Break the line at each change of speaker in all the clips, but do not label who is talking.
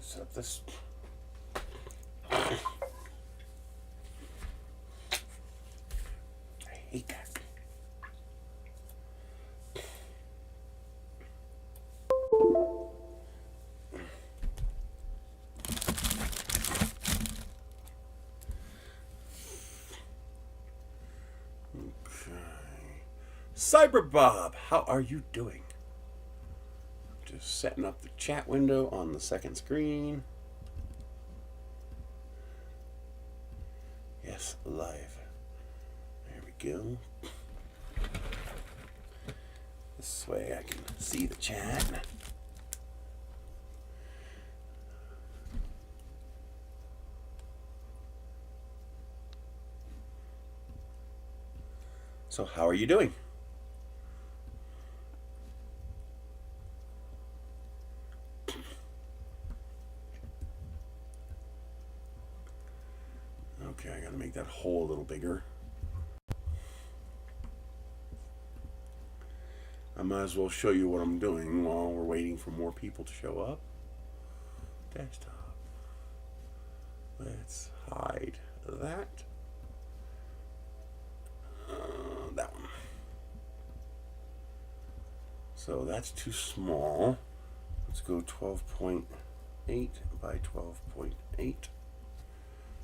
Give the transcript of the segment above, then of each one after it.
set up this. I hate that. Cyber Bob, how are you doing? Just setting up the chat window on the second screen. Yes, live. There we go. This way I can see the chat. So how are you doing? Okay, I gotta make that hole a little bigger. I might as well show you what I'm doing while we're waiting for more people to show up. Desktop. Let's hide that. That one. So that's too small. Let's go 12.8 by 12.8.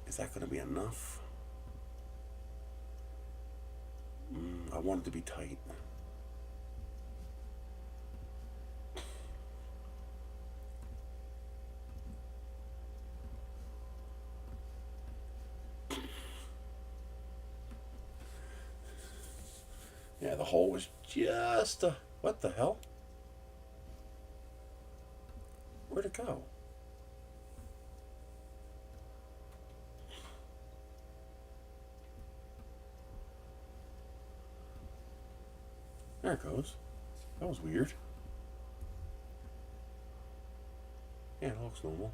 Is that going to be enough? I want it to be tight. Yeah, the hole was just a... What the hell? Where'd it go? There it goes. That was weird. Yeah, it looks normal.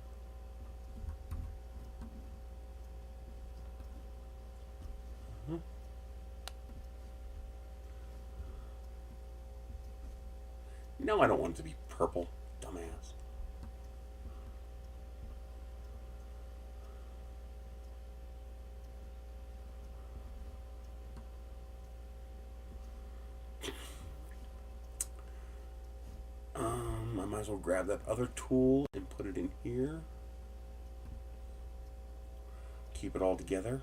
No, I don't want it to be purple, dumbass. I might as well grab that other tool and put it in here. Keep it all together.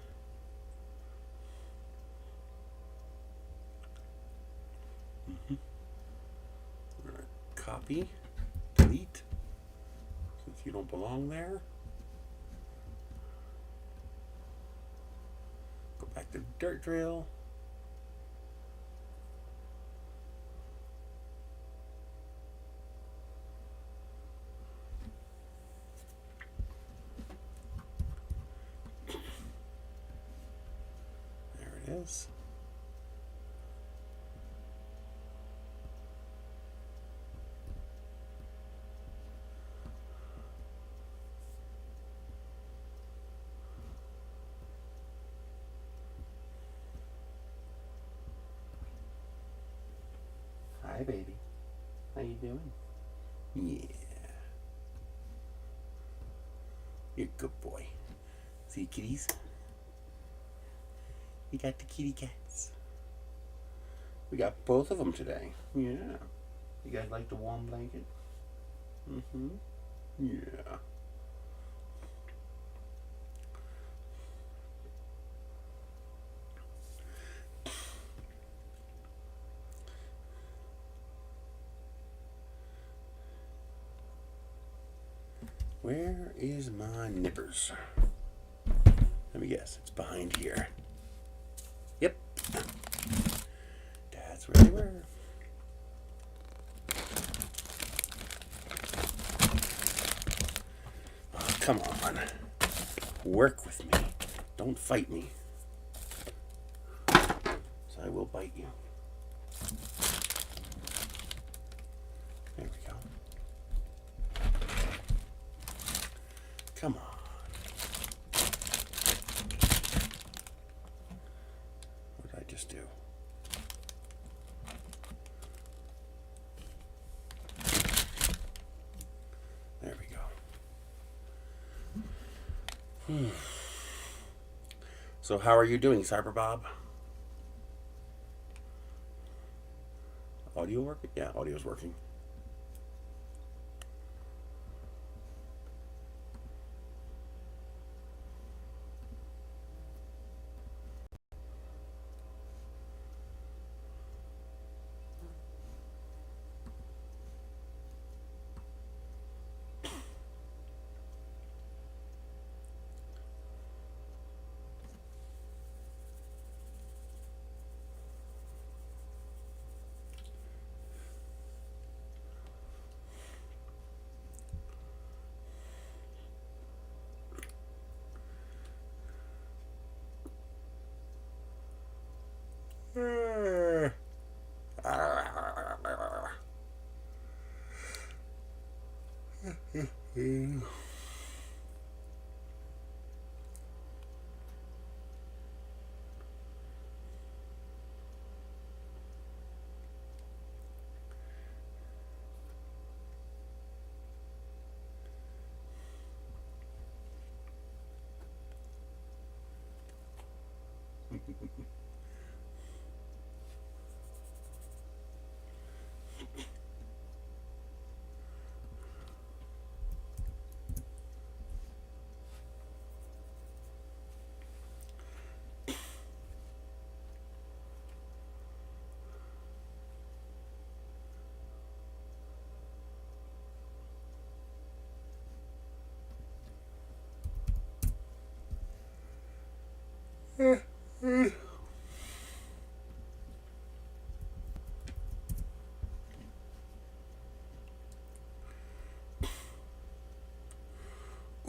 We're gonna copy, delete, since you don't belong there. Go back to dirt drill. Is. Hi, baby. How you doing? Yeah. You're a good boy. See kitties? We got the kitty cats. We got both of them today. Yeah. You guys like the warm blanket? Mm-hmm. Yeah. Where is my nippers? Let me guess. It's behind here. Yep. That's where they were. Oh, come on. Work with me. Don't fight me. So I will bite you. There we go. Come on. Do. There we go. So how are you doing, Cyber Bob? Audio working? Yeah, audio's working.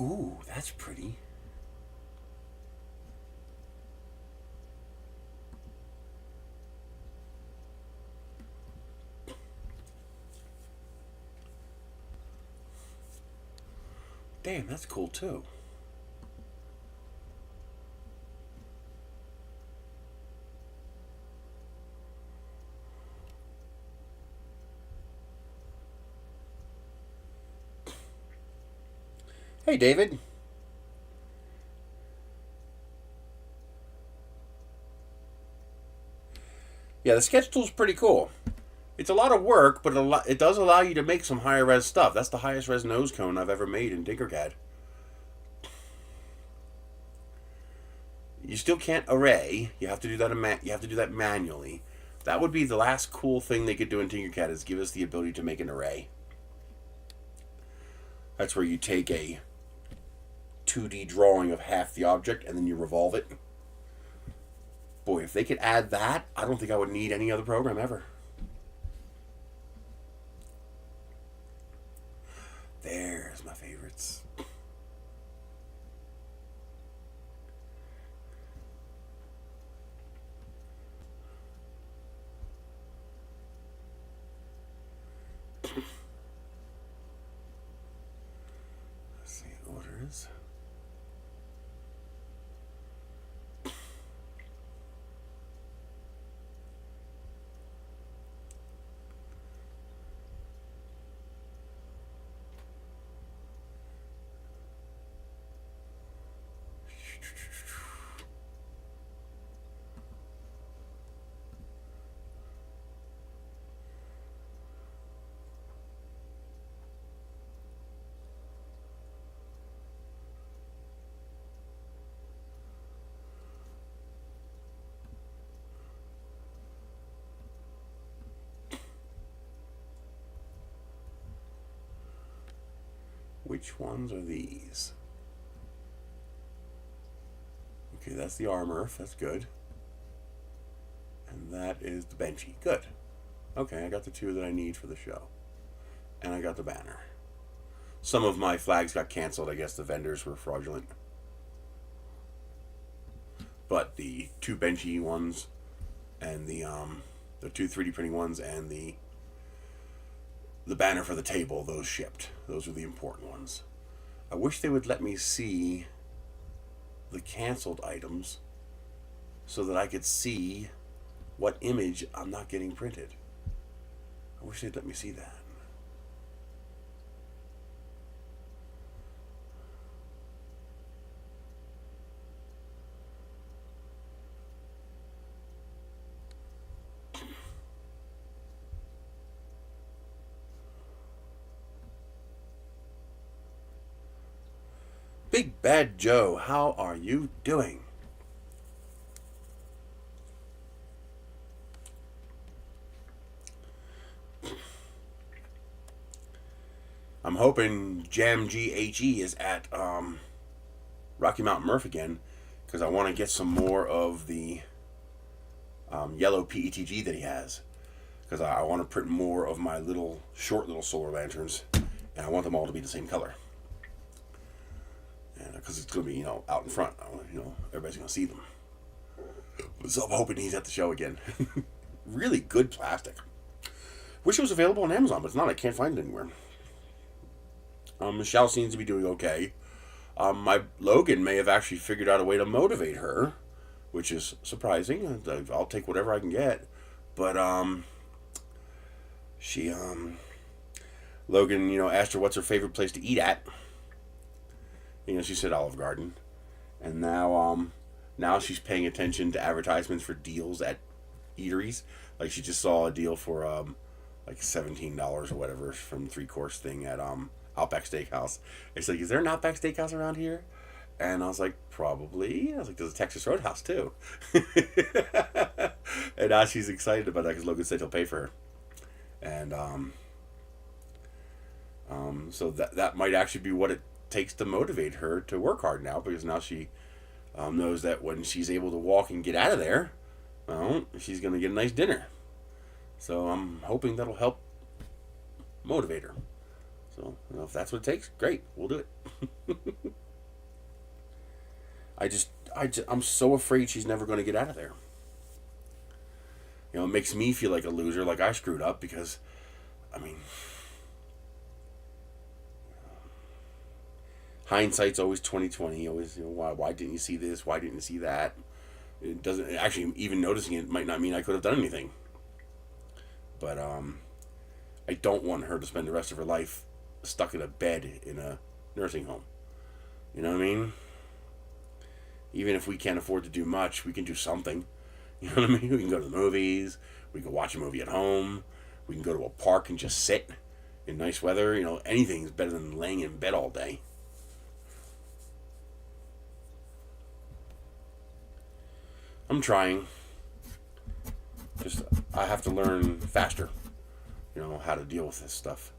Ooh, that's pretty. Damn, that's cool too. Hey, David. Yeah, the sketch tool's pretty cool. It's a lot of work, but it does allow you to make some higher res stuff. That's the highest res nose cone I've ever made in Tinkercad. You still can't array. You have to do that. You have to do that manually. That would be the last cool thing they could do in Tinkercad, is give us the ability to make an array. That's where you take a 2D drawing of half the object and then you revolve it. Boy, if they could add that, I don't think I would need any other program ever. There's my favorites. Let's see, orders. Which ones are these? Okay, that's the armor. That's good. And that is the benchy. Good. Okay, I got the two that I need for the show. And I got the banner. Some of my flags got canceled. I guess the vendors were fraudulent. But the two benchy ones and the two 3D printing ones and the banner for the table, those shipped. Those are the important ones. I wish they would let me see the canceled items so that I could see what image I'm not getting printed. I wish they'd let me see that. Big Bad Joe, how are you doing? I'm hoping Jam GHE is at Rocky Mountain Murph again, because I want to get some more of the yellow PETG that he has, because I want to print more of my short little solar lanterns, and I want them all to be the same color. And because it's going to be, out in front, everybody's going to see them. So I'm hoping he's at the show again. Really good plastic. Wish it was available on Amazon, but it's not. I can't find it anywhere. Michelle seems to be doing okay. My Logan may have actually figured out a way to motivate her, which is surprising. I'll take whatever I can get. But she Logan, asked her what's her favorite place to eat at. She said Olive Garden. And now she's paying attention to advertisements for deals at eateries. Like she just saw a deal for like $17 or whatever from the 3-course thing at Outback Steakhouse. It's like, is there an Outback Steakhouse around here? And I was like, probably. I was like, there's a Texas Roadhouse too. And now she's excited about that because Logan said he'll pay for her. And so that might actually be what it takes to motivate her to work hard now, because now she knows that when she's able to walk and get out of there, well, she's going to get a nice dinner. So I'm hoping that'll help motivate her. So if that's what it takes, great, we'll do it. I'm so afraid she's never going to get out of there. It makes me feel like a loser, like I screwed up, because, hindsight's always 20/20. Always, why didn't you see this? Why didn't you see that? It doesn't actually, even noticing it might not mean I could have done anything. But I don't want her to spend the rest of her life stuck in a bed in a nursing home. You know what I mean? Even if we can't afford to do much, we can do something. You know what I mean? We can go to the movies. We can watch a movie at home. We can go to a park and just sit in nice weather. Anything's better than laying in bed all day. I'm trying. I have to learn faster, how to deal with this stuff.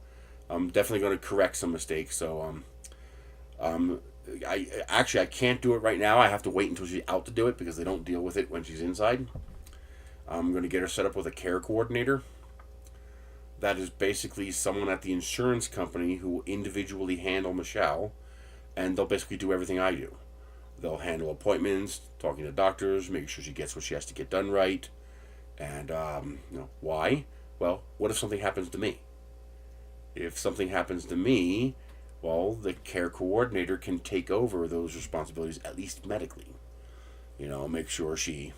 I'm definitely going to correct some mistakes. So, I can't do it right now. I have to wait until she's out to do it, because they don't deal with it when she's inside. I'm going to get her set up with a care coordinator. That is basically someone at the insurance company who will individually handle Michelle, and they'll basically do everything I do. They'll handle appointments, talking to doctors, making sure she gets what she has to get done right. And, why? Well, what if something happens to me? If something happens to me, well, the care coordinator can take over those responsibilities, at least medically. Make sure she,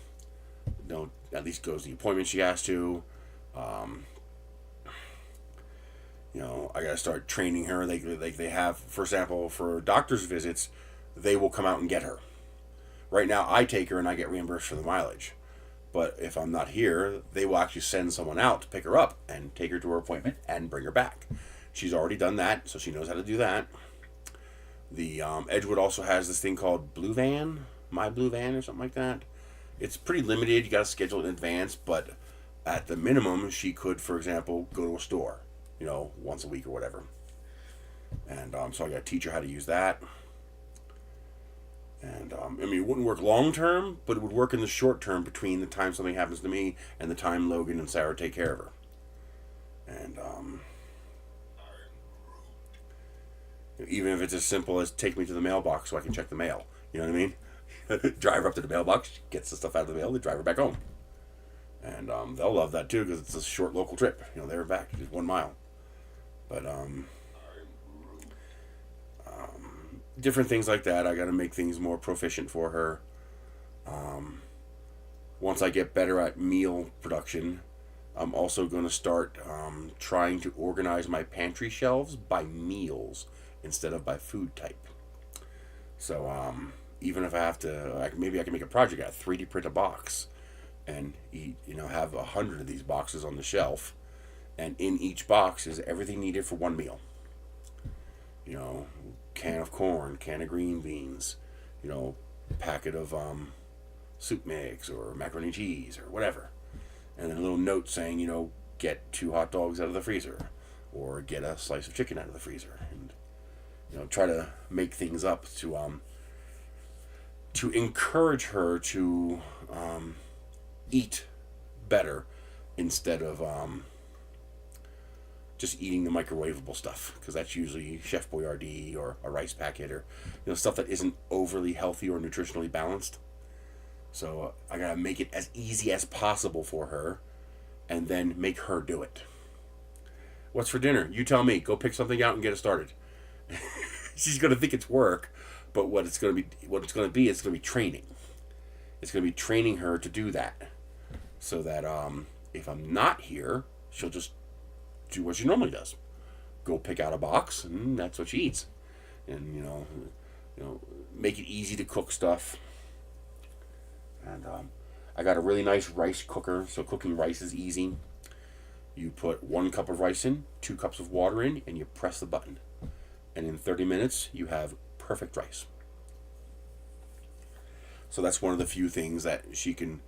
at least goes to the appointment she has to. I got to start training her. They have, for example, for doctor's visits, they will come out and get her. Right now, I take her and I get reimbursed for the mileage. But if I'm not here, they will actually send someone out to pick her up and take her to her appointment and bring her back. She's already done that, so she knows how to do that. The Edgewood also has this thing called Blue Van, My Blue Van, or something like that. It's pretty limited. You got to schedule it in advance, but at the minimum, she could, for example, go to a store, once a week or whatever. And so I got to teach her how to use that. And, it wouldn't work long term, but it would work in the short term between the time something happens to me and the time Logan and Sarah take care of her. And, even if it's as simple as take me to the mailbox so I can check the mail. You know what I mean? Drive her up to the mailbox, gets the stuff out of the mail, they drive her back home. And, they'll love that too, because it's a short local trip. There and back, just 1 mile. But, different things like that. I got to make things more proficient for her. Once I get better at meal production, I'm also going to start trying to organize my pantry shelves by meals instead of by food type. So even if I have to, maybe I can make a project out of 3D print a box and have 100 of these boxes on the shelf, and in each box is everything needed for one meal. can of corn, can of green beans, packet of soup mix or macaroni and cheese or whatever. And then a little note saying, get 2 hot dogs out of the freezer, or get a slice of chicken out of the freezer, and try to make things up to encourage her to eat better instead of just eating the microwavable stuff, because that's usually Chef Boyardee or a rice packet, or stuff that isn't overly healthy or nutritionally balanced. So I gotta make it as easy as possible for her, and then make her do it. What's for dinner? You tell me. Go pick something out and get it started. She's gonna think it's work, but what it's gonna be training. It's gonna be training her to do that, so that if I'm not here, she'll just do what she normally does. Go pick out a box, and that's what she eats. And make it easy to cook stuff. And I got a really nice rice cooker, so cooking rice is easy. You put 1 cup of rice in, 2 cups of water in, and you press the button. And in 30 minutes, you have perfect rice. So that's one of the few things that she can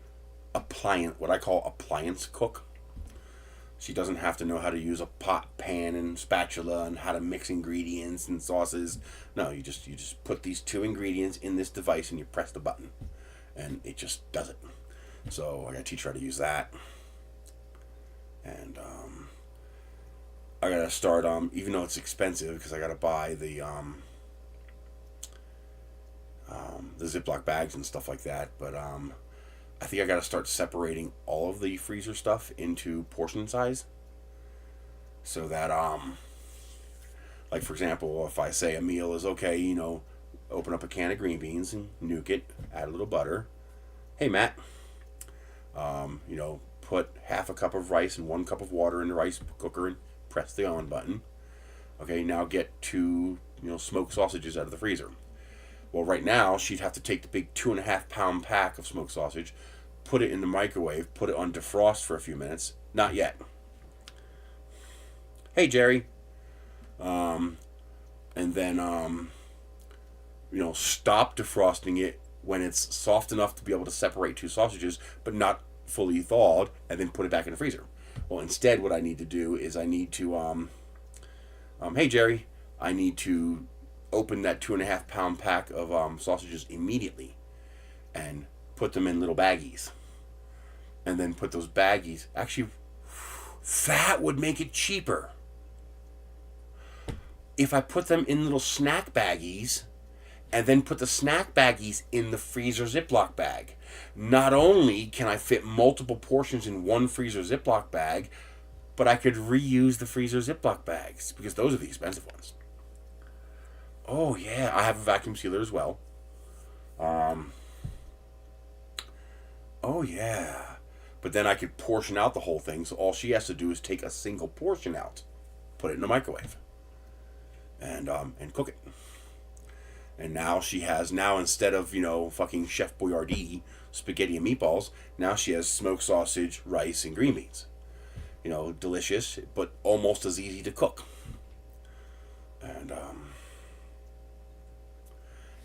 what I call appliance cook. She doesn't have to know how to use a pot, pan, and spatula, and how to mix ingredients and sauces. No, you just put these 2 ingredients in this device, and you press the button, and it just does it. So I gotta teach her how to use that. And I gotta start, even though it's expensive, because I gotta buy the Ziploc bags and stuff like that. But I think I gotta start separating all of the freezer stuff into portion size, so that like for example, if I say a meal is okay, open up a can of green beans and nuke it, add a little butter. Hey Matt, put half a cup of rice and 1 cup of water in the rice cooker and press the on button. Okay, now get 2 smoked sausages out of the freezer. Well, right now she'd have to take the big 2.5 pound pack of smoked sausage, put it in the microwave, put it on defrost for a few minutes. Not yet. Hey Jerry, and then stop defrosting it when it's soft enough to be able to separate 2 sausages, but not fully thawed, and then put it back in the freezer. Well, instead, what I need to do is I need to, hey Jerry, I need to open that 2.5 pound pack of sausages immediately, and put them in little baggies, and then put those baggies. Actually, that would make it cheaper. If I put them in little snack baggies, and then put the snack baggies in the freezer Ziploc bag. Not only can I fit multiple portions in one freezer Ziploc bag, but I could reuse the freezer Ziploc bags, because those are the expensive ones. Oh yeah, I have a vacuum sealer as well. Oh yeah. But then I could portion out the whole thing, so all she has to do is take a single portion out, put it in the microwave, and cook it. And now she has, instead of, fucking Chef Boyardee spaghetti and meatballs, now she has smoked sausage, rice, and green beans. Delicious, but almost as easy to cook. And,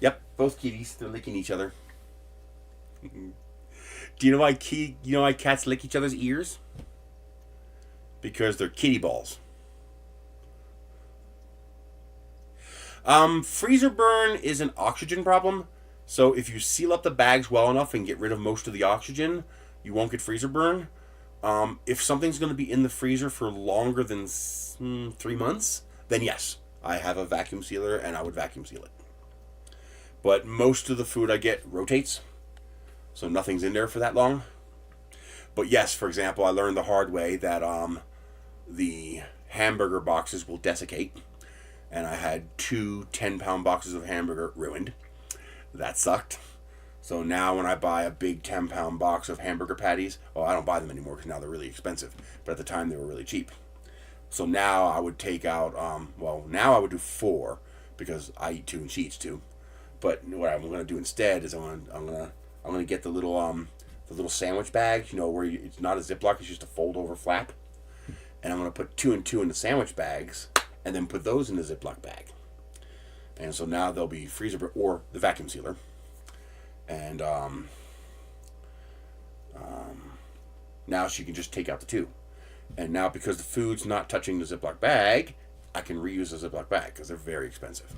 yep, both kitties, they're licking each other. Do you know why cats lick each other's ears? Because they're kitty balls. Freezer burn is an oxygen problem. So if you seal up the bags well enough and get rid of most of the oxygen, you won't get freezer burn. If something's going to be in the freezer for longer than 3 months, then yes, I have a vacuum sealer and I would vacuum seal it. But most of the food I get rotates, so nothing's in there for that long. But yes, for example, I learned the hard way that the hamburger boxes will desiccate. And I had 2 10-pound boxes of hamburger ruined. That sucked. So now when I buy a big 10-pound box of hamburger patties, I don't buy them anymore because now they're really expensive. But at the time they were really cheap. So now I would take out, now I would do 4 because I eat 2 and she eats 2. But what I'm going to do instead is I'm going to get the little sandwich bags, where it's not a Ziploc, it's just a fold over flap. And I'm going to put 2 and 2 in the sandwich bags, and then put those in the Ziploc bag. And so now they'll be freezer or the vacuum sealer. And now she can just take out the two. And now because the food's not touching the Ziploc bag, I can reuse the Ziploc bag because they're very expensive.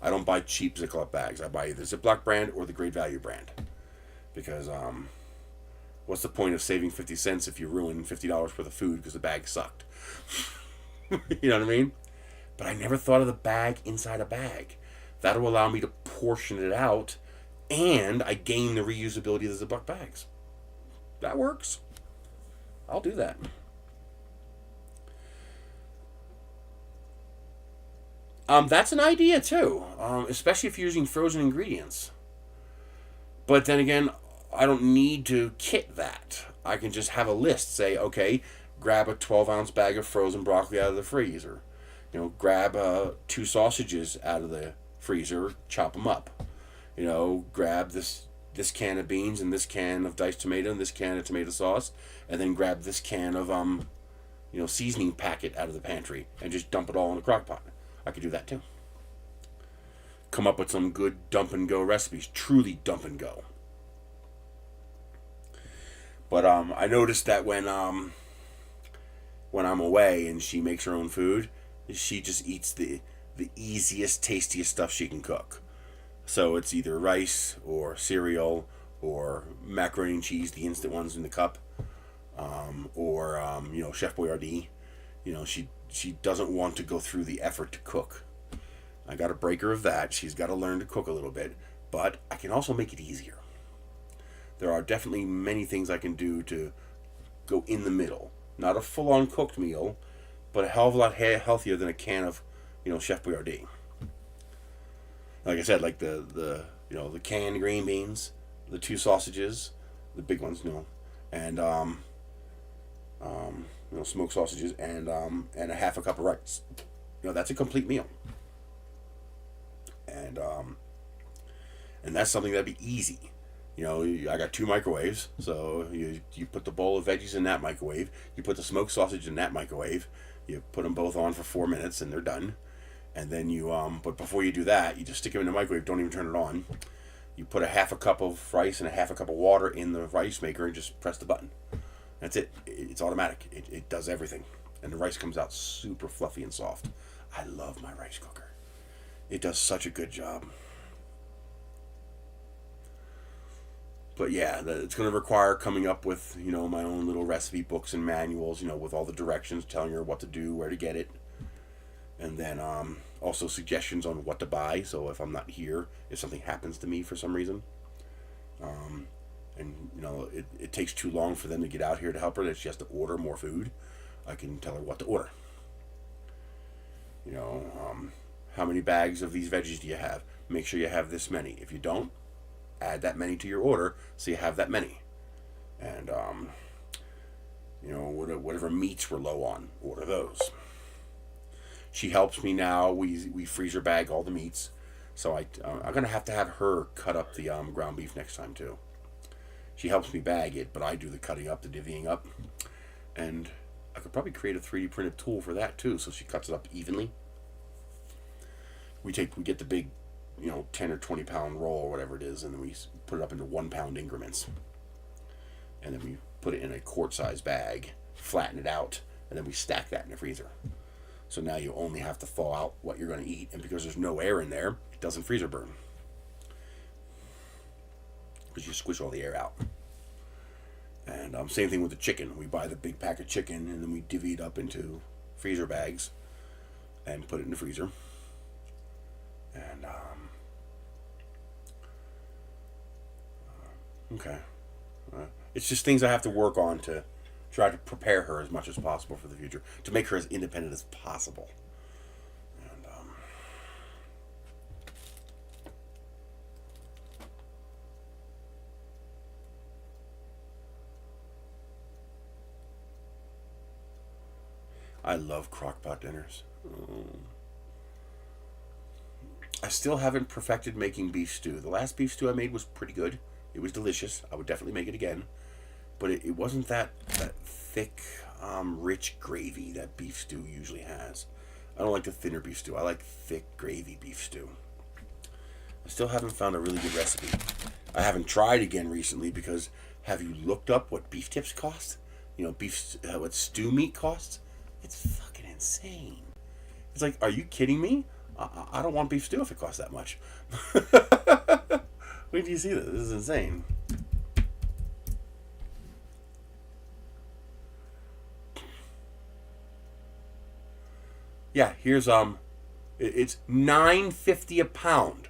I don't buy cheap Ziploc bags. I buy either Ziploc brand or the Great Value brand. Because what's the point of saving 50 cents if you ruin $50 worth of food because the bag sucked? You know what I mean? But I never thought of the bag inside a bag. That'll allow me to portion it out, and I gain the reusability of the Ziploc bags. That works. I'll do that. That's an idea too, especially if you're using frozen ingredients. But then again, I don't need to kit that. I can just have a list. Say, okay, grab a 12-ounce bag of frozen broccoli out of the freezer. You know, grab 2 sausages out of the freezer, chop them up. You know, grab this can of beans and this can of diced tomato and this can of tomato sauce, and then grab this can of seasoning packet out of the pantry and just dump it all in a crock pot. I could do that too. Come up with some good dump and go recipes. Truly dump and go. But I noticed that when I'm away and she makes her own food, she just eats the easiest, tastiest stuff she can cook. So it's either rice or cereal or macaroni and cheese, the instant ones in the cup, or Chef Boyardee. She doesn't want to go through the effort to cook. I got to break her of that. She's got to learn to cook a little bit, but I can also make it easier. There are definitely many things I can do to go in the middle. Not a full-on cooked meal, but a hell of a lot healthier than a can of, Chef Boyardee. Like I said, like the canned green beans, the 2 sausages, the big ones, and smoked sausages, and a half a cup of rice. That's a complete meal. And that's something that'd be easy. I got 2 microwaves, so you put the bowl of veggies in that microwave, you put the smoked sausage in that microwave, you put them both on for 4 minutes, and they're done. And then but before you do that, you just stick them in the microwave, don't even turn it on. You put a half a cup of rice and a half a cup of water in the rice maker and just press the button. That's it. It's automatic. It does everything. And the rice comes out super fluffy and soft. I love my rice cooker. It does such a good job. But yeah, it's going to require coming up with, my own little recipe books and manuals, with all the directions, telling her what to do, where to get it. And then also suggestions on what to buy. So if I'm not here, if something happens to me for some reason, and it takes too long for them to get out here to help her, that she has to order more food, I can tell her what to order. How many bags of these veggies do you have? Make sure you have this many. If you don't, add that many to your order so you have that many. And whatever meats we're low on, order those. She helps me now. We freezer bag all the meats, so I'm gonna have to have her cut up the ground beef next time too. She helps me bag it, but I do the cutting up, the divvying up, and I could probably create a 3D printed tool for that too, so she cuts it up evenly. We get the big 10 or 20 pound roll or whatever it is, and then we put it up into 1 pound increments, and then we put it in a quart size bag, flatten it out, and then we stack that in the freezer. So now you only have to thaw out what you're going to eat, and because there's no air in there, it doesn't freezer burn, because you squish all the air out. And same thing with the chicken. We buy the big pack of chicken, and then we divvy it up into freezer bags and put it in the freezer. And okay, it's just things I have to work on to try to prepare her as much as possible for the future, to make her as independent as possible. And I love crockpot dinners. I still haven't perfected making beef stew. The last beef stew I made was pretty good. It was delicious. I would definitely make it again. But it wasn't that thick, rich gravy that beef stew usually has. I don't like the thinner beef stew. I like thick gravy beef stew. Still haven't found a really good recipe. I haven't tried again recently because have you looked up what beef tips cost? You know, what stew meat costs? It's fucking insane. It's like, are you kidding me? I don't want beef stew if it costs that much. Wait do you see this? This is insane. Yeah, here's it's $9.50 a pound.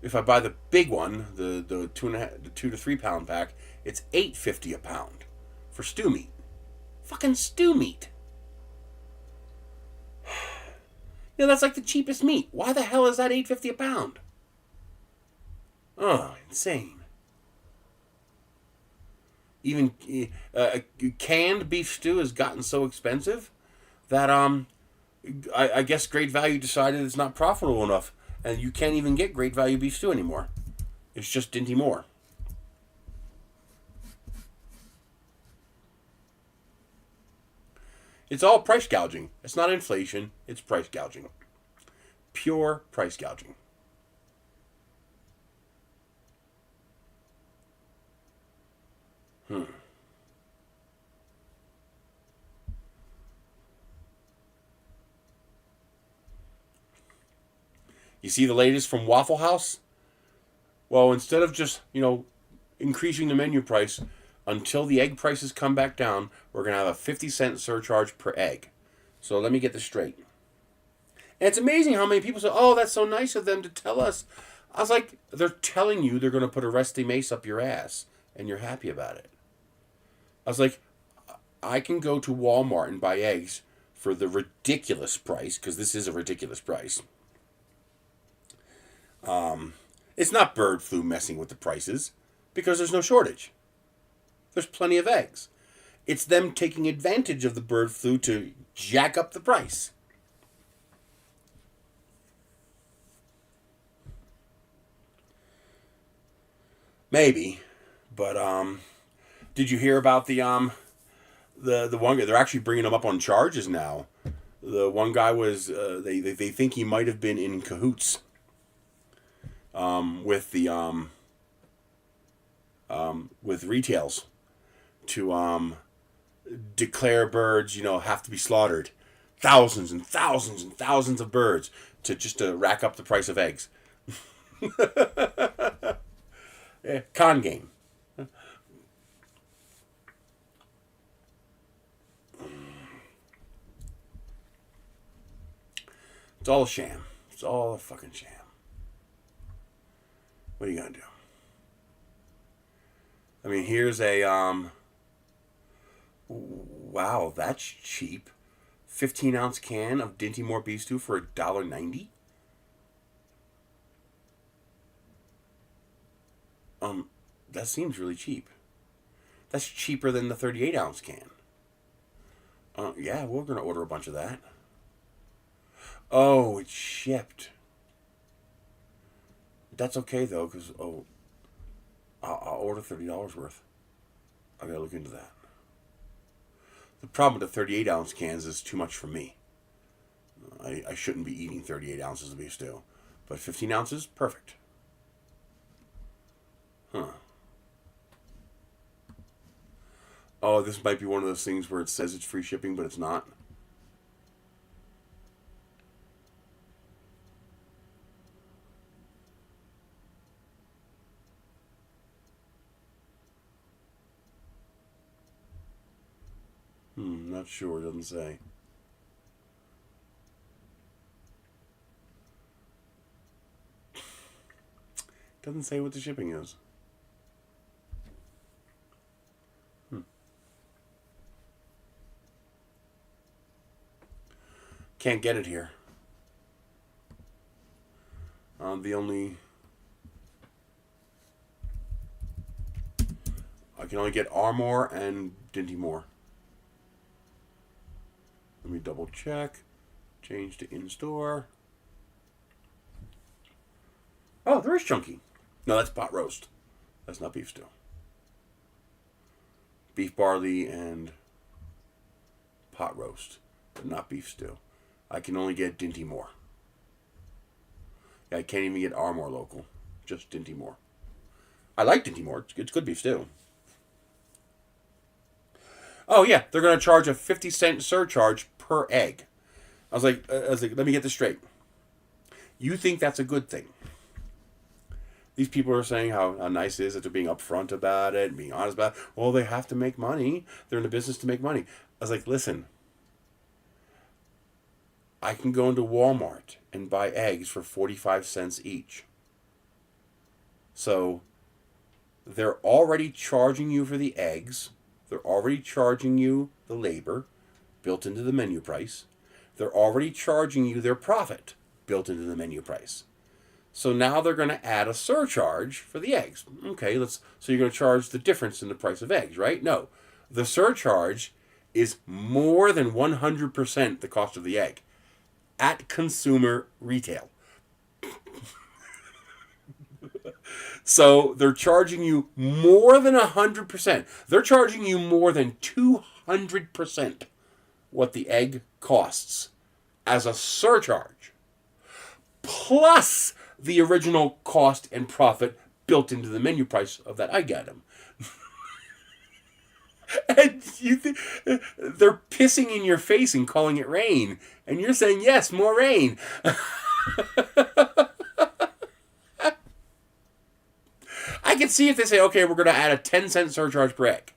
If I buy the big one, the 2 to 3 pound pack, it's $8.50 a pound for stew meat. Fucking stew meat. You know, that's like the cheapest meat. Why the hell is that $8.50 a pound? Oh, insane. Even canned beef stew has gotten so expensive that I guess Great Value decided it's not profitable enough, and you can't even get Great Value beef stew anymore. It's just Dinty Moore. It's all price gouging. It's not inflation. It's price gouging. Pure price gouging. You see the latest from Waffle House? Well, instead of just, increasing the menu price until the egg prices come back down, we're going to have a 50-cent surcharge per egg. So let me get this straight. And it's amazing how many people say, oh, that's so nice of them to tell us. I was like, they're telling you they're going to put a rusty mace up your ass, and you're happy about it. I was like, I can go to Walmart and buy eggs for the ridiculous price, because this is a ridiculous price. It's not bird flu messing with the prices, because there's no shortage. There's plenty of eggs. It's them taking advantage of the bird flu to jack up the price. Maybe, but did you hear about the one guy? They're actually bringing him up on charges now. The one guy was they think he might have been in cahoots with the with retails to declare birds, have to be slaughtered, thousands and thousands and thousands of birds to rack up the price of eggs. Con game. It's all a sham. It's all a fucking sham. What are you gonna do? I mean, here's a wow, that's cheap. 15-ounce can of Dinty Moore beef stew for $1.90. That seems really cheap. That's cheaper than the 38-ounce can. Yeah, we're gonna order a bunch of that. Oh, it's shipped. That's okay though, because I'll order $30 worth. I gotta look into that. The problem with the 38-ounce cans is too much for me. I shouldn't be eating 38 ounces of beef stew, but 15 ounces, perfect. Huh. Oh, this might be one of those things where it says it's free shipping, but it's not. Not sure, it doesn't say. Doesn't say what the shipping is. Can't get it here. The only... I can only get Armour and Dinty Moore. Let me double check. Change to in-store. Oh, there is chunky. No, that's pot roast. That's not beef stew. Beef barley and pot roast, but not beef stew. I can only get Dinty Moore. I can't even get Armour local. Just Dinty Moore. I like Dinty Moore. It's good beef stew. Oh yeah, they're going to charge a 50-cent surcharge per egg. I was like, let me get this straight. You think that's a good thing? These people are saying how nice it is that they're being upfront about it and being honest about it. Well, they have to make money. They're in the business to make money. I was like, listen, I can go into Walmart and buy eggs for 45 cents each. So they're already charging you for the eggs. They're already charging you the labor built into the menu price. They're already charging you their profit built into the menu price. So now they're going to add a surcharge for the eggs. Okay, so you're going to charge the difference in the price of eggs, right? No. The surcharge is more than 100% the cost of the egg at consumer retail. So they're charging you more than 100%. They're charging you more than 200% what the egg costs as a surcharge, plus the original cost and profit built into the menu price of that egg item. And you think they're pissing in your face and calling it rain, and you're saying, yes, more rain. I can see if they say, okay, we're going to add a 10-cent surcharge per egg.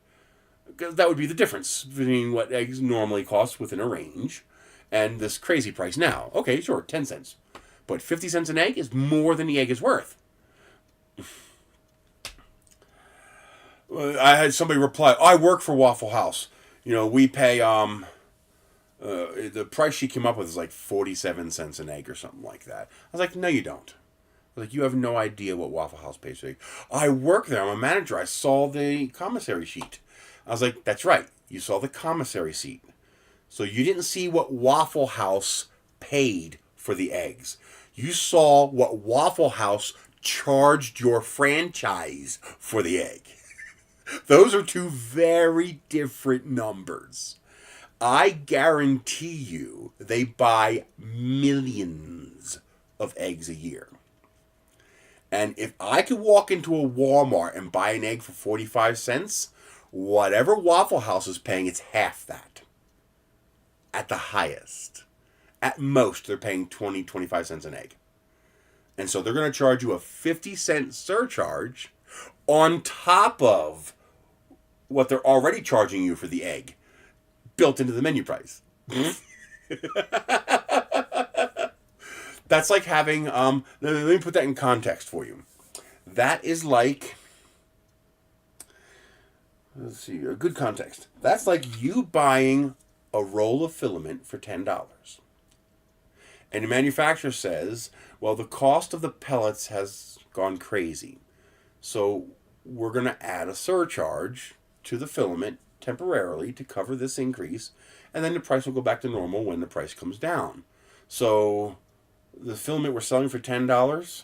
Because that would be the difference between what eggs normally cost within a range and this crazy price now. Okay, sure, 10 cents. But 50 cents an egg is more than the egg is worth. I had somebody reply, I work for Waffle House. You know, we pay, the price she came up with is like 47 cents an egg or something like that. I was like, no, you don't. I was like, you have no idea what Waffle House pays for egg. I work there. I'm a manager. I saw the commissary sheet. I was like, that's right. You saw the commissary sheet. So you didn't see what Waffle House paid for the eggs. You saw what Waffle House charged your franchise for the egg. Those are two very different numbers. I guarantee you they buy millions of eggs a year. And if I could walk into a Walmart and buy an egg for 45 cents, whatever Waffle House is paying, it's half that. At the highest. At most, they're paying 20, 25 cents an egg. And so they're going to charge you a 50-cent surcharge on top of what they're already charging you for the egg, built into the menu price. That's like having, let me put that in context for you. That is like, let's see, a good context. That's like you buying a roll of filament for $10. And the manufacturer says, well, the cost of the pellets has gone crazy. So we're going to add a surcharge to the filament temporarily to cover this increase. And then the price will go back to normal when the price comes down. So the filament we're selling for $10,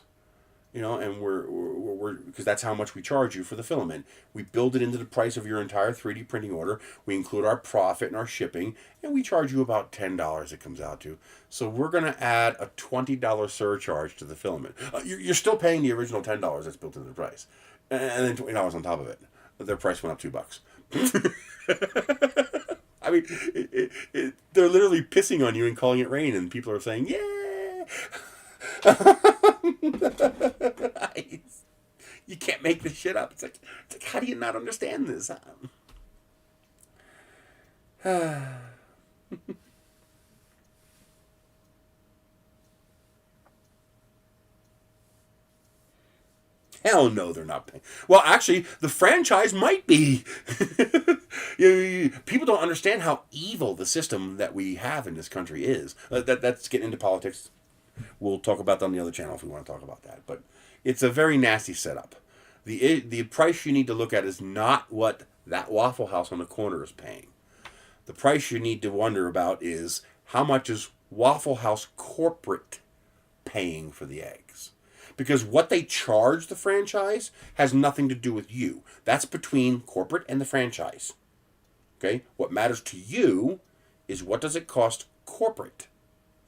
you know, and we're because that's how much we charge you for the filament. We build it into the price of your entire 3D printing order. We include our profit and our shipping, and we charge you about $10 it comes out to. So we're going to add a $20 surcharge to the filament. You're still paying the original $10 that's built into the price, and then $20 on top of it. Their price went up $2. I mean, they're literally pissing on you and calling it rain, and people are saying, yeah. You can't make this shit up. It's like, how do you not understand this? Hell no, they're not paying. Well, actually, the franchise might be. People don't understand how evil the system that we have in this country is. That's getting into politics. We'll talk about that on the other channel if we want to talk about that. But it's a very nasty setup. The price you need to look at is not what that Waffle House on the corner is paying. The price you need to wonder about is how much is Waffle House corporate paying for the eggs. Because what they charge the franchise has nothing to do with you. That's between corporate and the franchise. Okay? What matters to you is what does it cost corporate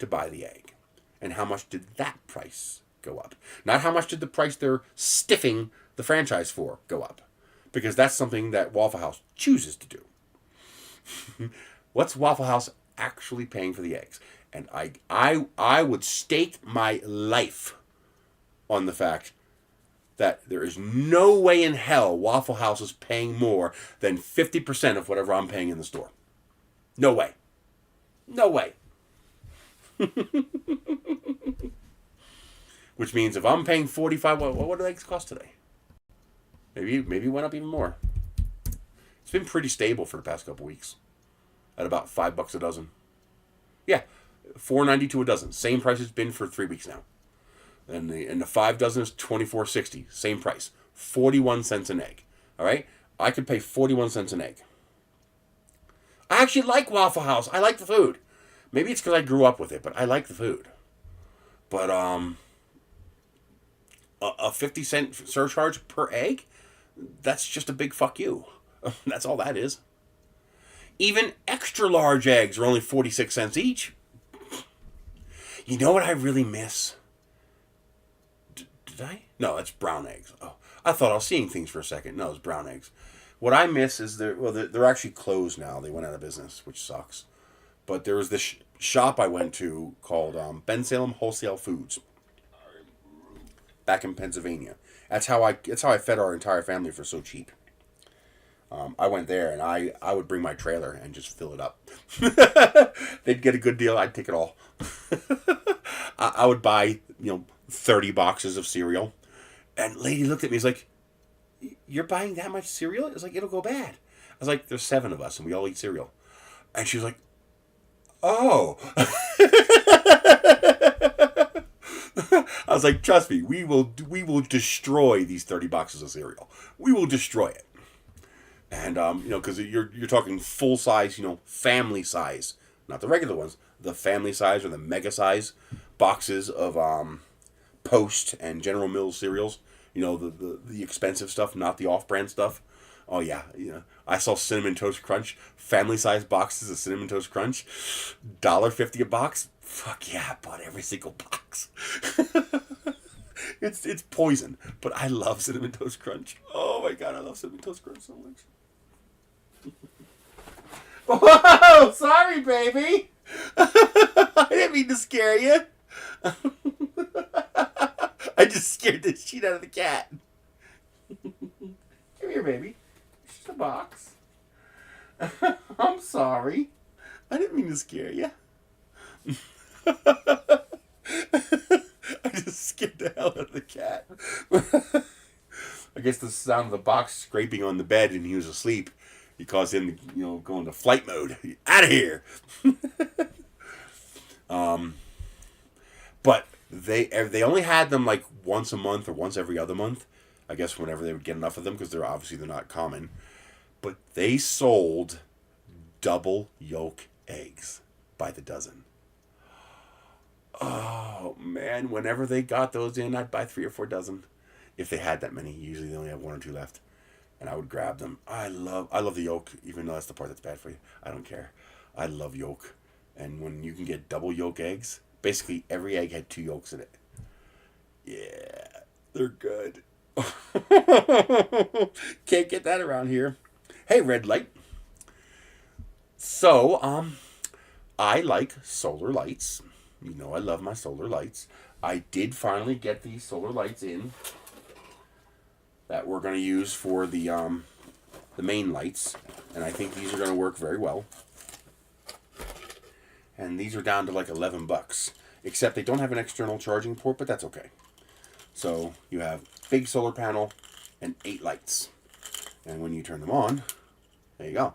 to buy the egg? And how much did that price go up. Not how much did the price they're stiffing the franchise for go up. Because that's something that Waffle House chooses to do. What's Waffle House actually paying for the eggs? And I would stake my life on the fact that there is no way in hell Waffle House is paying more than 50% of whatever I'm paying in the store. No way. No way. Which means if I'm paying $45, what do eggs cost today? Maybe it went up even more. It's been pretty stable for the past couple weeks. At about $5 a dozen. Yeah, $4.92 a dozen. Same price it's been for 3 weeks now. And the 5 dozen is $24.60. Same price. 41 cents an egg. All right? I could pay 41 cents an egg. I actually like Waffle House. I like the food. Maybe it's because I grew up with it, but I like the food. But a 50-cent surcharge per egg, that's just a big fuck you. That's all that is. Even extra large eggs are only 46 cents each. You know what I really miss? Did I? No, it's brown eggs. Oh, I thought I was seeing things for a second. No, it's brown eggs. What I miss is they're actually closed now. They went out of business, which sucks. But there was this shop I went to called Ben Salem Wholesale Foods back in Pennsylvania. That's how I fed our entire family for so cheap. I went there and I would bring my trailer and just fill it up. They'd get a good deal. I'd take it all. I would buy 30 boxes of cereal, and lady looked at me. He's like, "You're buying that much cereal?" It's like, it'll go bad. I was like, "There's 7 of us and we all eat cereal," and she was like, "Oh." I was like, "Trust me, we will destroy these 30 boxes of cereal. We will destroy it." And because you're talking full size, family size, not the regular ones, the family size or the mega size boxes of Post and General Mills cereals. The expensive stuff, not the off-brand stuff. Oh yeah, I saw Cinnamon Toast Crunch, family size boxes of Cinnamon Toast Crunch, $1.50 a box. Fuck yeah, I bought every single box. It's poison, but I love Cinnamon Toast Crunch. Oh my god, I love Cinnamon Toast Crunch so much. Whoa, sorry, baby. I didn't mean to scare you. I just scared the shit out of the cat. Come here, baby. It's just a box. I'm sorry. I didn't mean to scare you. I just scared the hell out of the cat. I guess the sound of the box scraping on the bed and he was asleep. He caused him to, go into flight mode. Out of here. But they only had them like once a month or once every other month. I guess whenever they would get enough of them, because they're not common. But they sold double yolk eggs by the dozen. Oh man, whenever they got those in, I'd buy 3 or 4 dozen. If they had that many. Usually they only have 1 or 2 left. And I would grab them. I love the yolk, even though that's the part that's bad for you. I don't care. I love yolk. And when you can get double yolk eggs, basically every egg had 2 yolks in it. Yeah, they're good. Can't get that around here. Hey, red light. So, I like solar lights. I love my solar lights. I did finally get these solar lights in that we're going to use for the main lights, and I think these are going to work very well. And these are down to like $11, except they don't have an external charging port, but that's okay. So you have big solar panel and 8 lights, and when you turn them on, there you go.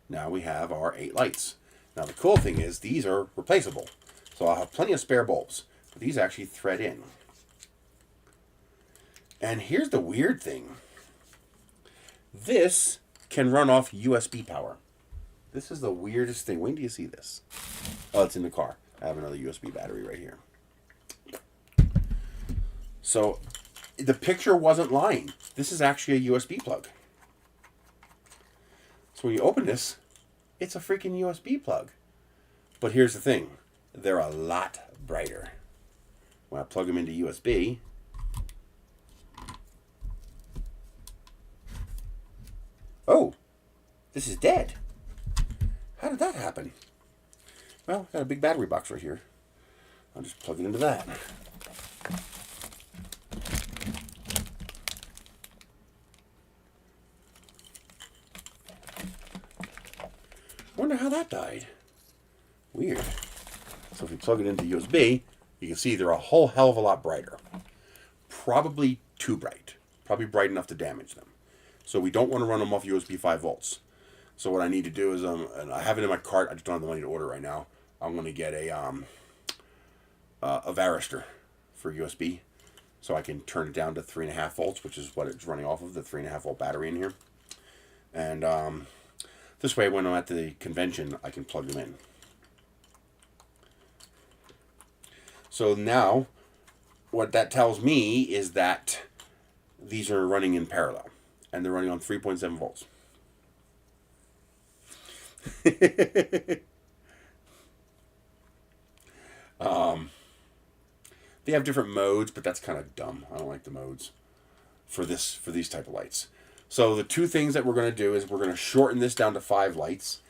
Now we have our 8 lights. Now the cool thing is these are replaceable, so I'll have plenty of spare bulbs, but these actually thread in. And here's the weird thing. This can run off USB power. This is the weirdest thing. When do you see this? Oh, it's in the car. I have another USB battery right here. So the picture wasn't lying. This is actually a USB plug. So when you open this, it's a freaking USB plug. But here's the thing. They're a lot brighter. when I plug them into USB, oh, this is dead. How did that happen? Well, got a big battery box right here. I'll just plug it into that. Wonder how that died. Weird. So if you plug it into USB, you can see they're a whole hell of a lot brighter. Probably too bright. Probably bright enough to damage them. So we don't want to run them off USB 5 volts. So what I need to do is, and I have it in my cart, I just don't have the money to order right now. I'm going to get a varistor for USB, so I can turn it down to 3.5 volts, which is what it's running off of, the 3.5 volt battery in here. And this way, when I'm at the convention, I can plug them in. So now, what that tells me is that these are running in parallel, and they're running on 3.7 volts. They have different modes, but that's kind of dumb. I don't like the modes for these type of lights. So the two things that we're going to do is we're going to shorten this down to 5 lights,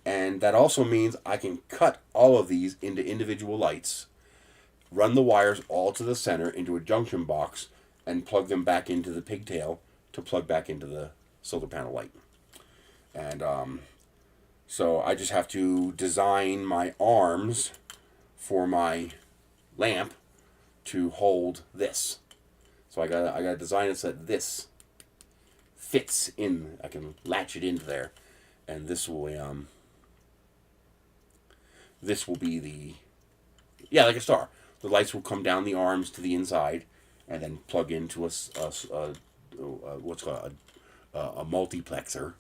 and that also means I can cut all of these into individual lights, run the wires all to the center into a junction box, and plug them back into the pigtail to plug back into the solar panel light. And so I just have to design my arms for my lamp to hold this. So I gotta design it so that this fits in. I can latch it into there, and this will be the, yeah, like a star. The lights will come down the arms to the inside, and then plug into what's called a multiplexer.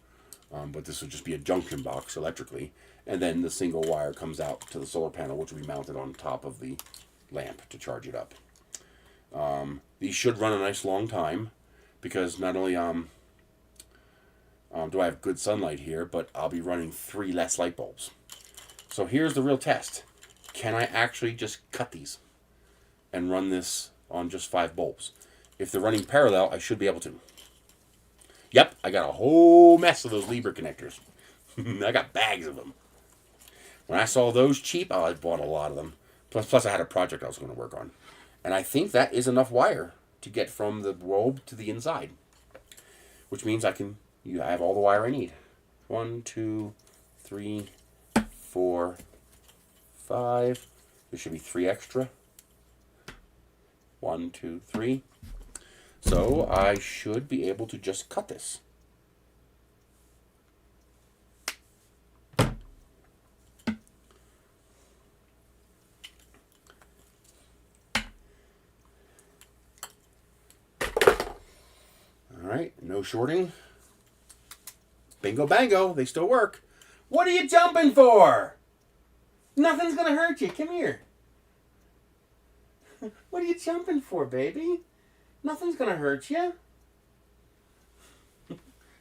But this will just be a junction box electrically, and then the single wire comes out to the solar panel, which will be mounted on top of the lamp to charge it up. These should run a nice long time, because not only do I have good sunlight here, but I'll be running 3 less light bulbs. So here's the real test. Can I actually just cut these and run this on just 5 bulbs? If they're running parallel, I should be able to. Yep, I got a whole mess of those Libra connectors. I got bags of them. When I saw those cheap, I bought a lot of them. Plus I had a project I was going to work on. And I think that is enough wire to get from the bulb to the inside. Which means I have all the wire I need. 1, 2, 3, 4, 5. There should be 3 extra. 1, 2, 3. So I should be able to just cut this. Alright, no shorting. Bingo bango, they still work. What are you jumping for? Nothing's gonna hurt you. Come here. What are you jumping for, baby? Nothing's gonna hurt you.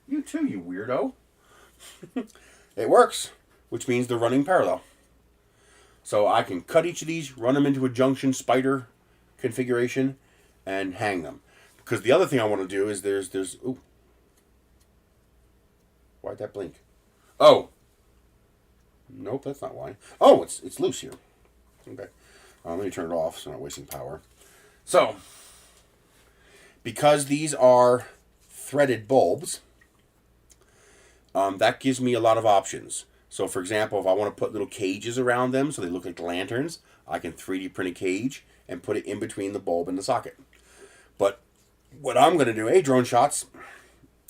You too, you weirdo. It works, which means they're running parallel. So I can cut each of these, run them into a junction spider configuration, and hang them. Because the other thing I want to do is there's ooh. Why'd that blink? Oh. Nope, that's not why. Oh, it's loose here. Okay. Let me turn it off so I'm not wasting power. So, because these are threaded bulbs, that gives me a lot of options. So, for example, if I want to put little cages around them so they look like lanterns, I can 3D print a cage and put it in between the bulb and the socket. But what I'm going to do, drone shots,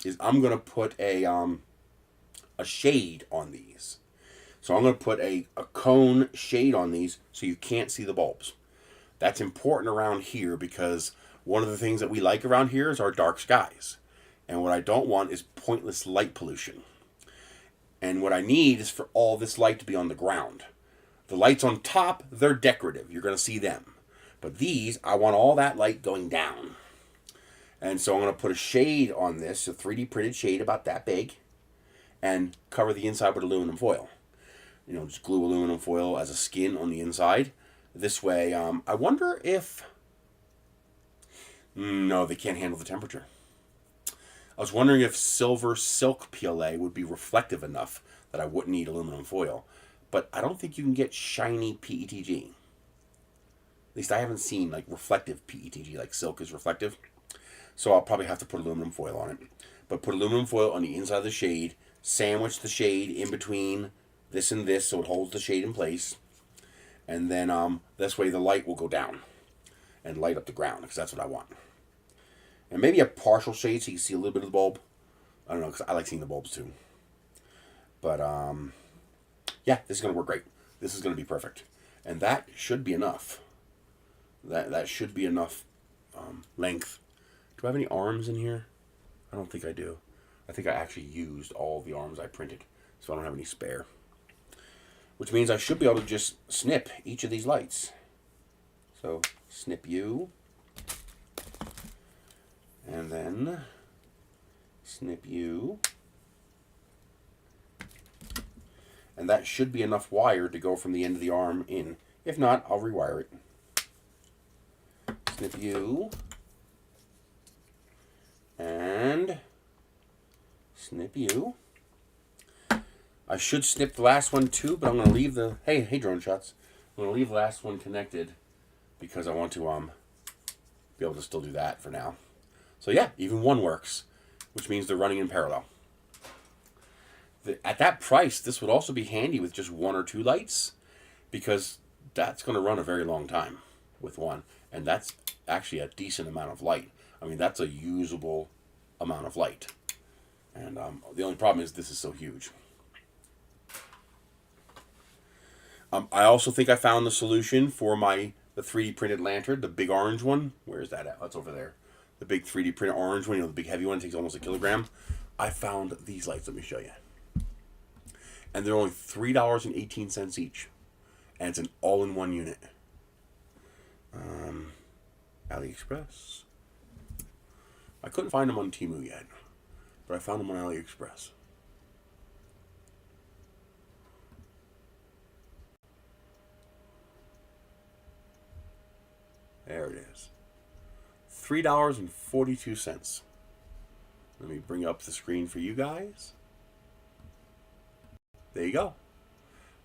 is I'm going to put a shade on these. So I'm going to put a cone shade on these so you can't see the bulbs. That's important around here because one of the things that we like around here is our dark skies. And what I don't want is pointless light pollution. And what I need is for all this light to be on the ground. The lights on top, they're decorative. You're going to see them. But these, I want all that light going down. And so I'm going to put a shade on this, a 3D printed shade about that big, and cover the inside with aluminum foil. Just glue aluminum foil as a skin on the inside. This way, I wonder if No, they can't handle the temperature. I was wondering if silver silk PLA would be reflective enough that I wouldn't need aluminum foil. But I don't think you can get shiny PETG. At least I haven't seen like reflective PETG, like silk is reflective. So I'll probably have to put aluminum foil on it. But put aluminum foil on the inside of the shade, sandwich the shade in between this and this so it holds the shade in place. And then this way the light will go down and light up the ground, because that's what I want. And maybe a partial shade so you can see a little bit of the bulb. I don't know, because I like seeing the bulbs too. But yeah, this is going to work great. This is going to be perfect. And that should be enough. That should be enough length. Do I have any arms in here? I don't think I do. I think I actually used all the arms I printed, so I don't have any spare. Which means I should be able to just snip each of these lights. So, snip you. And then, snip you. And that should be enough wire to go from the end of the arm in. If not, I'll rewire it. Snip you. And snip you. I should snip the last one too, but I'm going to leave the... Hey, drone shots. I'm going to leave the last one connected because I want to be able to still do that for now. So yeah, even one works, which means they're running in parallel. At that price, this would also be handy with just one or two lights, because that's going to run a very long time with one, and that's actually a decent amount of light. I mean, that's a usable amount of light. And the only problem is this is so huge. I also think I found the solution for the 3D printed lantern, the big orange one. Where is that at? That's over there. The big 3D printed orange one, you know, the big heavy one, takes almost a kilogram. I found these lights. Let me show you. And they're only $3.18 each. And it's an all-in-one unit. AliExpress. I couldn't find them on Temu yet, but I found them on AliExpress. There it is. $3.42. Let me bring up the screen for you guys. There you go.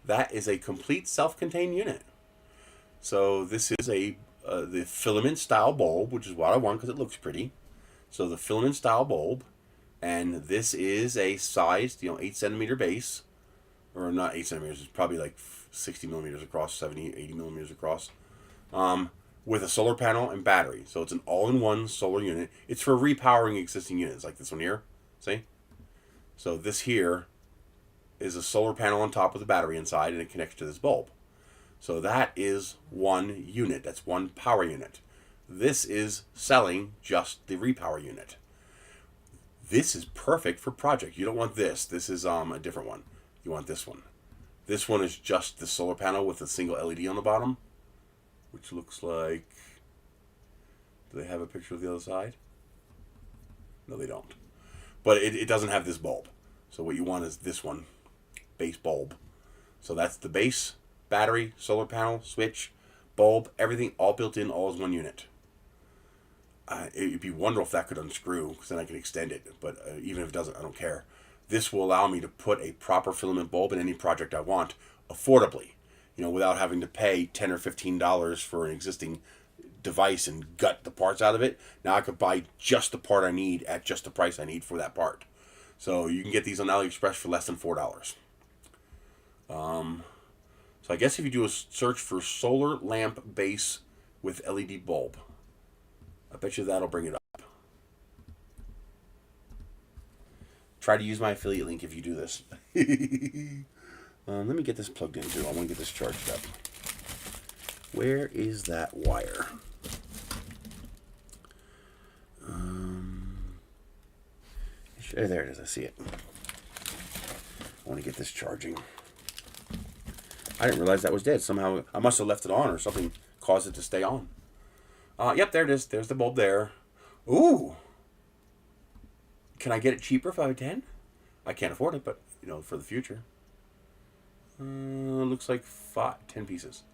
That is a complete self-contained unit. So this is the filament style bulb, which is what I want because it looks pretty. So the filament style bulb, and this is a sized, 8 centimeter base, or not 8 centimeters, it's probably like 60 millimeters across, 70, 80 millimeters across, with a solar panel and battery. So it's an all-in-one solar unit. It's for repowering existing units, like this one here, see? So this here is a solar panel on top with a battery inside, and it connects to this bulb. So that is one unit. That's one power unit. This is selling just the repower unit. This is perfect for project. You don't want this. This is a different one. You want this one. This one is just the solar panel with a single LED on the bottom, which looks like... Do they have a picture of the other side? No, they don't. But it doesn't have this bulb. So what you want is this one, base bulb. So that's the base, battery, solar panel, switch, bulb, everything all built in, all as one unit. It'd be wonderful if that could unscrew, because then I can extend it. But even if it doesn't, I don't care. This will allow me to put a proper filament bulb in any project I want affordably, without having to pay $10 or $15 for an existing device and gut the parts out of it. Now I could buy just the part I need at just the price I need for that part. So you can get these on AliExpress for less than $4. So I guess if you do a search for solar lamp base with LED bulb, I bet you that'll bring it up. Try to use my affiliate link if you do this. Let me get this plugged in too. I want to get this charged up. Where is that wire? There it is. I see it. I want to get this charging. I didn't realize that was dead. Somehow I must have left it on, or something caused it to stay on. Yep, there it is. There's the bulb there. Ooh. Can I get it cheaper if I have 10? I can't afford it, but, for the future. Looks like 10 pieces.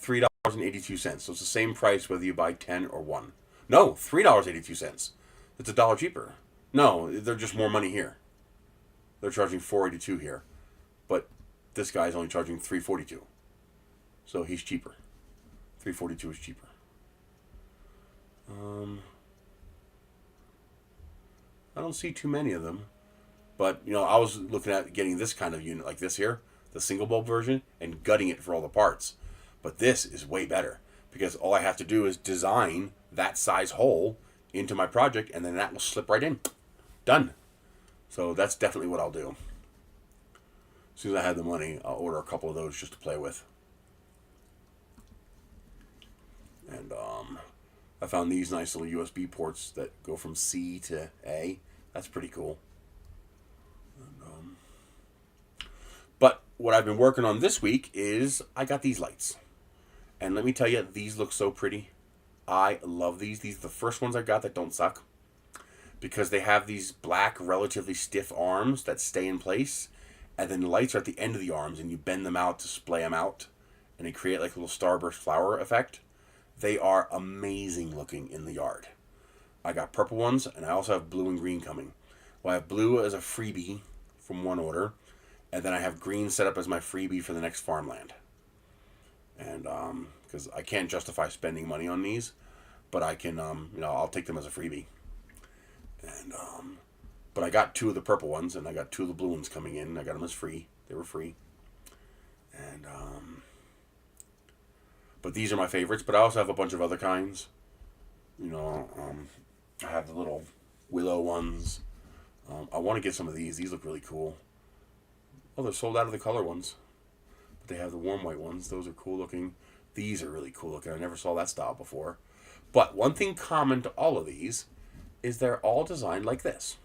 $3.82. So it's the same price whether you buy 10 or 1. No, $3.82. It's $1 cheaper. No, they're just more money here. They're charging $4.82 here, but this guy's only charging $3.42. So he's cheaper. $3.42 is cheaper. I don't see too many of them, but you know, I was looking at getting this kind of unit like this here, the single bulb version, and gutting it for all the parts. But this is way better because all I have to do is design that size hole into my project, and then that will slip right in. Done. So that's definitely what I'll do. As soon as I have the money, I'll order a couple of those just to play with. And I found these nice little USB ports that go from C to A. That's pretty cool. And, but what I've been working on this week is I got these lights. And let me tell you, these look so pretty. I love these. These are the first ones I got that don't suck, because they have these black, relatively stiff arms that stay in place, and then the lights are at the end of the arms, and you bend them out to splay them out, and they create like a little starburst flower effect. They are amazing looking in the yard. I got purple ones, and I also have blue and green coming. Well, I have blue as a freebie from one order, and then I have green set up as my freebie for the next farmland. And because I can't justify spending money on these, but I can, you know, I'll take them as a freebie. And but I got 2 of the purple ones, and I got 2 of the blue ones coming in. I got them as free. They were free. And but these are my favorites. But I also have a bunch of other kinds. You know, I have the little willow ones. I want to get some of these. These look really cool. Oh, they're sold out of the color ones. But they have the warm white ones. Those are cool looking. These are really cool looking. I never saw that style before. But one thing common to all of these is they're all designed like this.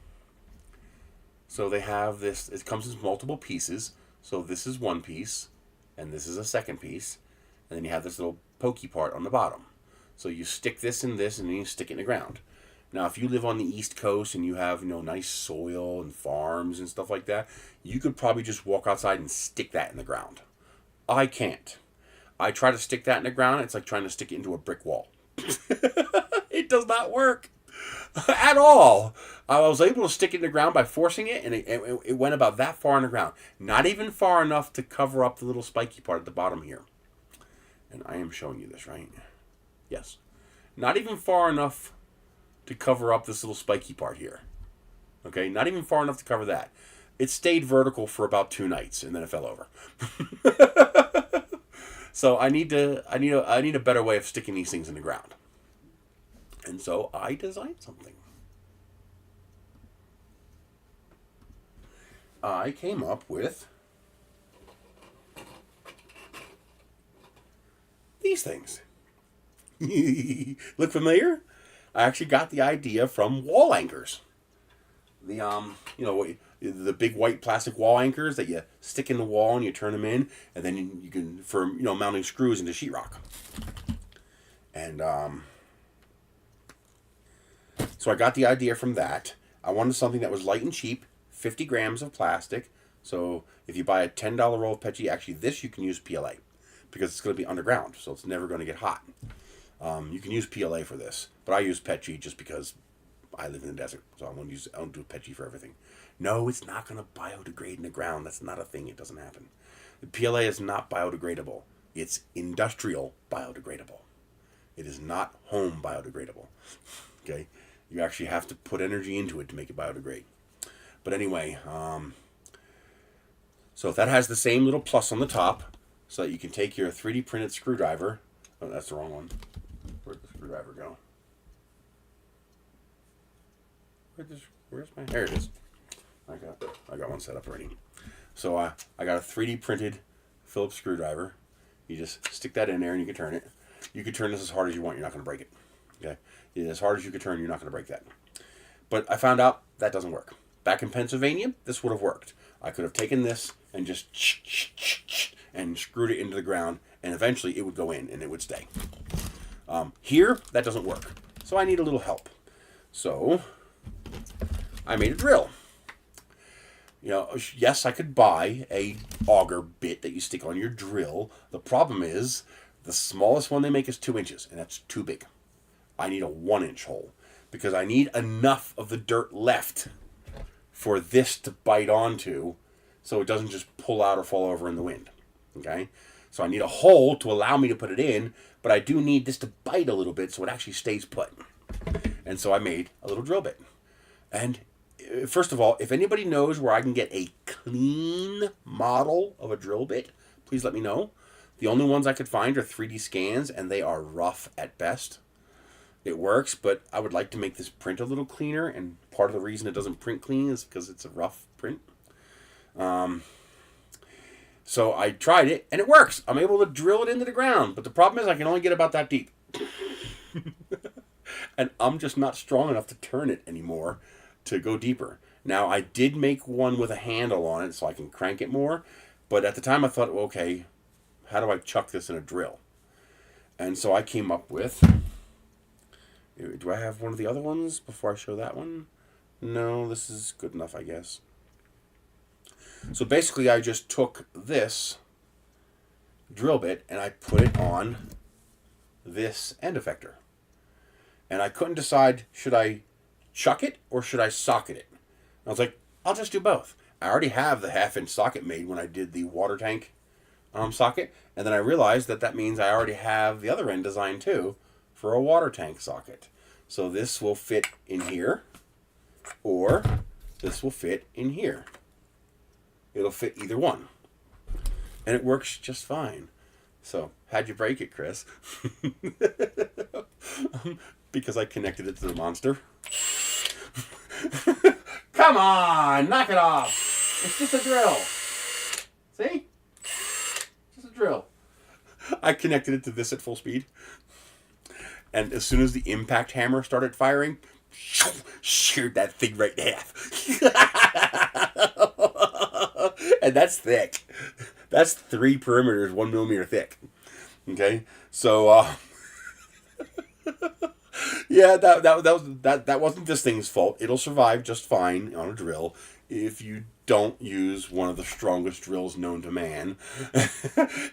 So they have this, it comes in multiple pieces. So this is one piece, and this is a second piece, and then you have this little pokey part on the bottom. So you stick this in this, and then you stick it in the ground. Now, if you live on the East Coast and you have, you know, nice soil and farms and stuff like that, you could probably just walk outside and stick that in the ground. I can't. I try to stick that in the ground, it's like trying to stick it into a brick wall. It does not work at all. I was able to stick it in the ground by forcing it, and it went about that far in the ground. Not even far enough to cover up the little spiky part at the bottom here. And I am showing you this, right? Yes. Not even far enough to cover up this little spiky part here. Okay? Not even far enough to cover that. It stayed vertical for about 2 nights, and then it fell over. So I need a better way of sticking these things in the ground. And so I designed something. I came up with these things. Look familiar? I actually got the idea from wall anchors. The you know, the big white plastic wall anchors that you stick in the wall and you turn them in, and then you can, for, you know, mounting screws into sheetrock. And so I got the idea from that. I wanted something that was light and cheap, 50 grams of plastic. So if you buy a $10 roll of PETG, actually this you can use PLA because it's going to be underground, so it's never going to get hot. You can use PLA for this, but I use PETG just because I live in the desert, so I don't do PETG for everything. No, it's not going to biodegrade in the ground. That's not a thing. It doesn't happen. The PLA is not biodegradable. It's industrial biodegradable. It is not home biodegradable. Okay? You actually have to put energy into it to make it biodegrade. But anyway, so that has the same little plus on the top, so that you can take your 3D printed screwdriver. Oh, that's the wrong one. Where'd the screwdriver go? Where's my? There it is. I got one set up already. So I got a 3D printed Phillips screwdriver. You just stick that in there and you can turn it. You can turn this as hard as you want. You're not going to break it. Okay, as hard as you can turn, you're not going to break that. But I found out that doesn't work. Back in Pennsylvania, this would have worked. I could have taken this and just and screwed it into the ground, and eventually it would go in and it would stay. Here, that doesn't work. So I need a little help. So I made a drill. You know, yes, I could buy a auger bit that you stick on your drill. The problem is, the smallest one they make is 2 inches, and that's too big. I need a 1-inch hole because I need enough of the dirt left for this to bite onto so it doesn't just pull out or fall over in the wind. Okay? So I need a hole to allow me to put it in, but I do need this to bite a little bit so it actually stays put. And so I made a little drill bit. And first of all, if anybody knows where I can get a clean model of a drill bit, please let me know. The only ones I could find are 3D scans, and they are rough at best. It works, but I would like to make this print a little cleaner, and part of the reason it doesn't print clean is because it's a rough print. So I tried it, and it works. I'm able to drill it into the ground, but the problem is I can only get about that deep. And I'm just not strong enough to turn it anymore to go deeper. Now, I did make one with a handle on it so I can crank it more, but at the time I thought, well, okay, how do I chuck this in a drill? And so I came up with... Do I have one of the other ones before I show that one? No, this is good enough, I guess. So basically, I just took this drill bit and I put it on this end effector. And I couldn't decide, should I chuck it or should I socket it? I was like, I'll just do both. I already have the 1/2-inch socket made when I did the water tank socket. And then I realized that means I already have the other end designed too for a water tank socket. So this will fit in here, or this will fit in here. It'll fit either one. And it works just fine. So, how'd you break it, Chris? Because I connected it to the monster. Come on, knock it off. It's just a drill. See? Just a drill. I connected it to this at full speed. And as soon as the impact hammer started firing, sheared that thing right in half. And that's thick. That's 3 perimeters, 1 millimeter thick. Okay? So, yeah, that wasn't this thing's fault. It'll survive just fine on a drill if you don't use one of the strongest drills known to man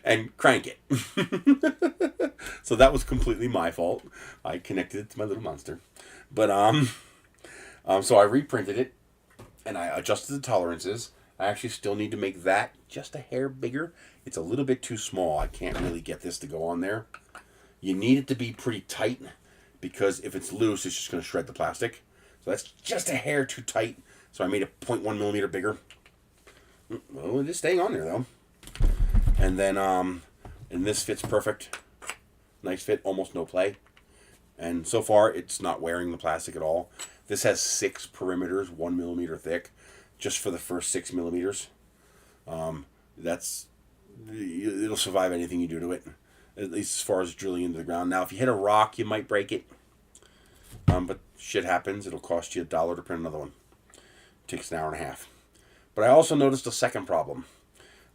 and crank it. So that was completely my fault. I connected it to my little monster. But so I reprinted it and I adjusted the tolerances. I actually still need to make that just a hair bigger. It's a little bit too small. I can't really get this to go on there. You need it to be pretty tight because if it's loose, it's just going to shred the plastic. So that's just a hair too tight. So I made it 0.1 millimeter bigger. Well, it is staying on there though. And then, and this fits perfect. Nice fit, almost no play. And so far, it's not wearing the plastic at all. This has 6 perimeters, 1 millimeter thick, just for the first 6 millimeters. It'll survive anything you do to it, at least as far as drilling into the ground. Now, if you hit a rock, you might break it. But shit happens. It'll cost you $1 to print another one. It takes an hour and a half. But I also noticed a second problem.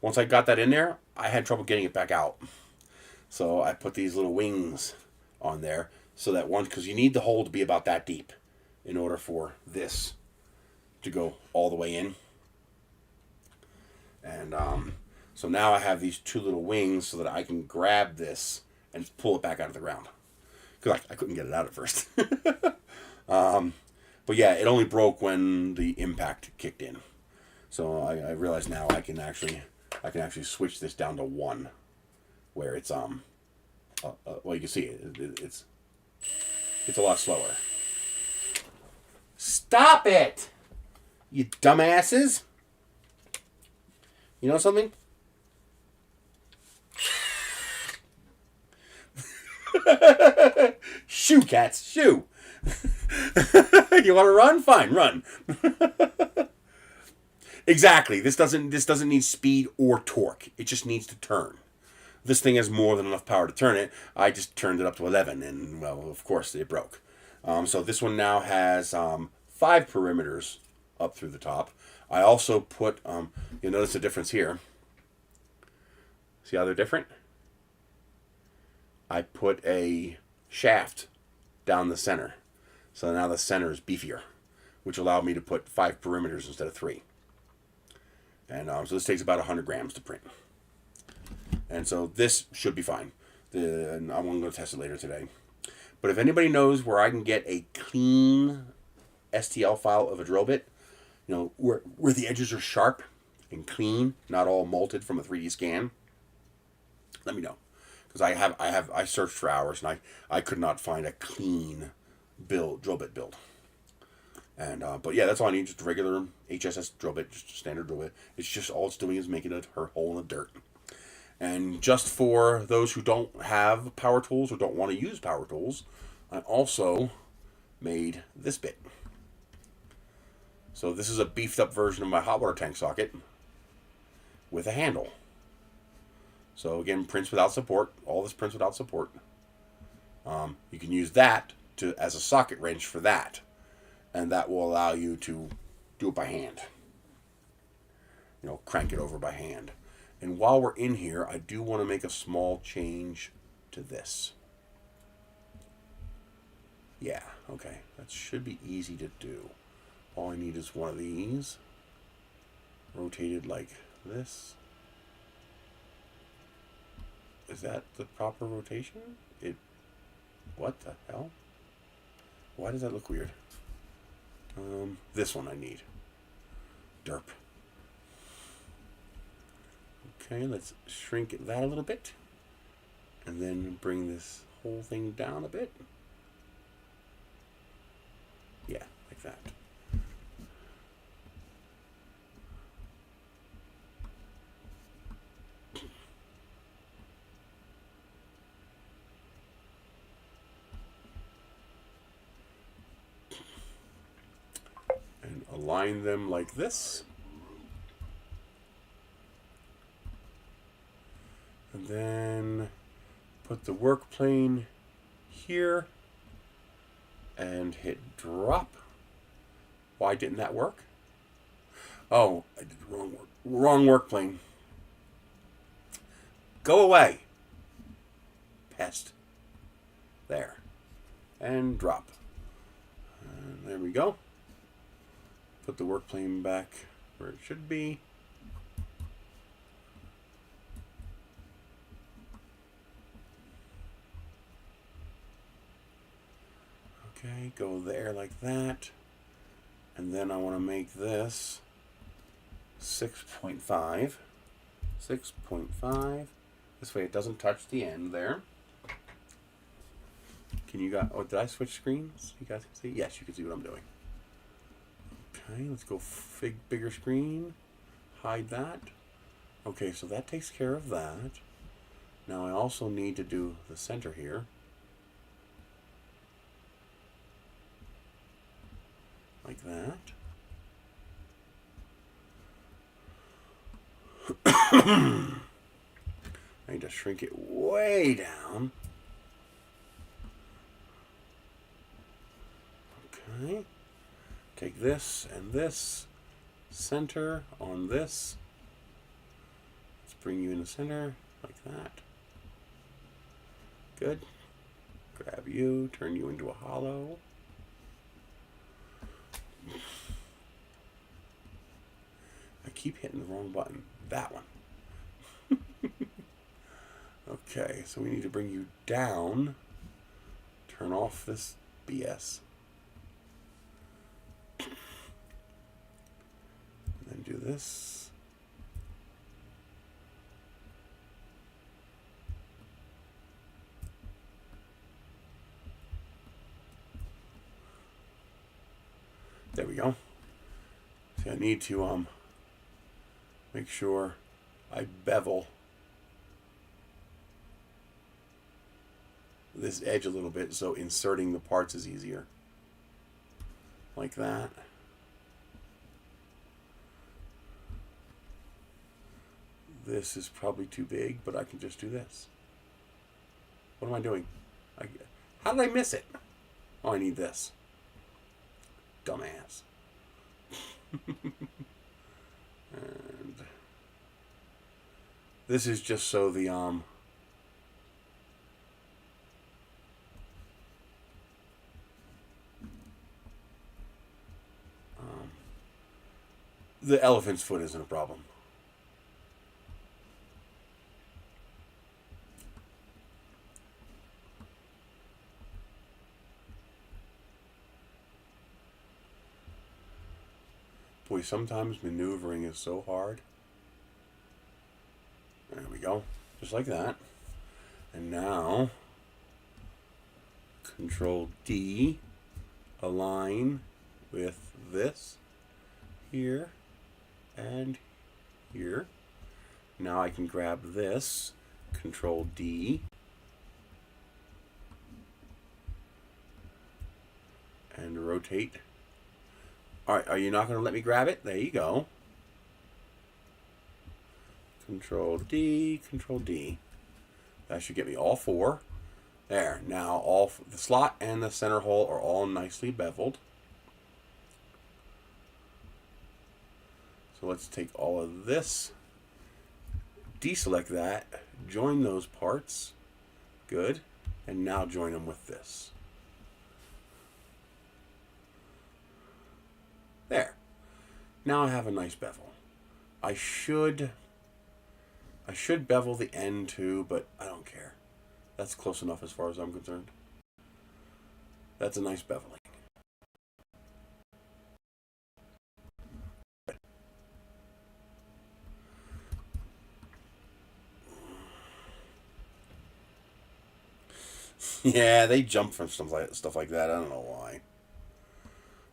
Once I got that in there, I had trouble getting it back out. So I put these little wings on there so that because you need the hole to be about that deep in order for this to go all the way in. And so now I have these 2 little wings so that I can grab this and pull it back out of the ground. Because I couldn't get it out at first. But yeah, it only broke when the impact kicked in. So I realize now I can actually switch this down to 1, where it's well, you can see it's a lot slower. Stop it, you dumbasses! You know something? Shoo, cats, shoo! You want to run? Fine, run. Exactly. This doesn't need speed or torque. It just needs to turn. This thing has more than enough power to turn it. I just turned it up to 11, and well, of course, it broke. So this one now has 5 perimeters up through the top. I also put, you'll notice a difference here. See how they're different? I put a shaft down the center. So now the center is beefier, which allowed me to put 5 perimeters instead of 3. And so this takes about 100 grams to print. And so this should be fine. And I'm going to test it later today. But if anybody knows where I can get a clean STL file of a drill bit, you know, where the edges are sharp and clean, not all molted from a 3D scan, let me know. Because I searched for hours and I could not find a clean drill bit build. And but yeah, that's all I need, just a regular HSS drill bit, just a standard drill bit. It's just all it's doing is making her hole in the dirt. And just for those who don't have power tools or don't want to use power tools, I also made this bit. So this is a beefed up version of my hot water tank socket with a handle. So again, prints without support. All this prints without support. You can use that as a socket wrench for that. And that will allow you to do it by hand. You know, crank it over by hand. And while we're in here, I do want to make a small change to this. Yeah, okay. That should be easy to do. All I need is one of these. Rotated like this. Is that the proper rotation? What the hell? Why does that look weird? This one I need. Derp. Okay, let's shrink that a little bit. And then bring this whole thing down a bit. Yeah, like that. And align them like this. And then put the work plane here and hit drop. Why didn't that work? Oh, I did the wrong work plane. Go away. Pest. There. And drop. And there we go. Put the work plane back where it should be. Okay, go there like that. And then I want to make this 6.5. 6.5. This way it doesn't touch the end there. Can you guys, oh, did I switch screens? You guys can see? Yes, you can see what I'm doing. Okay, let's go bigger screen. Hide that. Okay, so that takes care of that. Now I also need to do the center here. Like that. I need to shrink it way down. Okay. Take this and this. Center on this. Let's bring you in the center like that. Good. Grab you, turn you into a hollow. I keep hitting the wrong button. That one. Okay, so we need to bring you down. Turn off this BS. And then do this. There we go. See, I need to make sure I bevel this edge a little bit so inserting the parts is easier. Like that. This is probably too big, but I can just do this. What am I doing? How did I miss it? Oh, I need this. Dumbass. And this is just so the elephant's foot isn't a problem. Boy, sometimes maneuvering is so hard. There we go. Just like that. And now, Control D, align with this here and here. Now I can grab this, Control D, and rotate. Alright, are you not going to let me grab it? There you go. Control D, Control D. That should get me all four. There. Now all the slot and the center hole are all nicely beveled. So let's take all of this, deselect that, join those parts. Good. And now join them with this. There. Now I have a nice bevel. I should bevel the end too, but I don't care. That's close enough as far as I'm concerned. That's a nice beveling. Yeah, they jump from stuff like that. I don't know why.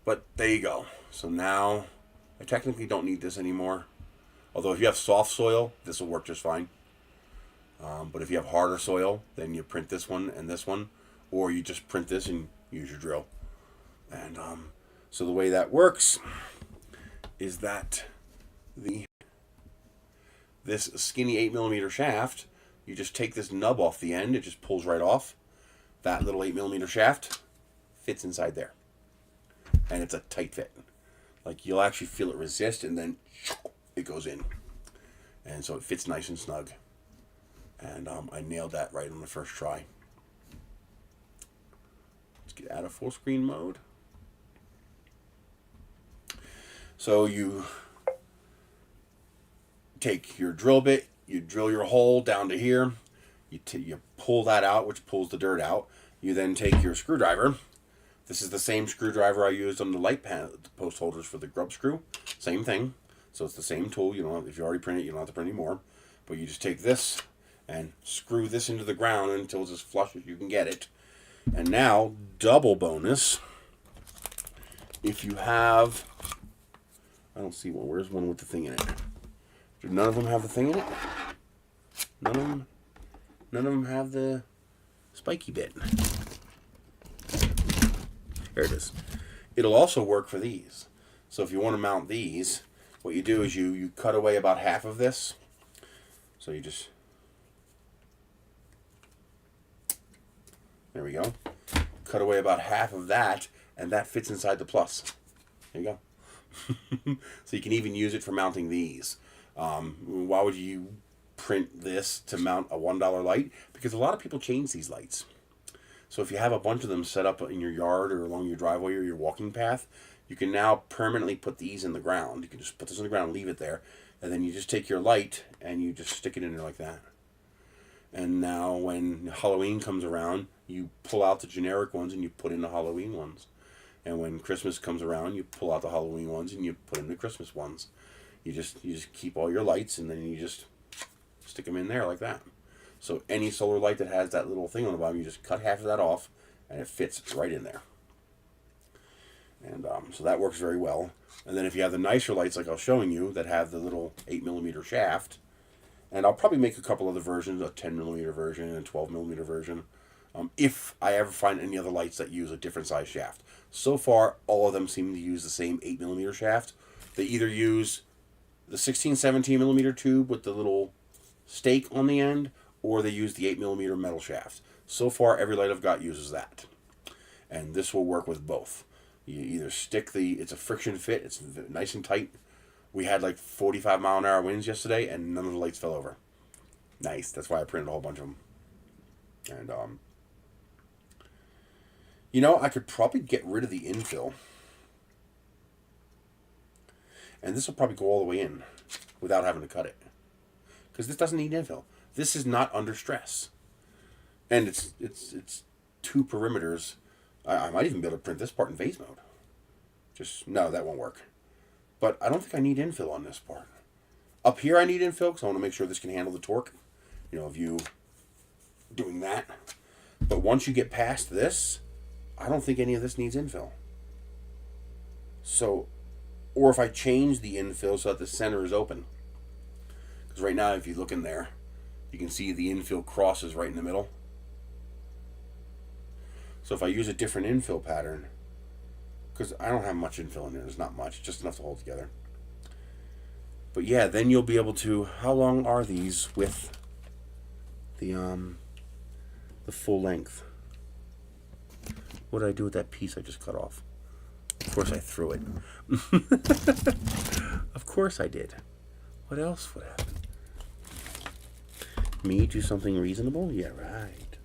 But there you go. So now I technically don't need this anymore. Although if you have soft soil, this will work just fine. But if you have harder soil, then you print this one and this one. Or you just print this and use your drill. And so the way that works is that this skinny 8mm shaft, you just take this nub off the end. It just pulls right off. That little 8mm shaft fits inside there. And it's a tight fit. Like you'll actually feel it resist and then it goes in. And so it fits nice and snug. And I nailed that right on the first try. Let's get out of full screen mode. So you take your drill bit, you drill your hole down to here, you pull that out, which pulls the dirt out. You then take your screwdriver. This is the same screwdriver I used on the light post holders for the grub screw. Same thing. So it's the same tool. You don't, if you already print it, you don't have to print any more. But you just take this and screw this into the ground until it's as flush as you can get it. And now, double bonus, if you have, I don't see one. Where's one with the thing in it? Do none of them have the thing in it? None of them have the spiky bit. There it is. It'll also work for these. So if you want to mount these, what you do is you cut away about half of this. So you just, there we go. Cut away about half of that, and that fits inside the plus. There you go. So you can even use it for mounting these. Why would you print this to mount a $1 light? Because a lot of people change these lights. So if you have a bunch of them set up in your yard or along your driveway or your walking path, you can now permanently put these in the ground. You can just put this in the ground and leave it there. And then you just take your light and you just stick it in there like that. And now when Halloween comes around, you pull out the generic ones and you put in the Halloween ones. And when Christmas comes around, you pull out the Halloween ones and you put in the Christmas ones. You just keep all your lights and then you just stick them in there like that. So any solar light that has that little thing on the bottom, you just cut half of that off and it fits right in there. And so that works very well. And then if you have the nicer lights like I was showing you that have the little 8mm shaft, and I'll probably make a couple other versions, a 10mm version and a 12mm version, if I ever find any other lights that use a different size shaft. So far, all of them seem to use the same 8mm shaft. They either use the 16-17mm tube with the little stake on the end, or they use the 8mm metal shaft. So far, every light I've got uses that. And this will work with both. You either stick it's a friction fit, it's nice and tight. We had like 45-mile-an-hour winds yesterday, and none of the lights fell over. Nice, that's why I printed a whole bunch of them. And, you know, I could probably get rid of the infill. And this will probably go all the way in without having to cut it. Because this doesn't need infill. This is not under stress. And it's two perimeters. I might even be able to print this part in phase mode. No, that won't work. But I don't think I need infill on this part. Up here I need infill because I want to make sure this can handle the torque. You know, of you doing that. But once you get past this, I don't think any of this needs infill. So, or if I change the infill so that the center is open. Because right now, if you look in there, you can see the infill crosses right in the middle. So if I use a different infill pattern, because I don't have much infill in there, there's not much, just enough to hold together. But yeah, then you'll be able to, how long are these with the full length? What did I do with that piece I just cut off? Of course I threw it. Of course I did. What else would happen? Me do something reasonable? Yeah, right.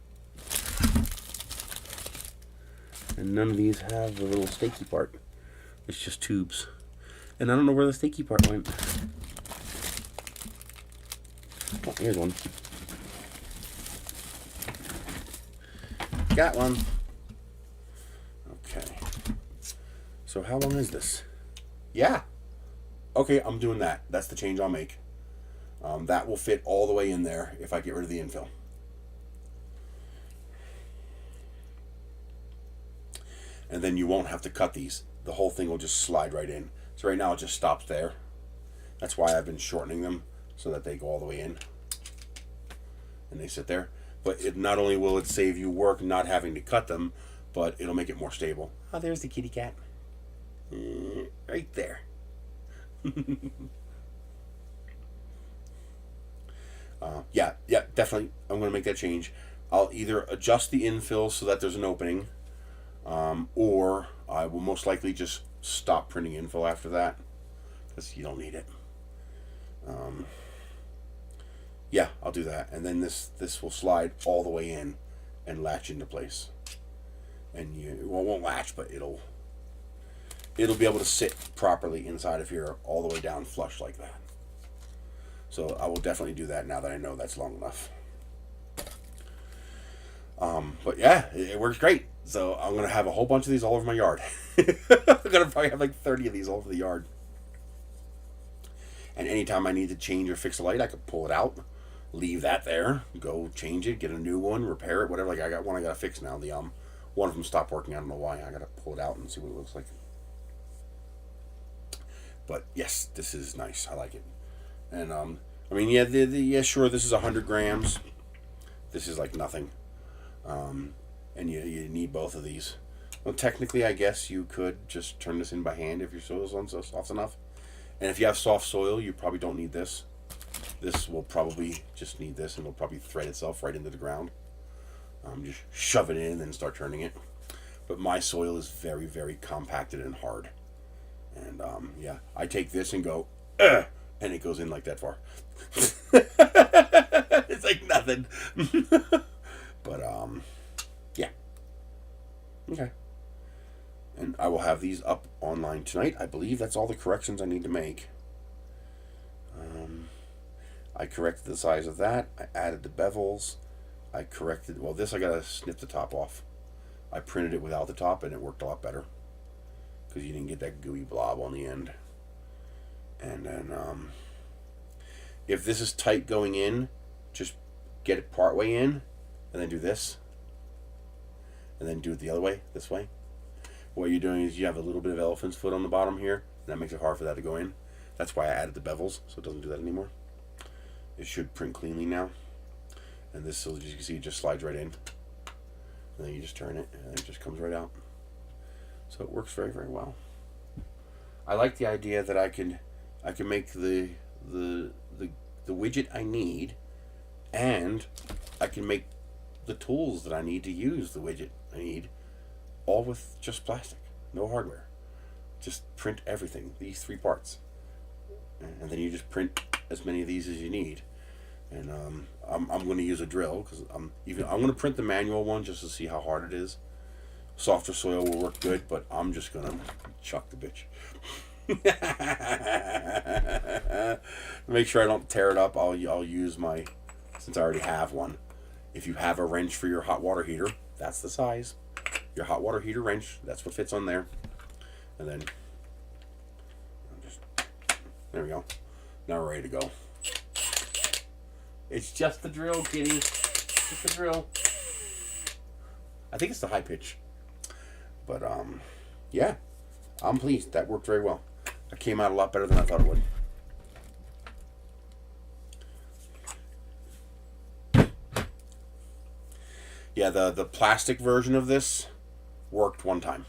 And none of these have the little stakey part. It's just tubes. And I don't know where the stakey part went. Oh, here's one. Got one. Okay. So how long is this? Yeah. Okay, I'm doing that. That's the change I'll make. That will fit all the way in there if I get rid of the infill. And then you won't have to cut these. The whole thing will just slide right in. So right now it just stops there. That's why I've been shortening them so that they go all the way in. And they sit there. But it not only will it save you work not having to cut them, but it'll make it more stable. Oh, there's the kitty cat. Right there. Yeah, definitely. I'm going to make that change. I'll either adjust the infill so that there's an opening, or I will most likely just stop printing infill after that, because you don't need it. Yeah, I'll do that, and then this will slide all the way in and latch into place. And it won't latch, but it'll be able to sit properly inside of here all the way down flush like that. So I will definitely do that now that I know that's long enough. But yeah, it works great. So I'm going to have a whole bunch of these all over my yard. I'm going to probably have like 30 of these all over the yard. And anytime I need to change or fix a light, I can pull it out, leave that there, go change it, get a new one, repair it, whatever. Like I got one I got to fix now. The one of them stopped working. I don't know why. I got to pull it out and see what it looks like. But yes, this is nice. I like it. And I mean, yeah, yeah, sure. This is 100 grams. This is like nothing. And you need both of these. Well, technically, I guess you could just turn this in by hand if your soil's soft enough. And if you have soft soil, you probably don't need this. This will probably just need this, and it'll probably thread itself right into the ground. Just shove it in and start turning it. But my soil is very, very compacted and hard. And yeah, I take this and go, and it goes in like that far. It's like nothing. But yeah. Okay. And I will have these up online tonight. I believe that's all the corrections I need to make. I corrected the size of that. I added the bevels. I corrected, well, this I gotta snip the top off. I printed it without the top and it worked a lot better, because you didn't get that gooey blob on the end. And then if this is tight going in, just get it part way in and then do this, and then do it the other way, this way. What you're doing is you have a little bit of elephant's foot on the bottom here, and that makes it hard for that to go in. That's why I added the bevels, so it doesn't do that anymore. It should print cleanly now. And this, so as you can see, it just slides right in. And then you just turn it, and it just comes right out. So it works very, very well. I like the idea that I can make the widget I need, and I can make the tools that I need to use the widget I need, all with just plastic, no hardware. Just print everything, these 3 parts, and then you just print as many of these as you need. And I'm going to use a drill, because I'm going to print the manual one just to see how hard it is. Softer soil will work good, but I'm just going to chuck the bitch. Make sure I don't tear it up. I'll use my, since I already have one. If you have a wrench for your hot water heater, that's the size. Your hot water heater wrench, that's what fits on there. And then just There we go. Now we're ready to go. It's just the drill, kitty. Just the drill. I think it's the high pitch. But, yeah. I'm pleased. That worked very well. It came out a lot better than I thought it would. Yeah, the plastic version of this worked one time.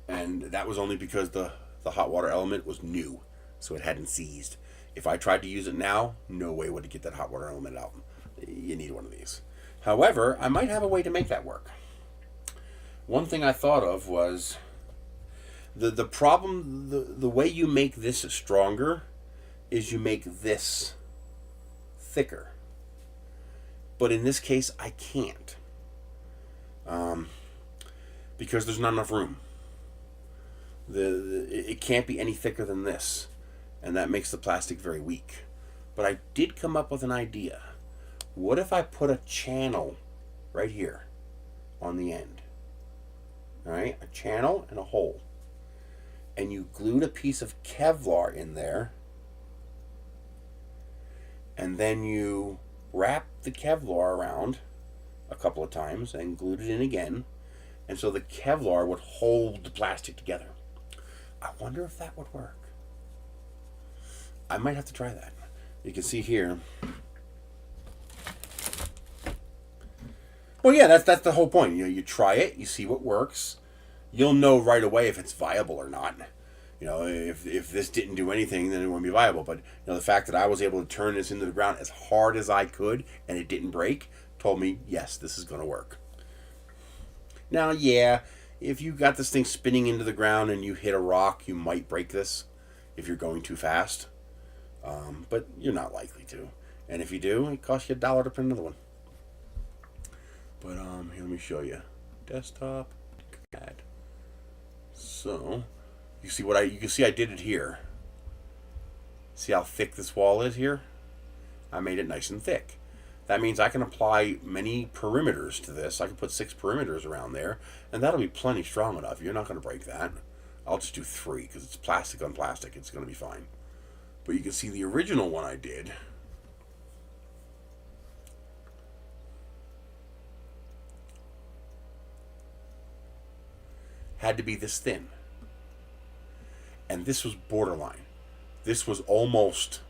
And that was only because the hot water element was new, so it hadn't seized. If I tried to use it now, no way would it get that hot water element out. You need one of these. However, I might have a way to make that work. One thing I thought of was the problem, the way you make this stronger is you make this thicker. But in this case, I can't. Because there's not enough room. It can't be any thicker than this. And that makes the plastic very weak. But I did come up with an idea. What if I put a channel right here on the end? Alright, a channel and a hole. And you glued a piece of Kevlar in there. And then you wrapped the Kevlar around a couple of times and glued it in again. And so the Kevlar would hold the plastic together. I wonder if that would work. I might have to try that. You can see here. Well, yeah, that's the whole point. You try it, you see what works. You'll know right away if it's viable or not. If this didn't do anything, then it wouldn't be viable. But the fact that I was able to turn this into the ground as hard as I could and it didn't break told me, yes, this is going to work. Now, yeah, if you got this thing spinning into the ground and you hit a rock, you might break this if you're going too fast. But you're not likely to. And if you do, it costs you $1 to print another one. But here, let me show you. Desktop. CAD. So, you can see I did it here. See how thick this wall is here? I made it nice and thick. That means I can apply many perimeters to this. I can put 6 perimeters around there, and that'll be plenty strong enough. You're not going to break that. I'll just do 3 because it's plastic on plastic. It's going to be fine. But you can see the original one I did. Had to be this thin. And this was borderline. This was almost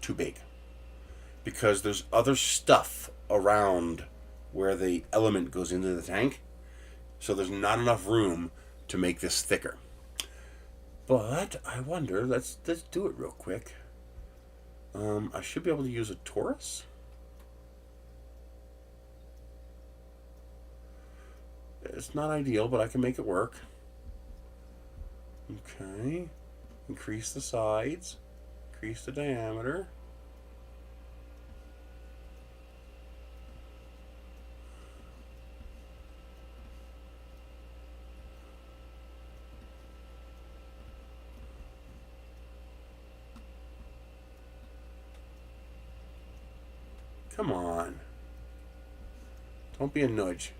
too big. Because there's other stuff around where the element goes into the tank. So there's not enough room to make this thicker. But I wonder, let's do it real quick. I should be able to use a torus. It's not ideal, but I can make it work. Okay. Increase the sides. Increase the diameter. Come on. Don't be a nudge.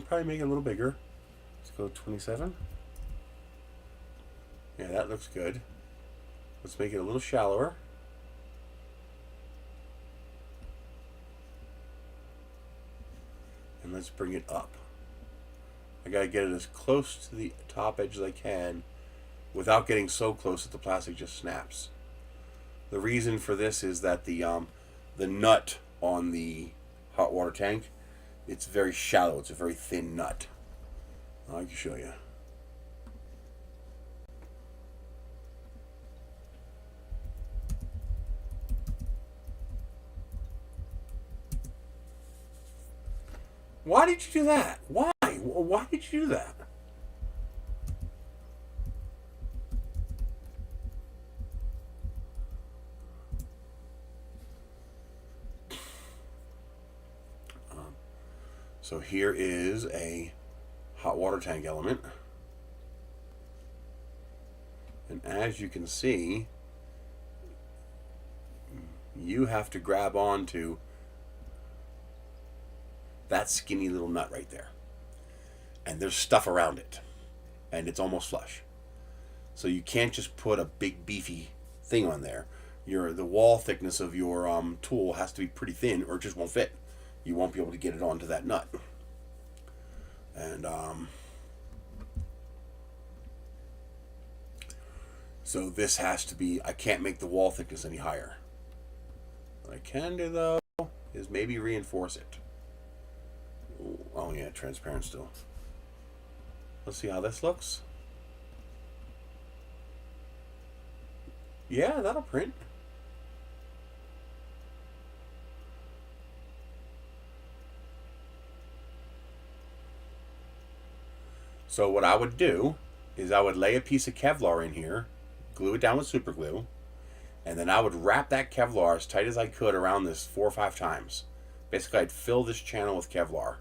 Probably make it a little bigger. Let's go 27. Yeah, that looks good. Let's make it a little shallower. And let's bring it up. I gotta get it as close to the top edge as I can without getting so close that the plastic just snaps. The reason for this is that the nut on the hot water tank, it's very shallow. It's a very thin nut. I can show you. Why did you do that? Why? Why did you do that? So here is a hot water tank element. And as you can see, you have to grab onto that skinny little nut right there. And there's stuff around it. And it's almost flush. So you can't just put a big beefy thing on there. The wall thickness of your tool has to be pretty thin or it just won't fit. You won't be able to get it onto that nut. And so this has to be, I can't make the wall thickness any higher. What I can do though is maybe reinforce it. Oh yeah, transparent still. Let's see how this looks. Yeah, that'll print. So what I would do is I would lay a piece of Kevlar in here, glue it down with super glue, and then I would wrap that Kevlar as tight as I could around this 4 or 5 times. Basically, I'd fill this channel with Kevlar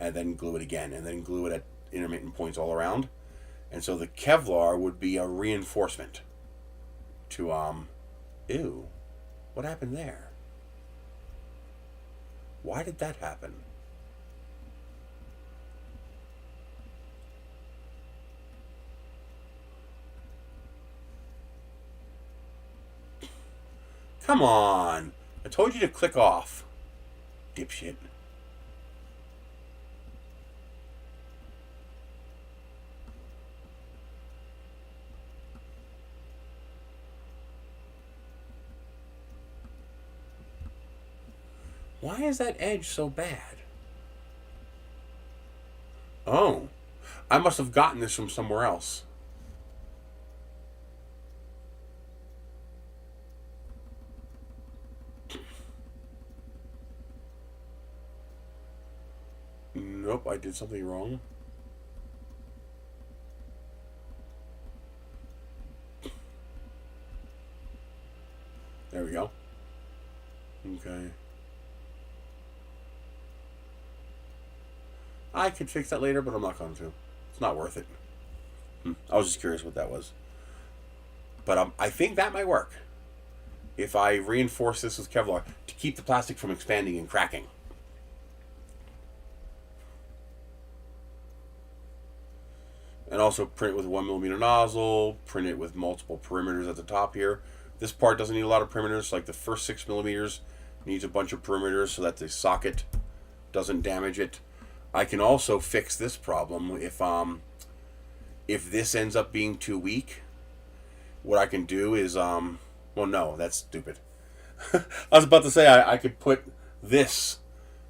and then glue it again, and then glue it at intermittent points all around. And so the Kevlar would be a reinforcement to, ew, what happened there? Why did that happen? Come on. I told you to click off. Dipshit. Why is that edge so bad? Oh. I must have gotten this from somewhere else. Nope, I did something wrong. There we go. Okay. I could fix that later, but I'm not going to. It's not worth it. I was just curious what that was. But I think that might work. If I reinforce this with Kevlar to keep the plastic from expanding and cracking. And also print it with a 1mm nozzle, print it with multiple perimeters at the top here. This part doesn't need a lot of perimeters, like the first 6mm needs a bunch of perimeters so that the socket doesn't damage it. I can also fix this problem if this ends up being too weak. What I can do is, well no, that's stupid. I was about to say I could put this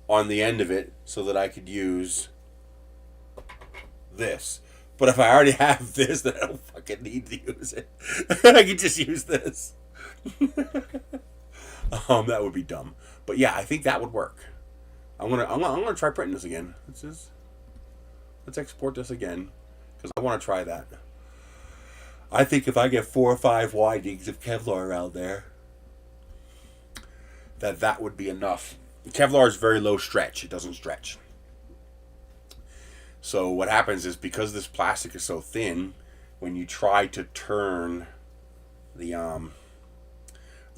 on the end of it so that I could use this. But if I already have this, then I don't fucking need to use it. I could just use this. That would be dumb. But yeah, I think that would work. I'm gonna try printing this again. Let's export this again because I want to try that. I think if I get 4 or 5 windings of Kevlar around there, that would be enough. Kevlar is very low stretch. It doesn't stretch. So what happens is because this plastic is so thin, when you try to turn the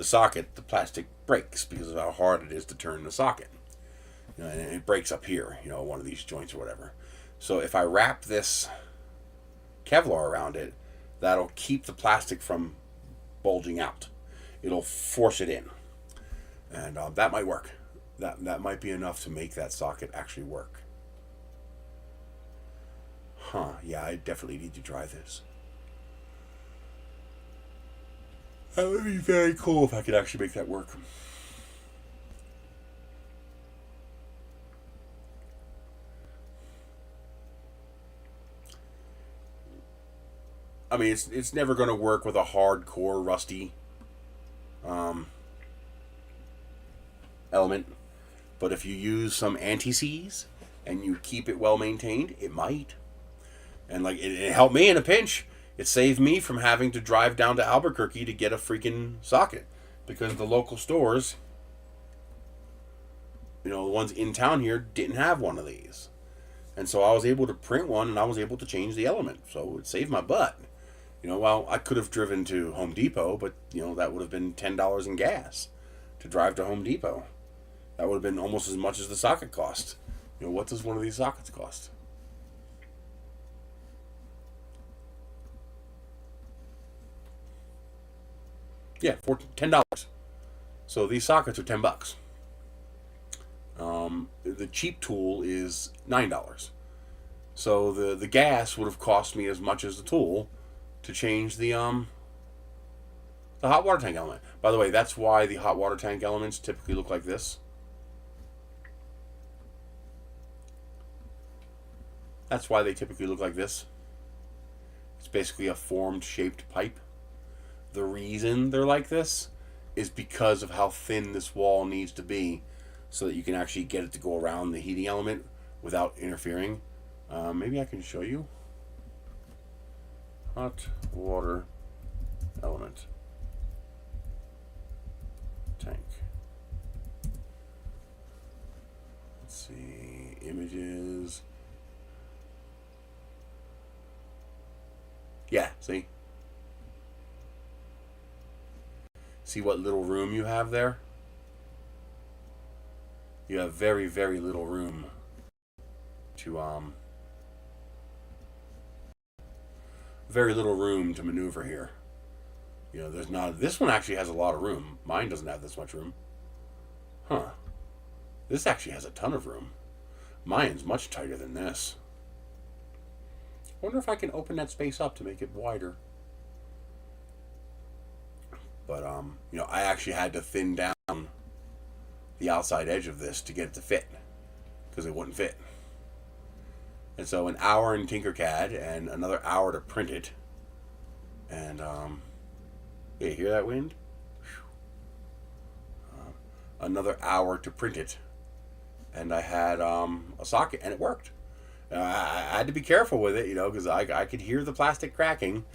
socket, the plastic breaks because of how hard it is to turn the socket. You know, and it breaks up here, you know, one of these joints or whatever. So if I wrap this Kevlar around it, that'll keep the plastic from bulging out. It'll force it in, and that might work. That might be enough to make that socket actually work. Huh, yeah, I definitely need to try this. That would be very cool if I could actually make that work. I mean, it's never going to work with a hardcore rusty element. But if you use some anti-seize and you keep it well maintained, it might. And like it helped me in a pinch. It saved me from having to drive down to Albuquerque to get a freaking socket, because the local stores, the ones in town here, didn't have one of these. And so I was able to print one, and I was able to change the element. So it saved my butt. Well, I could have driven to Home Depot, but, that would have been $10 in gas to drive to Home Depot. That would have been almost as much as the socket cost. What does one of these sockets cost? Yeah, for $10. So these sockets are $10. The cheap tool is $9. So the gas would have cost me as much as the tool to change the hot water tank element. By the way, that's why the hot water tank elements typically look like this. That's why they typically look like this. It's basically a formed shaped pipe. The reason they're like this is because of how thin this wall needs to be so that you can actually get it to go around the heating element without interfering. Maybe I can show you. Hot water element tank. Let's see, images. Yeah, see? See what little room you have there? You have very, very little room to maneuver here. There's not. This one actually has a lot of room. Mine doesn't have this much room. Huh. This actually has a ton of room. Mine's much tighter than this. I wonder if I can open that space up to make it wider. But I actually had to thin down the outside edge of this to get it to fit, because it wouldn't fit. And so an hour in Tinkercad and another hour to print it. And yeah, you hear that wind? Another hour to print it, and I had a socket, and it worked. I had to be careful with it, because I could hear the plastic cracking.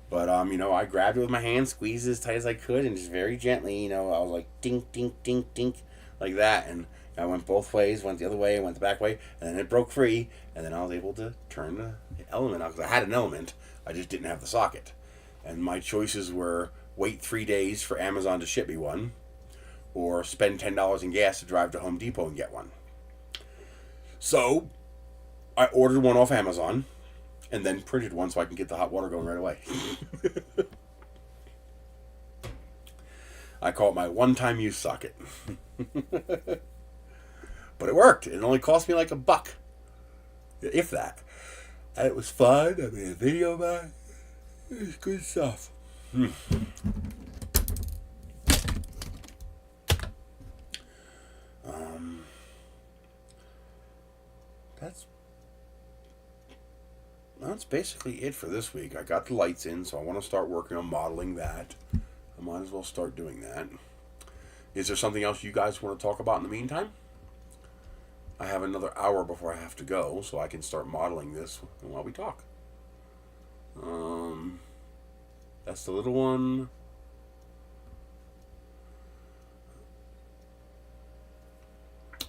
But, I grabbed it with my hand, squeezed it as tight as I could, and just very gently, I was like, dink, dink, dink, dink, like that. And I went both ways, went the other way, went the back way, and then it broke free. And then I was able to turn the element out, because I had an element, I just didn't have the socket. And my choices were wait 3 days for Amazon to ship me one, or spend $10 in gas to drive to Home Depot and get one. So I ordered one off Amazon, and then printed one so I can get the hot water going right away. I call it my one-time use socket. But it worked. It only cost me like $1, if that. And it was fun. I made a video about it. It was good stuff. That's basically it for this week. I got the lights in, so I want to start working on modeling that. I might as well start doing that. Is there something else you guys want to talk about in the meantime? I have another hour before I have to go, so I can start modeling this while we talk. That's the little one.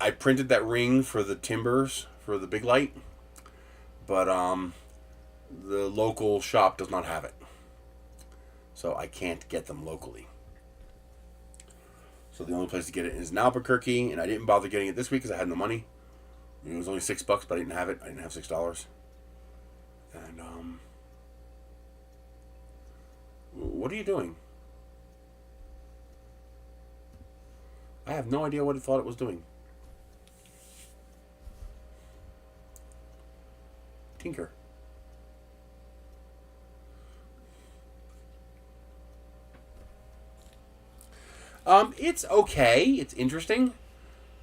I printed that ring for the timbers for the big light, but the local shop does not have it, so I can't get them locally. So the only place to get it is in Albuquerque, and I didn't bother getting it this week because I had no money. It was only $6, but I didn't have it. I didn't have $6. And what are you doing? I have no idea what it thought it was doing. Tinker. It's okay. It's interesting.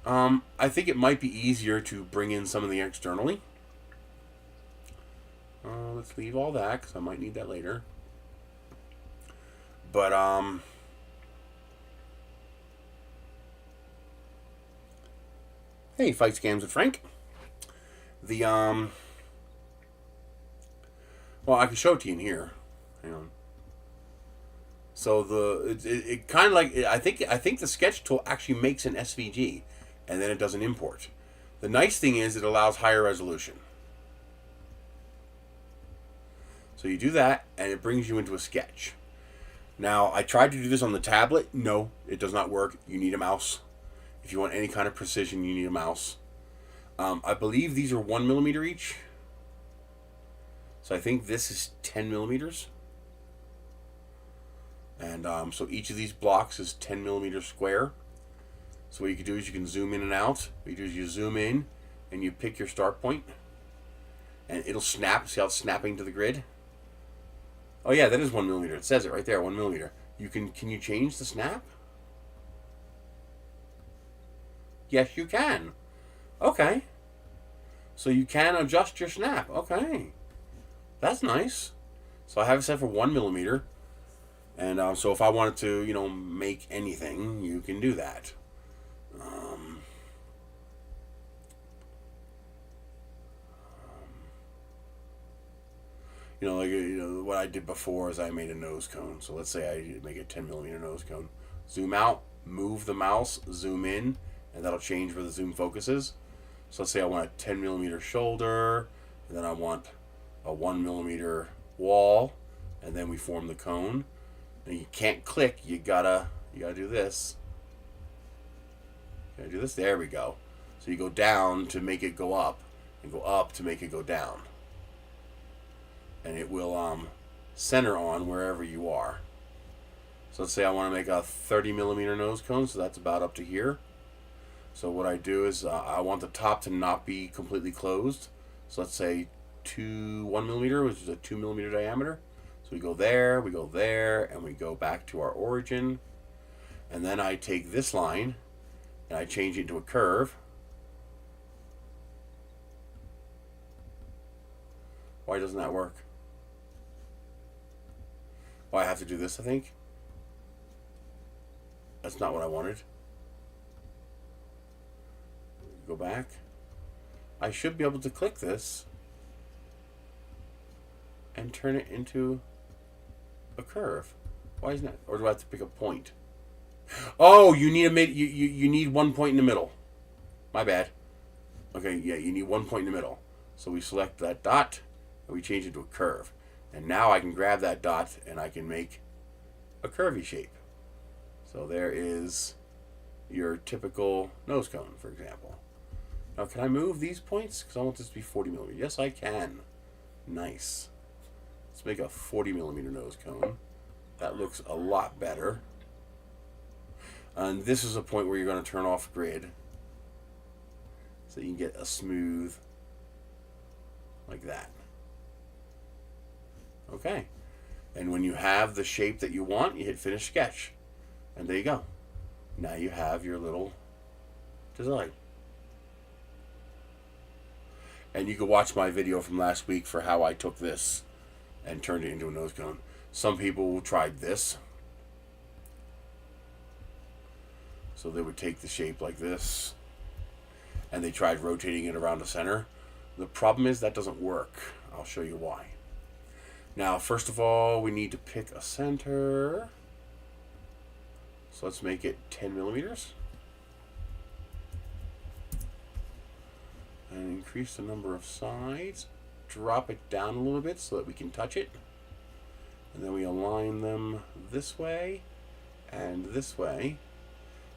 I think it might be easier to bring in some of the externally. Let's leave all that, because I might need that later. But, hey, Fight Scams with Frank. The well, I can show it to you in here. Hang on. So it kind of like, I think the sketch tool actually makes an SVG, and then it does an import. The nice thing is it allows higher resolution. So you do that, and it brings you into a sketch. Now, I tried to do this on the tablet. No, it does not work. You need a mouse. If you want any kind of precision, you need a mouse. I believe these are 1 millimeter each. So I think this is 10 millimeters. And so each of these blocks is 10 millimeters square. So what you can do is you can zoom in and out. What you do is you zoom in and you pick your start point. And it'll snap. See how it's snapping to the grid? Oh yeah, that is 1 millimeter. It says it right there, 1 millimeter. Can you change the snap? Yes, you can. Okay. So you can adjust your snap. Okay. That's nice. So I have it set for 1 millimeter. And so if I wanted to, you know, make anything, you can do that. You know, like, you know, what I did before is I made a nose cone. So let's say I make a 10 millimeter nose cone. Zoom out, move the mouse, zoom in, and that'll change where the zoom focuses. So let's say I want a 10 millimeter shoulder, and then I want a 1 millimeter wall, and then we form the cone. And you can't click, you gotta do this. You gotta do this, there we go. So you go down to make it go up, and go up to make it go down. And it will center on wherever you are. So let's say I want to make a 30 millimeter nose cone, so that's about up to here. So what I do is I want the top to not be completely closed. So let's say 1 millimeter, which is a 2 millimeter diameter. So we go there, and we go back to our origin. And then I take this line and I change it into a curve. Why doesn't that work? Oh, I have to do this, I think. That's not what I wanted. Go back. I should be able to click this and turn it into a curve. Why isn't that? Or do I have to pick a point? Oh, you need you need 1 point in the middle. My bad. Okay, yeah, you need 1 point in the middle. So we select that dot and we change it to a curve. And now I can grab that dot and I can make a curvy shape. So there is your typical nose cone, for example. Now, can I move these points? Because I want this to be 40 millimeters. Yes, I can. Nice. Let's make a 40 millimeter nose cone. That looks a lot better. And this is a point where you're going to turn off grid. So you can get a smooth, like that. Okay. And when you have the shape that you want, you hit finish sketch. And there you go. Now you have your little design. And you can watch my video from last week for how I took this and turned it into a nose cone. Some people tried this. So they would take the shape like this and they tried rotating it around the center. The problem is that doesn't work. I'll show you why. Now, first of all, we need to pick a center. So let's make it 10 millimeters. And increase the number of sides. Drop it down a little bit so that we can touch it. And then we align them this way and this way.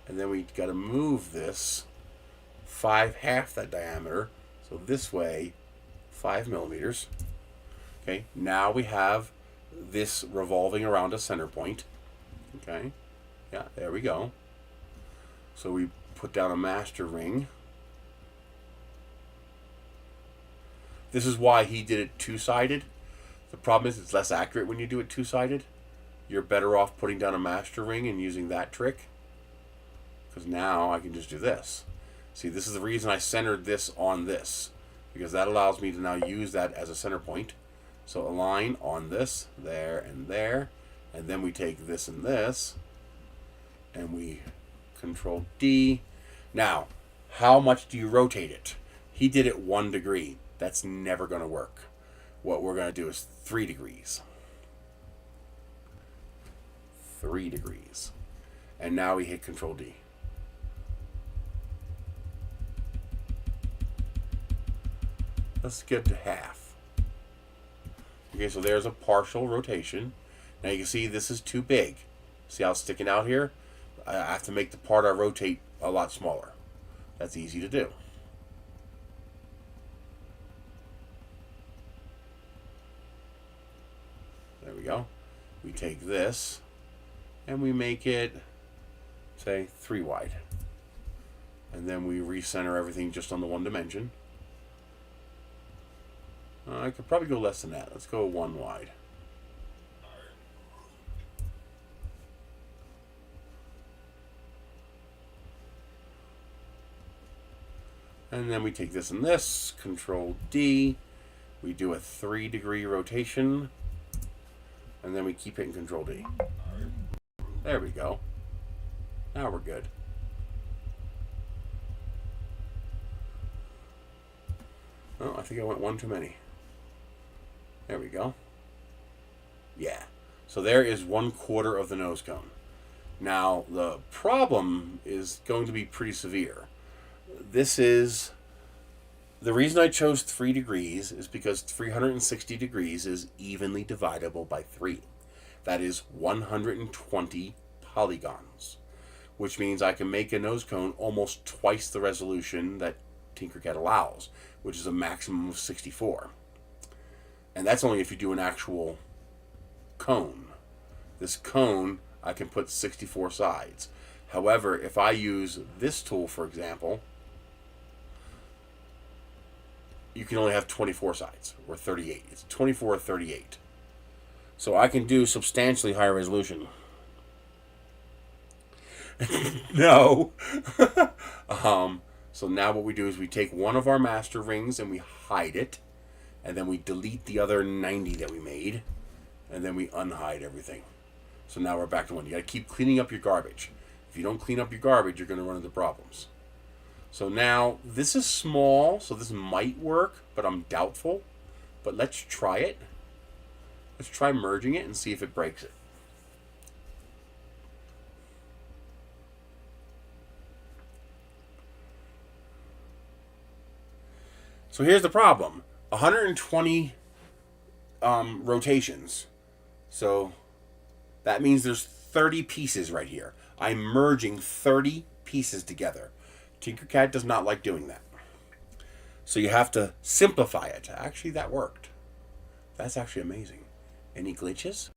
And then we got to move this half that diameter. So this way, 5 millimeters. Okay, now we have this revolving around a center point. Okay, yeah, there we go. So we put down a master ring. This is why he did it two-sided. The problem is it's less accurate when you do it two-sided. You're better off putting down a master ring and using that trick. Because now I can just do this. See, this is the reason I centered this on this. Because that allows me to now use that as a center point. So align on this, there, and there. And then we take this and this. And we Control D. Now, how much do you rotate it? He did it 1 degree. That's never going to work. What we're going to do is 3 degrees. 3 degrees. And now we hit Control D. Let's get to half. Okay, so there's a partial rotation. Now you can see this is too big. See how it's sticking out here? I have to make the part I rotate a lot smaller. That's easy to do. There we go. We take this and we make it, say, 3 wide. And then we recenter everything just on the 1 dimension. I could probably go less than that. Let's go 1 wide. And then we take this and this, Control D. We do a 3 degree rotation. And then we keep hitting Control D. There we go. Now we're good. Oh, I think I went 1 too many. There we go. Yeah. So there is 1/4 of the nose cone. Now, the problem is going to be pretty severe. This is... The reason I chose 3 degrees is because 360 degrees is evenly dividable by 3. That is 120 polygons, which means I can make a nose cone almost twice the resolution that Tinkercad allows, which is a maximum of 64. And that's only if you do an actual cone. This cone, I can put 64 sides. However, if I use this tool, for example, you can only have 24 sides, or 38. It's 24 or 38. So I can do substantially higher resolution. No. So now what we do is we take one of our master rings and we hide it, and then we delete the other 90 that we made, and then we unhide everything. So now we're back to 1. You got to keep cleaning up your garbage. If you don't clean up your garbage, you're going to run into problems. So now this is small, so this might work, but I'm doubtful. But let's try it. Let's try merging it and see if it breaks it. So here's the problem. 120 rotations. So that means there's 30 pieces right here. I'm merging 30 pieces together. Tinkercad does not like doing that. So you have to simplify it. Actually, that worked. That's actually amazing. Any glitches?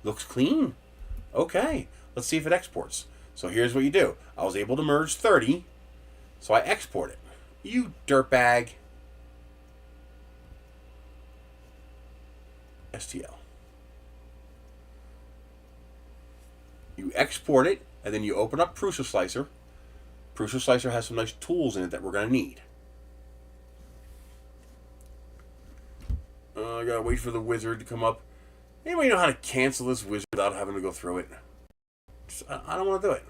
Looks clean. Okay, let's see if it exports. So here's what you do. I was able to merge 30, so I export it. You dirtbag. STL. You export it, and then you open up Prusa Slicer. Prusa Slicer has some nice tools in it that we're going to need. I gotta wait for the wizard to come up. Anybody know how to cancel this wizard without having to go through it? I don't want to do it.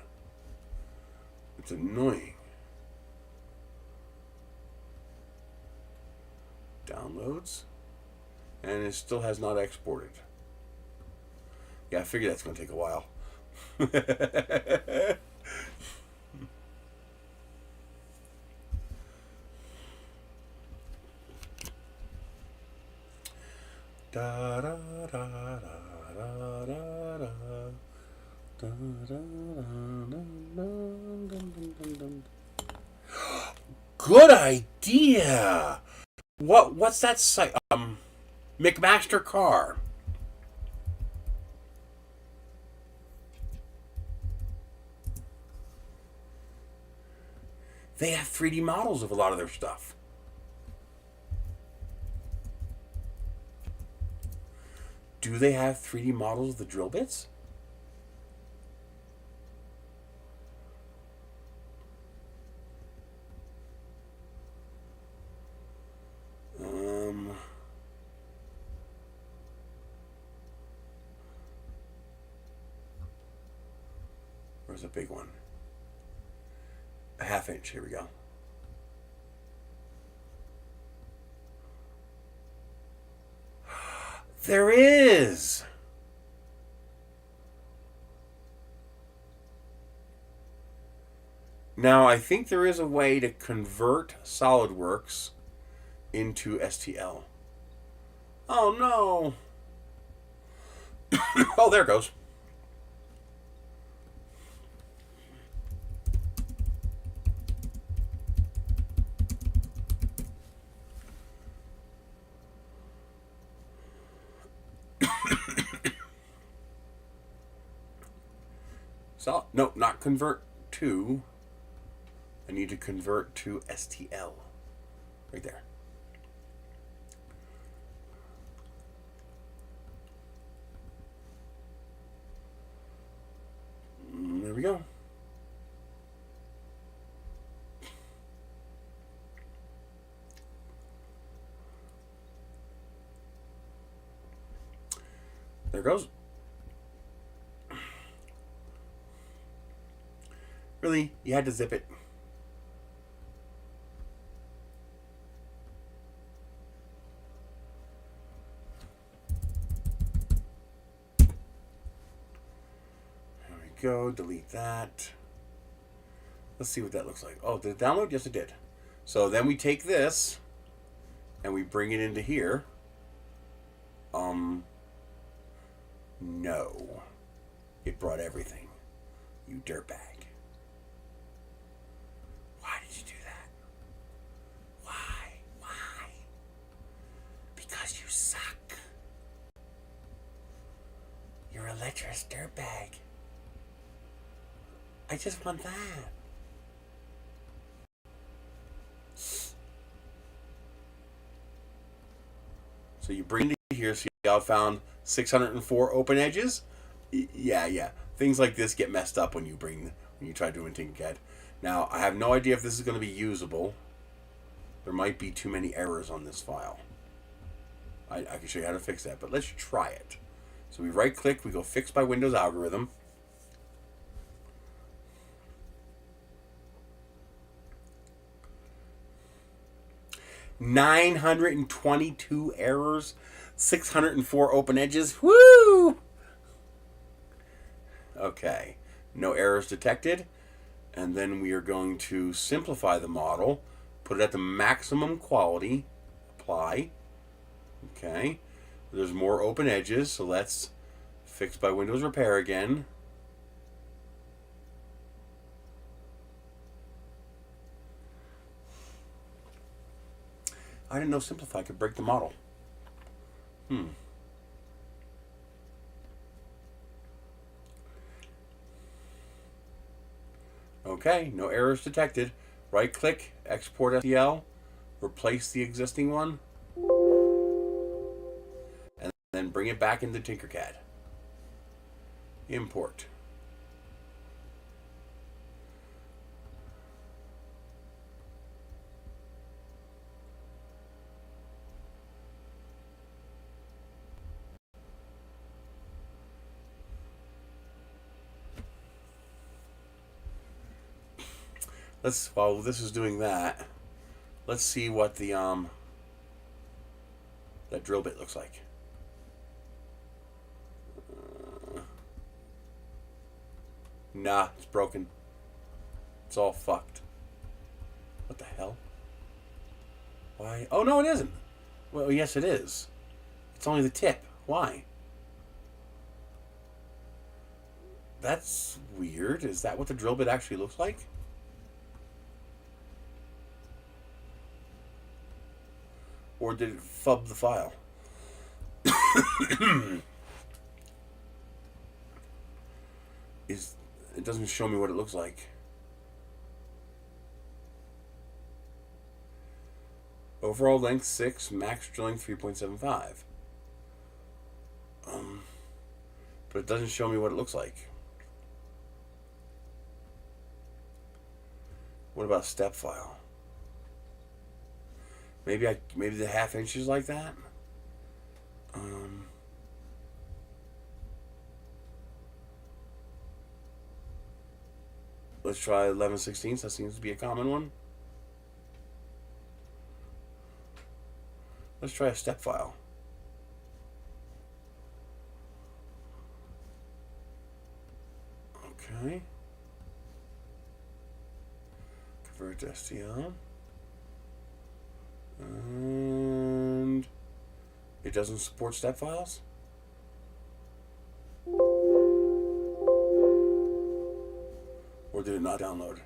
It's annoying. Downloads. And it still has not exported. Yeah, I figure that's going to take a while. Da, da, da, da, da, da, da. Da, da, da, good idea. What's that site? McMaster Car. They have 3D models of a lot of their stuff. Do they have 3D models of the drill bits? Where's a big one? A 1/2 inch. Here we go. There is. Now, I think there is a way to convert SolidWorks into STL. Oh, no. Oh, there it goes. So, no, not convert to. I need to convert to STL. Right there. There we go. There it goes. Really? You had to zip it. There we go. Delete that. Let's see what that looks like. Oh, did it download? Yes, it did. So then we take this and we bring it into here. No. It brought everything. You dirtbag. Why did you do that? Why? Why? Because you suck. You're a lecherous dirtbag. I just want that. So you bring it here. See how I found 604 open edges? Yeah. Things like this get messed up when you try doing Tinkercad. Now, I have no idea if this is going to be usable. There might be too many errors on this file. I can show you how to fix that, but let's try it. So we right click, we go fix by Windows algorithm. $922 errors, 604 open edges. Woo! Okay, no errors detected. And then we are going to simplify the model, put it at the maximum quality, apply. Okay, there's more open edges, so let's fix by Windows Repair again. I didn't know Simplify could break the model. Okay, no errors detected. Right click, export STL, replace the existing one, and then bring it back into Tinkercad. Import. While this is doing that, let's see what the that drill bit looks like. Nah, it's broken. It's all fucked. What the hell? Why? Oh no, it isn't. Well, yes, it is. It's only the tip. Why? That's weird. Is that what the drill bit actually looks like? Or did it fub the file? It doesn't show me what it looks like. Overall length 6, max drilling 3.75. But it doesn't show me what it looks like. What about step file? Maybe the half inches like that. Let's try 11/16. That seems to be a common one. Let's try a step file. Okay. Convert to STL. And it doesn't support step files? Or did it not download?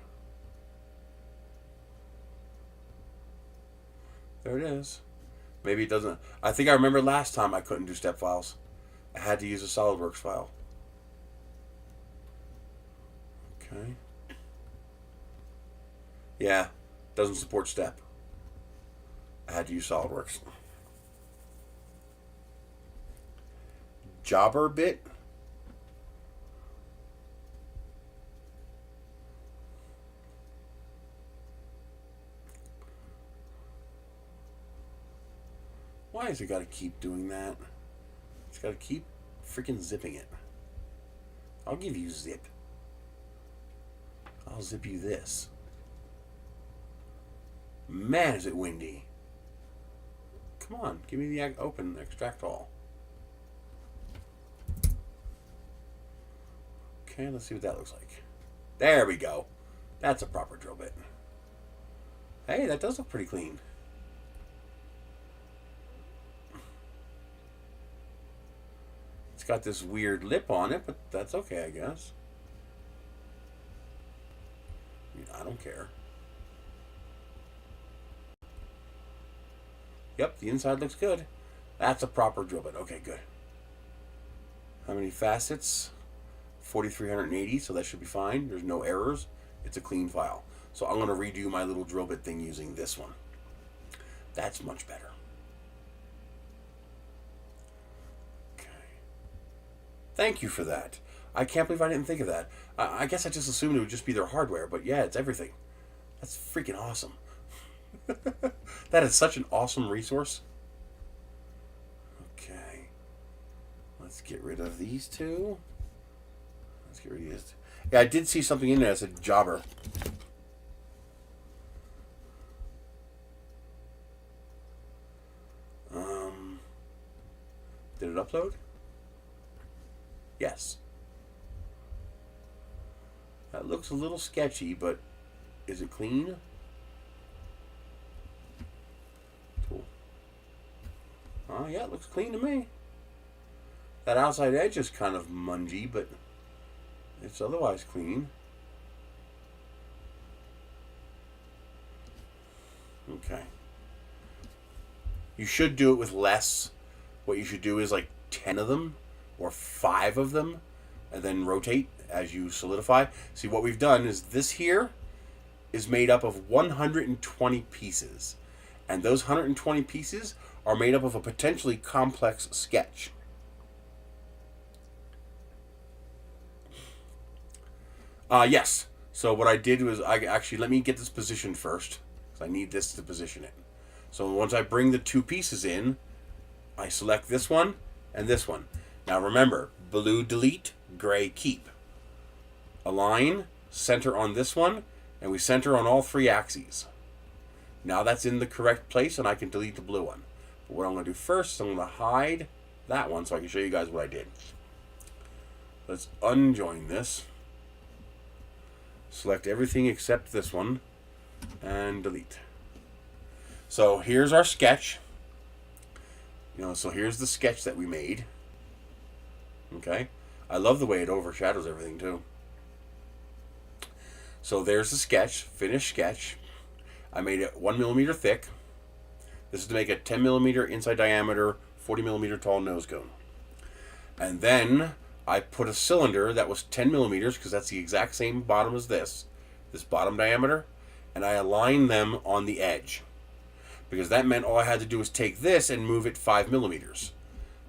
There it is. Maybe it doesn't. I think I remember last time I couldn't do step files. I had to use a SolidWorks file. Okay. Yeah, doesn't support step. I had to use SolidWorks. Jobber bit. Why has it got to keep doing that? It's got to keep freaking zipping it. I'll give you zip. I'll zip you this. Man, is it windy. Come on, give me the open extract all. Okay, let's see what that looks like. There we go. That's a proper drill bit. Hey, that does look pretty clean. It's got this weird lip on it, but that's okay, I guess. I don't care. Yep, the inside looks good. That's a proper drill bit. Okay, good. How many facets? 4,380, so that should be fine. There's no errors. It's a clean file. So I'm going to redo my little drill bit thing using this one. That's much better. Okay. Thank you for that. I can't believe I didn't think of that. I guess I just assumed it would just be their hardware, but yeah, it's everything. That's freaking awesome. That is such an awesome resource. Okay. Let's get rid of these two. Let's get rid of these. Yeah, I did see something in there that said jobber. Did it upload? Yes. That looks a little sketchy, but is it clean? Cool. Oh, yeah, it looks clean to me. That outside edge is kind of mungy, but it's otherwise clean. Okay. You should do it with less. What you should do is like 10 of them or 5 of them and then rotate as you solidify. See, what we've done is this here is made up of 120 pieces. And those 120 pieces are made up of a potentially complex sketch. Yes. So what I did was let me get this positioned first, because I need this to position it. So once I bring the 2 pieces in, I select this one and this one. Now remember, blue delete, gray keep. Align, center on this one, and we center on all 3 axes. Now that's in the correct place, and I can delete the blue one. But what I'm going to do first is I'm going to hide that one so I can show you guys what I did. Let's unjoin this. Select everything except this one, and delete. So here's our sketch. So here's the sketch that we made. Okay. I love the way it overshadows everything too. So there's the sketch, finished sketch. I made it 1 millimeter thick. This is to make a 10 millimeter inside diameter, 40 millimeter tall nose cone. And then I put a cylinder that was 10 millimeters, because that's the exact same bottom as this bottom diameter, and I aligned them on the edge. Because that meant all I had to do was take this and move it 5 millimeters.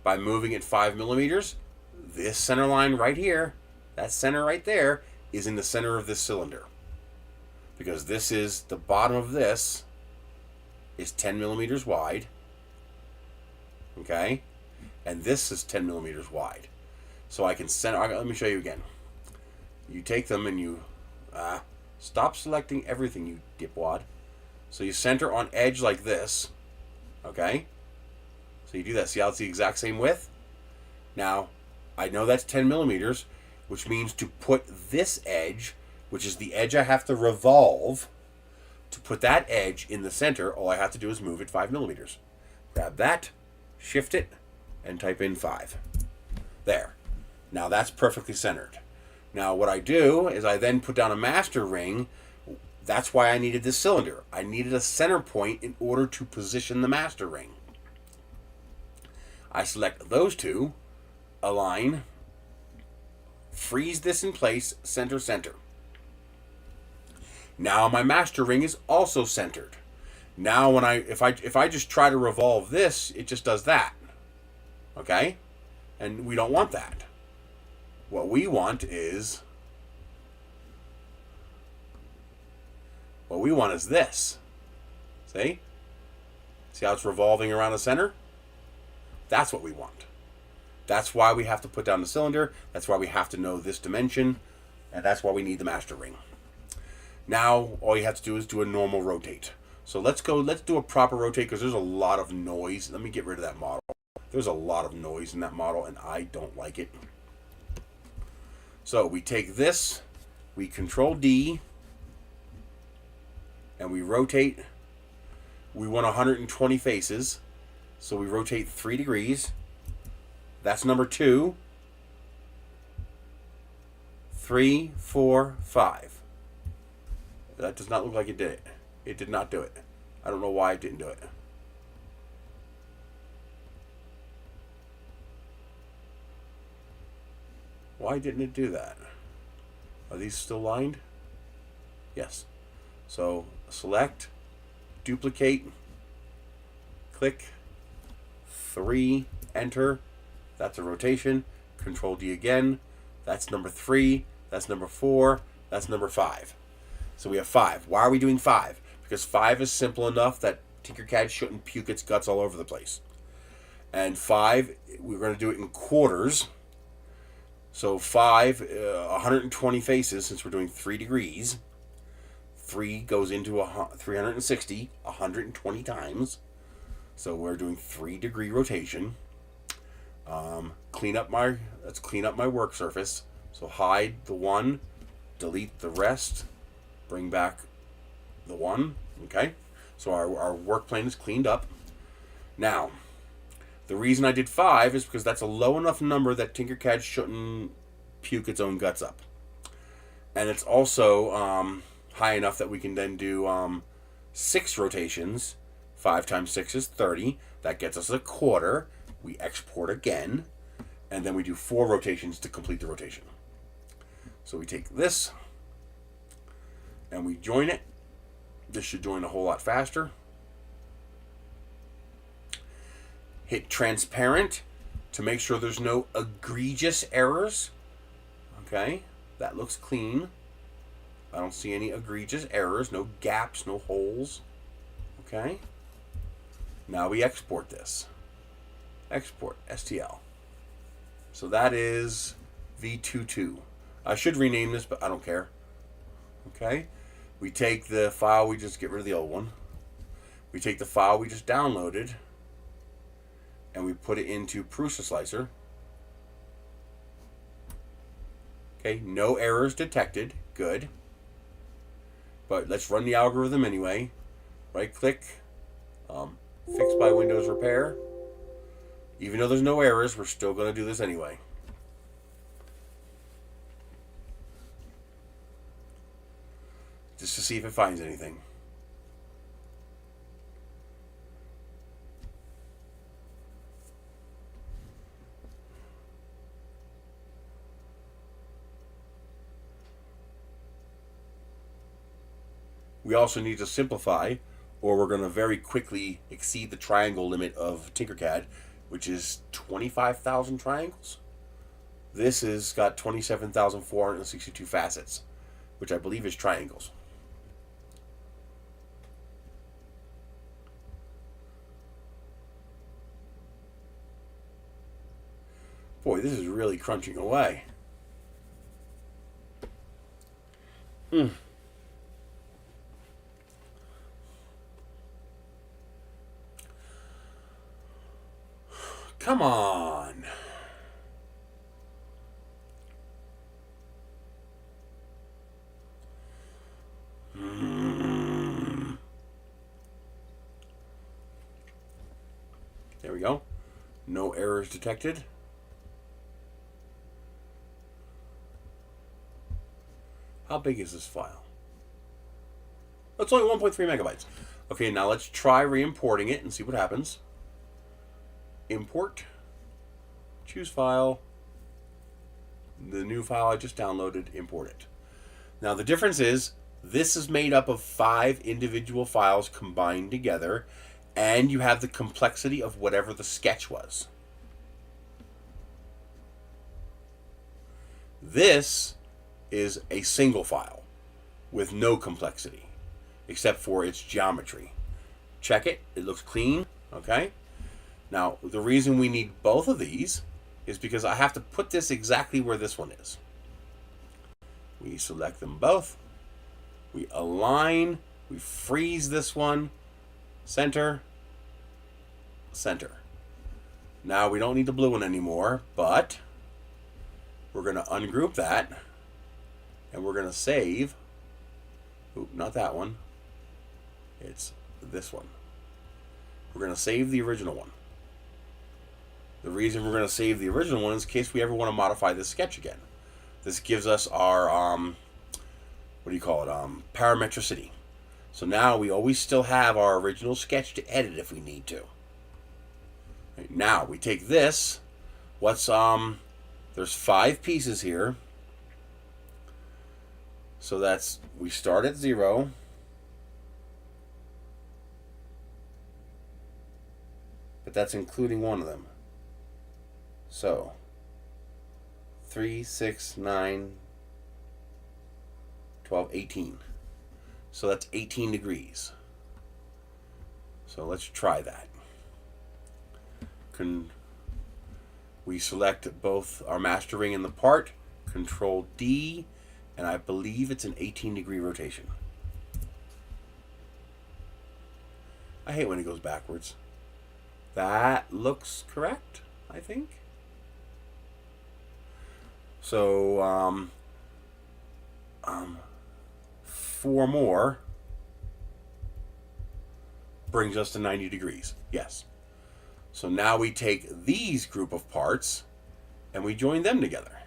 By moving it 5 millimeters, this center line right here, that center right there, is in the center of this cylinder. Because this is, the bottom of this is 10 millimeters wide. Okay? And this is 10 millimeters wide. So I can center, let me show you again. You take them and you, stop selecting everything, you dipwad. So you center on edge like this, okay? So you do that. See how it's the exact same width? Now, I know that's 10 millimeters. which means to put this edge, which is the edge I have to revolve, to put that edge in the center, all I have to do is move it 5 millimeters. Grab that, shift it, and type in 5. There. Now that's perfectly centered. Now what I do is I then put down a master ring. That's why I needed this cylinder. I needed a center point in order to position the master ring. I select those two, align, freeze this in place, center, center. Now my master ring is also centered. Now when if I just try to revolve this, it just does that. Okay? And we don't want that. What we want is this. See? See how it's revolving around the center? That's what we want. That's why we have to put down the cylinder. That's why we have to know this dimension. And that's why we need the master ring. Now, all you have to do is do a normal rotate. So let's do a proper rotate because there's a lot of noise. Let me get rid of that model. There's a lot of noise in that model and I don't like it. So we take this, we Control D, and we rotate. We want 120 faces. So we rotate 3 degrees. That's number 2. 3, 4, 5. That does not look like it did it. It did not do it. I don't know why it didn't do it. Why didn't it do that? Are these still lined? Yes. So select, duplicate, click, 3, enter. That's a rotation. Control D again. That's number 3. That's number 4. That's number 5. So we have 5. Why are we doing 5? Because 5 is simple enough that Tinkercad shouldn't puke its guts all over the place. And 5, we're going to do it in quarters. So 5, 120 faces, since we're doing 3 degrees. 3 goes into 360, 120 times. So we're doing 3 degree rotation. Let's clean up my work surface. So hide the 1, delete the rest, bring back the 1. Okay, so our work plane is cleaned up. Now, the reason I did 5 is because that's a low enough number that Tinkercad shouldn't puke its own guts up. And it's also high enough that we can then do 6 rotations. 5 times 6 is 30. That gets us a quarter. We export again. And then we do 4 rotations to complete the rotation. So we take this and we join it. This should join a whole lot faster. Hit transparent to make sure there's no egregious errors. Okay, that looks clean. I don't see any egregious errors, no gaps, no holes. Okay, now we export this. Export, STL. So that is V22. I should rename this, but I don't care. Okay, we take the file, we just get rid of the old one. We take the file we just downloaded and we put it into Prusa Slicer. Okay, no errors detected. Good. But let's run the algorithm anyway. Right click, fix by Windows Repair. Even though there's no errors, we're still going to do this anyway. Just to see if it finds anything. We also need to simplify, or we're going to very quickly exceed the triangle limit of Tinkercad, which is 25,000 triangles. This has got 27,462 facets, which I believe is triangles. Boy, this is really crunching away. Come on. There we go. No errors detected. How big is this file? It's only 1.3 megabytes. Okay, now let's try re-importing it and see what happens. Import. Choose file. The new file I just downloaded, import it. Now the difference is, this is made up of 5 individual files combined together, and you have the complexity of whatever the sketch was. This is a single file with no complexity, except for its geometry. Check it, it looks clean, okay? Now, the reason we need both of these is because I have to put this exactly where this one is. We select them both, we align, we freeze this one, center, center. Now we don't need the blue one anymore, but we're going to ungroup that, and we're going to save, not that one, it's this one. We're going to save the original one. The reason we're going to save the original one is in case we ever want to modify this sketch again. This gives us our, parametricity. So now we always still have our original sketch to edit if we need to. Right, now we take this, there's 5 pieces here. So we start at 0. But that's including one of them. So 3, 6, 9, 12, 18. So that's 18 degrees. So let's try that. We select both our master ring and the part, Control D, and I believe it's an 18-degree rotation. I hate when it goes backwards. That looks correct, I think. So, 4 more brings us to 90 degrees. Yes. So now we take these group of parts and we join them together.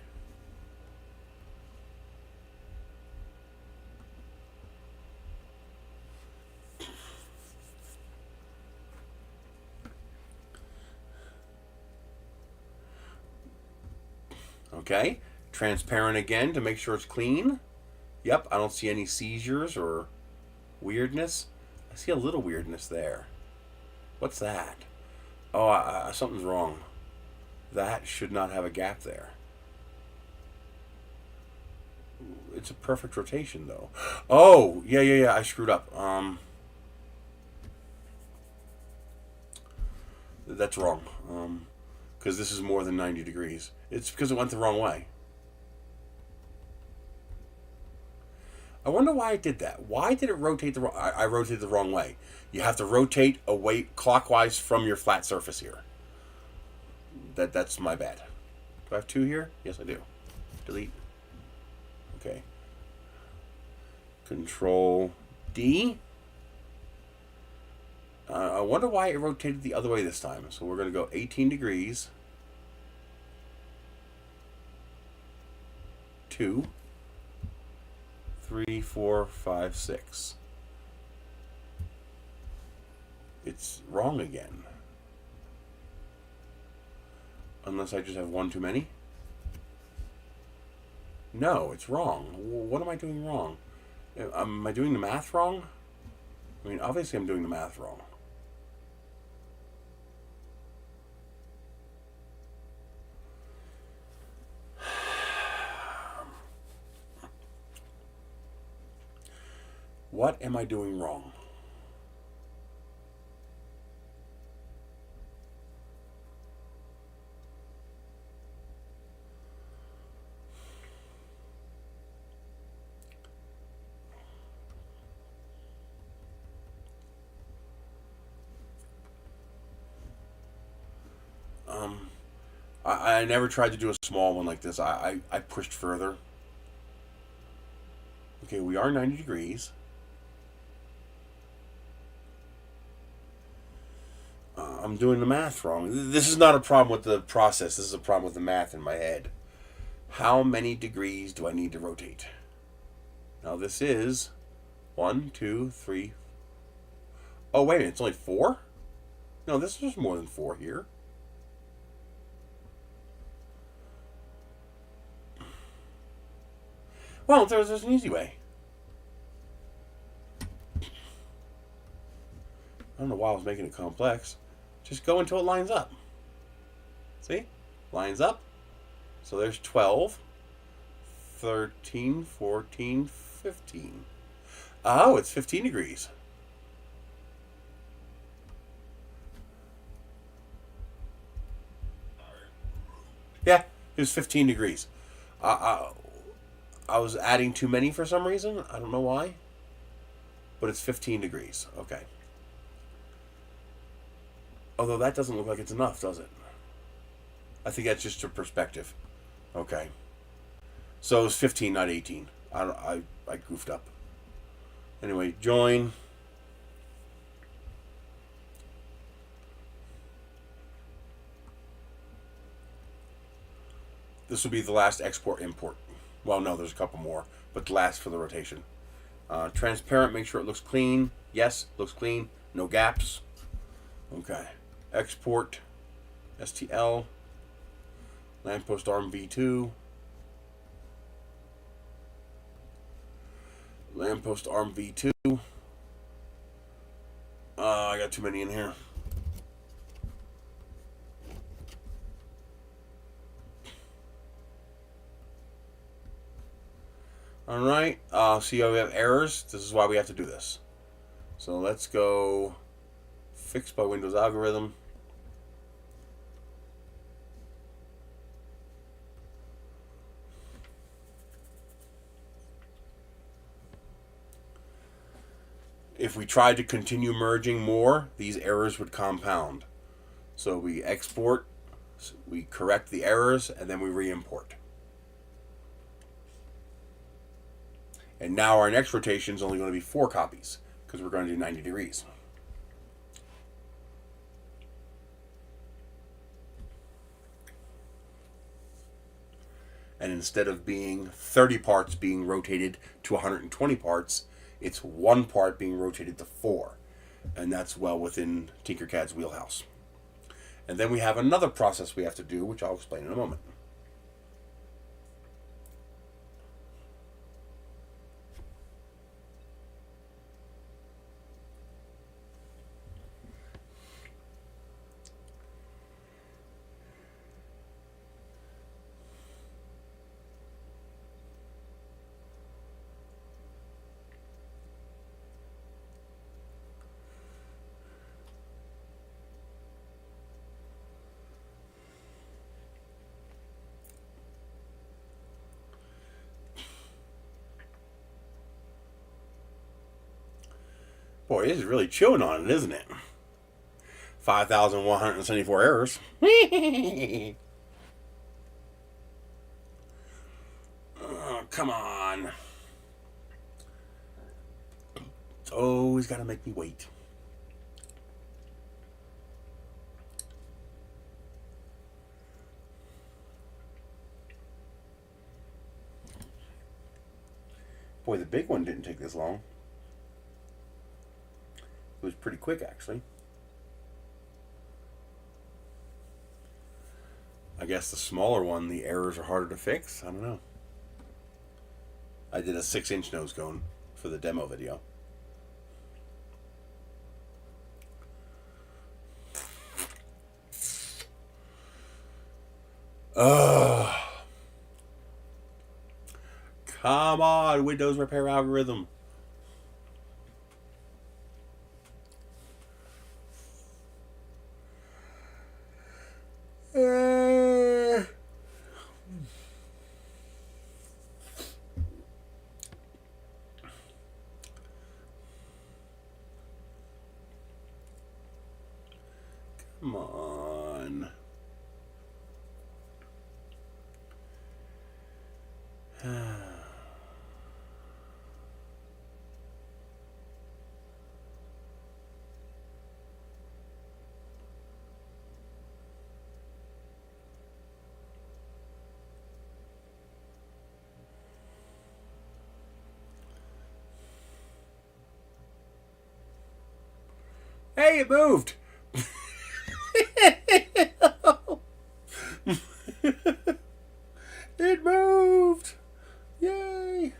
Okay, transparent again to make sure it's clean. Yep, I don't see any seizures or weirdness. I see a little weirdness there. What's that? Oh, something's wrong. That should not have a gap there. It's a perfect rotation though. Oh, yeah, I screwed up. That's wrong. Because this is more than 90 degrees. It's because it went the wrong way. I wonder why I did that. Why did it rotate the wrong? I rotated the wrong way. You have to rotate away clockwise from your flat surface here. That's my bad. Do I have 2 here? Yes, I do. Delete. Okay. Control D. I wonder why it rotated the other way this time. So we're going to go 18 degrees. 2, 3, 4, 5, 6. It's wrong again. Unless I just have 1 too many. No, it's wrong. What am I doing wrong? Am I doing the math wrong? I mean, obviously I'm doing the math wrong. What am I doing wrong? I never tried to do a small one like this. I pushed further. Okay, we are 90 degrees. I'm doing the math wrong. This is not a problem with the process. This is a problem with the math in my head. How many degrees do I need to rotate? Now this is 1, 2, 3. Oh, wait a minute. It's only 4? No, this is more than 4 here. Well, there's an easy way. I don't know why I was making it complex. Just go until it lines up. See? Lines up. So there's 12, 13, 14, 15. Oh, it's 15 degrees. Yeah, it was 15 degrees. I was adding too many for some reason. I don't know why. But it's 15 degrees. Okay. Although that doesn't look like it's enough, does it? I think that's just a perspective. Okay. So it was 15, not 18. I goofed up. Anyway, join. This will be the last export import. Well, no, there's a couple more, but the last for the rotation. Transparent, make sure it looks clean. Yes, looks clean. No gaps. Okay. Export. STL. Lamppost arm V2. Lamppost arm V2. I got too many in here. Alright, see how we have errors? This is why we have to do this. So let's go fix by Windows algorithm. If we tried to continue merging more, these errors would compound. So we export, we correct the errors, and then we re-import. And now our next rotation is only going to be 4 copies, because we're going to do 90 degrees. And instead of being 30 parts being rotated to 120 parts, it's 1 part being rotated to 4. And that's well within Tinkercad's wheelhouse. And then we have another process we have to do, which I'll explain in a moment. Boy, this is really chewing on it, isn't it? 5,174 errors. Oh, come on. It's always got to make me wait. Boy, the big one didn't take this long. It was pretty quick, actually. I guess the smaller one, the errors are harder to fix. I don't know. I did a 6-inch nose cone for the demo video. Ugh. Come on, Windows repair algorithm. Come on. Hey, it moved! It moved! Yay!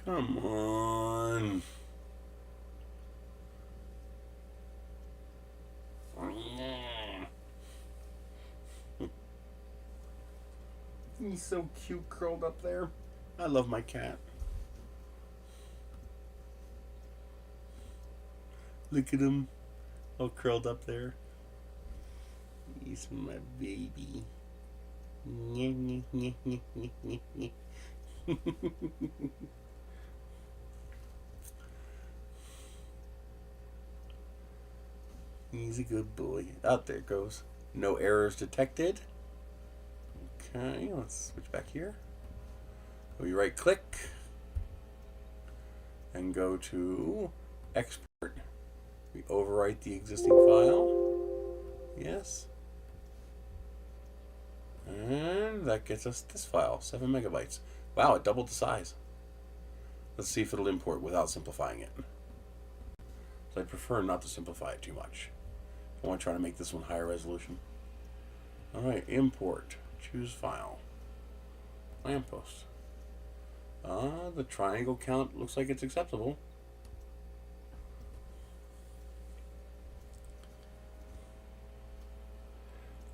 Come on. He's so cute curled up there. I love my cat. Look at him. All curled up there. He's my baby. He's a good boy. Out there it goes. No errors detected. Okay, let's switch back here. We right click and go to export. We overwrite the existing file. Yes. And that gets us this file, 7 megabytes. Wow, it doubled the size. Let's see if it'll import without simplifying it. So I prefer not to simplify it too much. I want to try to make this one higher resolution. Alright, import. Choose file. Lamppost. The triangle count looks like it's acceptable.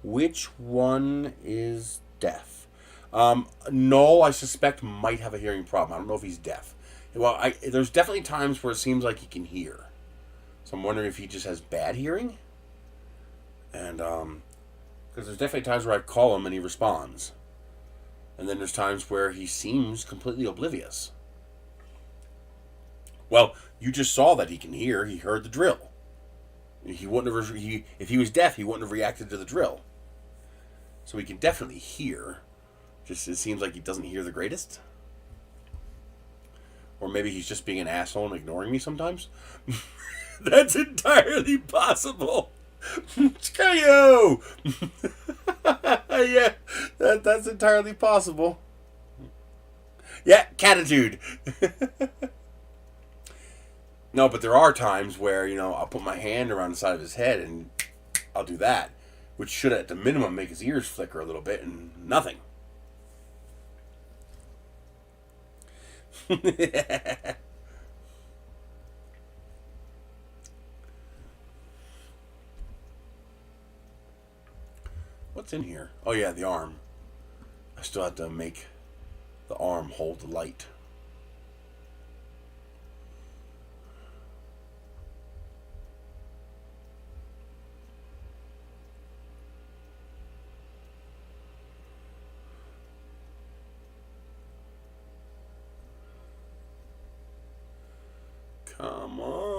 Which one is deaf? Null, I suspect, might have a hearing problem. I don't know if he's deaf. Well, there's definitely times where it seems like he can hear. So I'm wondering if he just has bad hearing. And, because there's definitely times where I call him and he responds. And then there's times where he seems completely oblivious. Well, you just saw that he can hear. He heard the drill. He wouldn't have. If he was deaf, he wouldn't have reacted to the drill. So he can definitely hear. Just it seems like he doesn't hear the greatest. Or maybe he's just being an asshole and ignoring me sometimes. That's entirely possible. Screw yeah, that's entirely possible. Yeah, catitude. No, but there are times where, I'll put my hand around the side of his head and I'll do that, which should at the minimum make his ears flicker a little bit, and nothing. What's in here? Oh yeah, the arm. I still have to make the arm hold the light. Come on.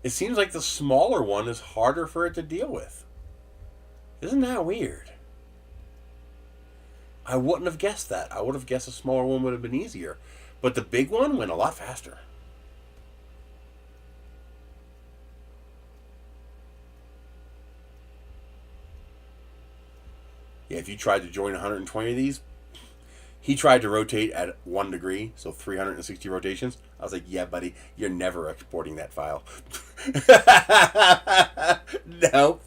It seems like the smaller one is harder for it to deal with. Isn't that weird? I wouldn't have guessed that. I would have guessed a smaller one would have been easier. But the big one went a lot faster. Yeah, if you tried to join 120 of these, he tried to rotate at 1 degree, so 360 rotations. I was like, yeah, buddy, you're never exporting that file. No.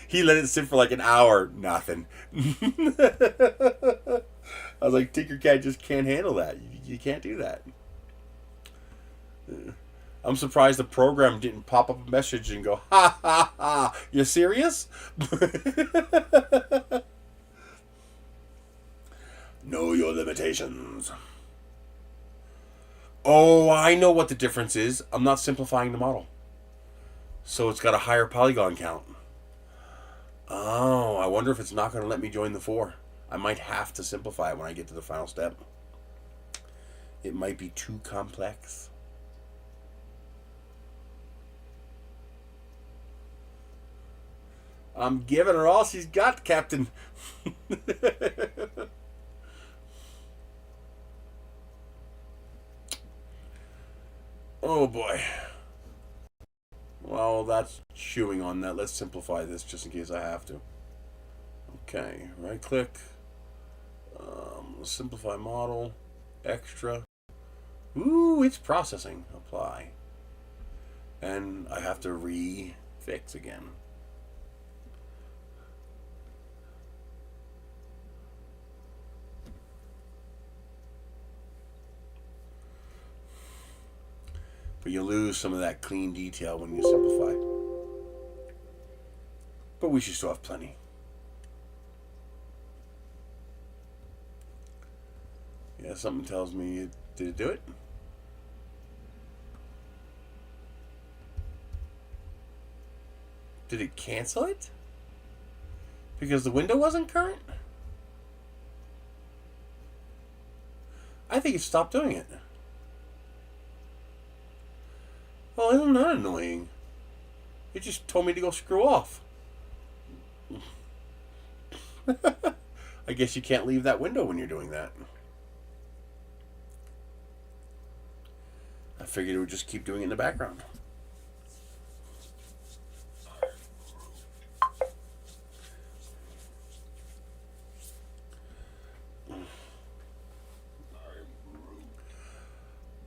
He let it sit for like an hour. Nothing. I was like, Tinkercad just can't handle that. You can't do that. I'm surprised the program didn't pop up a message and go, ha, ha, ha. You serious? Know your limitations. Oh, I know what the difference is. I'm not simplifying the model. So it's got a higher polygon count. Oh, I wonder if it's not going to let me join the 4. I might have to simplify it when I get to the final step. It might be too complex. I'm giving her all she's got, Captain. Oh boy. Well, that's chewing on that. Let's simplify this just in case I have to. Okay, right click. Simplify model. Extra. Ooh, it's processing. Apply. And I have to refix again. But you lose some of that clean detail when you simplify. But we should still have plenty. Yeah, something tells me, did it do it? Did it cancel it? Because the window wasn't current? I think it stopped doing it. Well, isn't that annoying? It just told me to go screw off. I guess you can't leave that window when you're doing that. I figured it would just keep doing it in the background.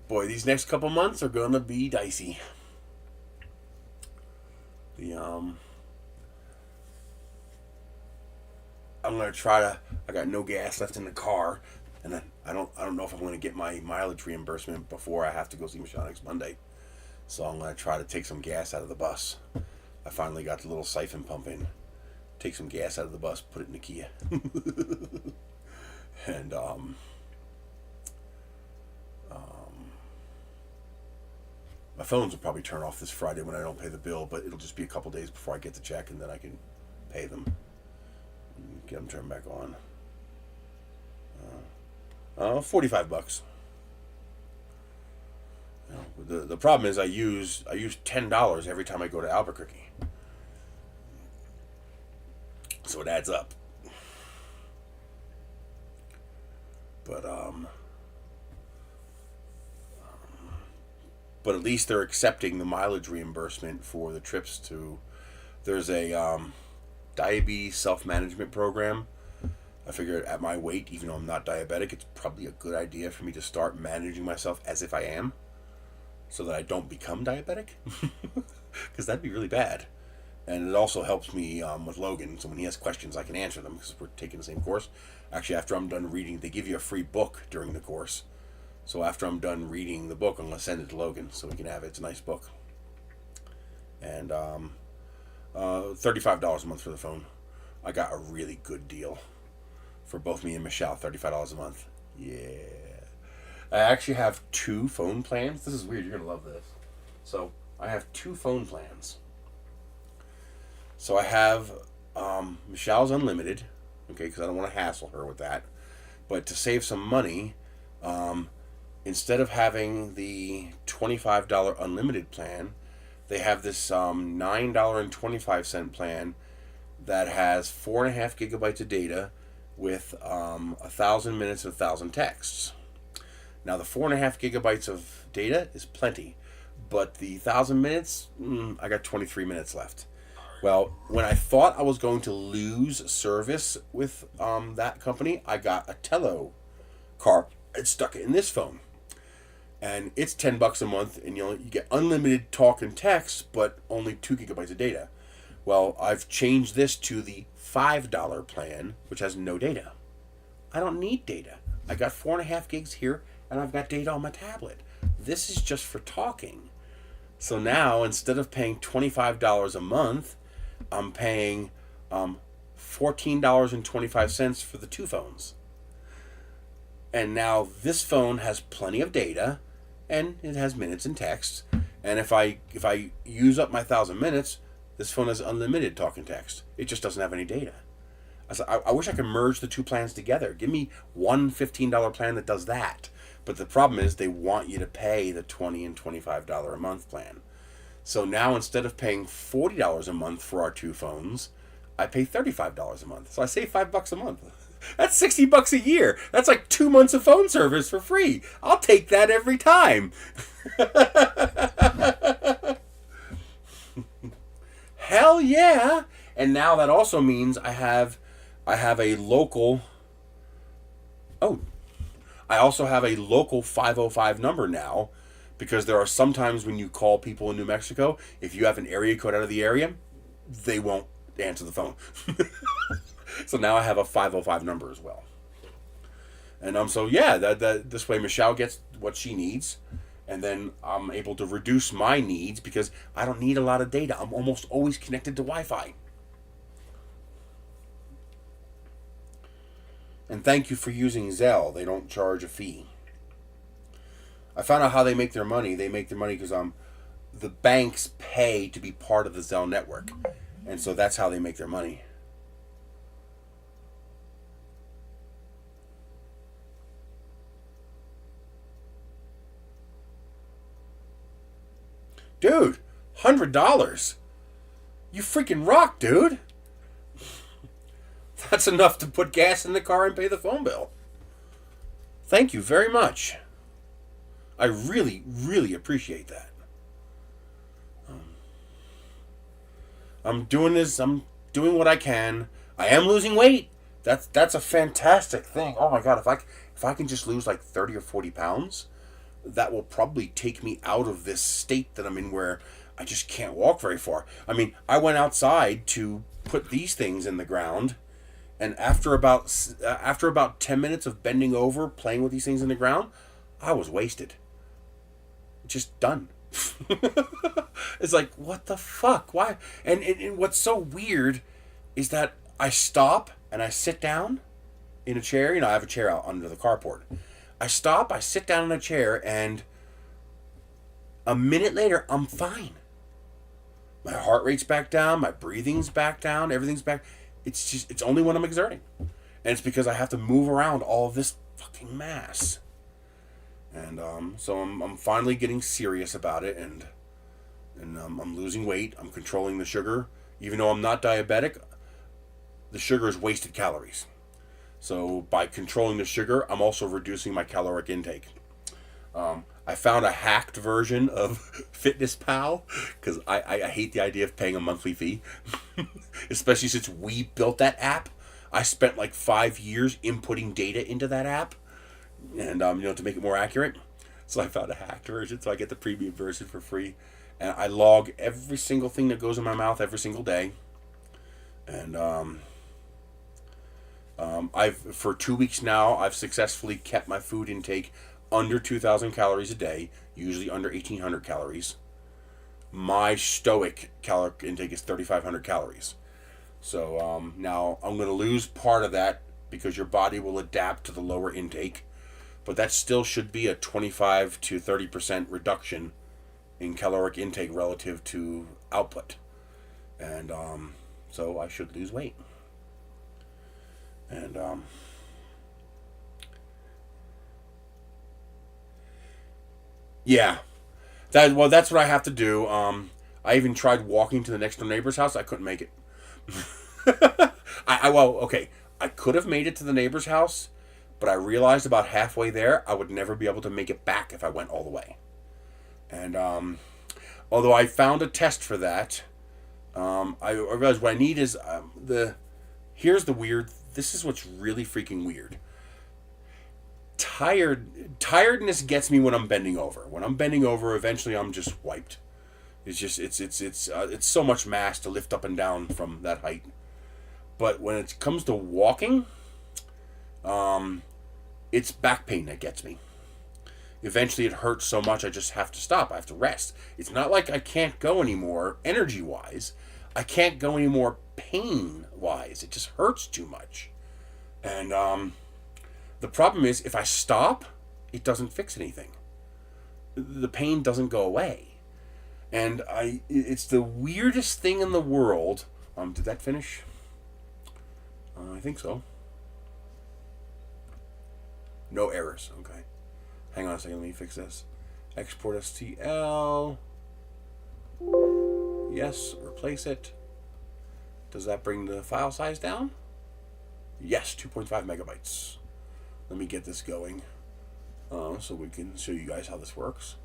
Boy, these next couple months are gonna be dicey. I'm gonna try to. I got no gas left in the car, and I don't know if I'm gonna get my mileage reimbursement before I have to go see Michelle next Monday. So I'm gonna try to take some gas out of the bus. I finally got the little siphon pump in. Take some gas out of the bus, put it in the Kia, and my phones will probably turn off this Friday when I don't pay the bill, but it'll just be a couple days before I get the check, and then I can pay them. Get them turned back on. $45. You know, the problem is I use $10 every time I go to Albuquerque, so it adds up. But at least they're accepting the mileage reimbursement for the trips to. There's a diabetes self-management program. I figured at my weight, even though I'm not diabetic, it's probably a good idea for me to start managing myself as if I am, so that I don't become diabetic, because that'd be really bad. And it also helps me with Logan, so when he has questions, I can answer them, because we're taking the same course. Actually, after I'm done reading, they give you a free book during the course. So after I'm done reading the book, I'm going to send it to Logan so he can have it. It's a nice book. And $35 a month for the phone. I got a really good deal for both me and Michelle. $35 a month. Yeah. I actually have 2 phone plans. This is weird. You're going to love this. So I have 2 phone plans. So I have Michelle's unlimited. Okay, because I don't want to hassle her with that. But to save some money, instead of having the $25 unlimited plan, they have this $9.25 plan that has 4.5 gigabytes of data with 1,000 minutes and 1,000 texts. Now the 4.5 gigabytes of data is plenty, but the 1,000 minutes, I got 23 minutes left. Well, when I thought I was going to lose service with that company, I got a Tello card. It's stuck in this phone. And it's $10 a month, and you get unlimited talk and text, but only 2 gigabytes of data. Well, I've changed this to the $5 plan, which has no data. I don't need data. I got 4.5 gigs here, and I've got data on my tablet. This is just for talking. So now, instead of paying $25 a month, I'm paying $14.25 for the 2 phones. And now this phone has plenty of data, and it has minutes and text. And if I use up my 1,000 minutes, this phone has unlimited talk and text. It just doesn't have any data. I wish I could merge the 2 plans together. Give me one $15 plan that does that. But the problem is they want you to pay the $20 and $25 a month plan. So now instead of paying $40 a month for our 2 phones, I pay $35 a month. So I save $5 a month. That's $60 a year. That's like 2 months of phone service for free. I'll take that every time. Hell yeah. And now that also means I have a local. Oh, I also have a local 505 number now, because there are sometimes when you call people in New Mexico, if you have an area code out of the area, they won't answer the phone. So now I have a 505 number as well. And so yeah, that this way Michelle gets what she needs, and then I'm able to reduce my needs because I don't need a lot of data. I'm almost always connected to Wi-Fi. And thank you for using Zelle. They don't charge a fee. I found out how they make their money. They make their money because the banks pay to be part of the Zelle network, and so that's how they make their money. Dude, $100. You freaking rock, dude. That's enough to put gas in the car and pay the phone bill. Thank you very much. I really, really appreciate that. I'm doing this. I'm doing what I can. I am losing weight. That's a fantastic thing. Oh my God, if I can just lose like 30 or 40 pounds, that will probably take me out of this state that I'm in where I just can't walk very far. I mean, I went outside to put these things in the ground, and after about 10 minutes of bending over, playing with these things in the ground, I was wasted. Just done. It's like, what the fuck? Why? And what's so weird is that I stop and I sit down in a chair. You know, I have a chair out under the carport. I stop, I sit down in a chair, and a minute later, I'm fine. My heart rate's back down, my breathing's back down, everything's back. It's only when I'm exerting. And it's because I have to move around all of this fucking mass. And so I'm finally getting serious about it, and I'm losing weight. I'm controlling the sugar. Even though I'm not diabetic, the sugar is wasted calories. So by controlling the sugar, I'm also reducing my caloric intake. I found a hacked version of FitnessPal because I hate the idea of paying a monthly fee, especially since we built that app. I spent like 5 years inputting data into that app, and to make it more accurate. So I found a hacked version, so I get the premium version for free, and I log every single thing that goes in my mouth every single day, and for 2 weeks now, I've successfully kept my food intake under 2,000 calories a day, usually under 1,800 calories. My stoic caloric intake is 3,500 calories. So now I'm going to lose part of that because your body will adapt to the lower intake, but that still should be a 25 to 30% reduction in caloric intake relative to output. And so I should lose weight. And yeah, that's what I have to do. I even tried walking to the next door neighbor's house. I couldn't make it. I could have made it to the neighbor's house, but I realized about halfway there I would never be able to make it back if I went all the way. And although I found a test for that, I realized what I need is here's the weird. This is what's really freaking weird. Tiredness gets me when I'm bending over. When I'm bending over, eventually I'm just wiped. It's so much mass to lift up and down from that height. But when it comes to walking, it's back pain that gets me. Eventually it hurts so much I just have to stop. I have to rest. It's not like I can't go anymore energy-wise. I can't go anymore pain-wise. It just hurts too much. And the problem is, if I stop, it doesn't fix anything. The pain doesn't go away. And it's the weirdest thing in the world. Did that finish? I think so. No errors. Okay. Hang on a second. Let me fix this. Export STL. Yes. Replace it. Does that bring the file size down? Yes, 2.5 megabytes. Let me get this going so we can show you guys how this works.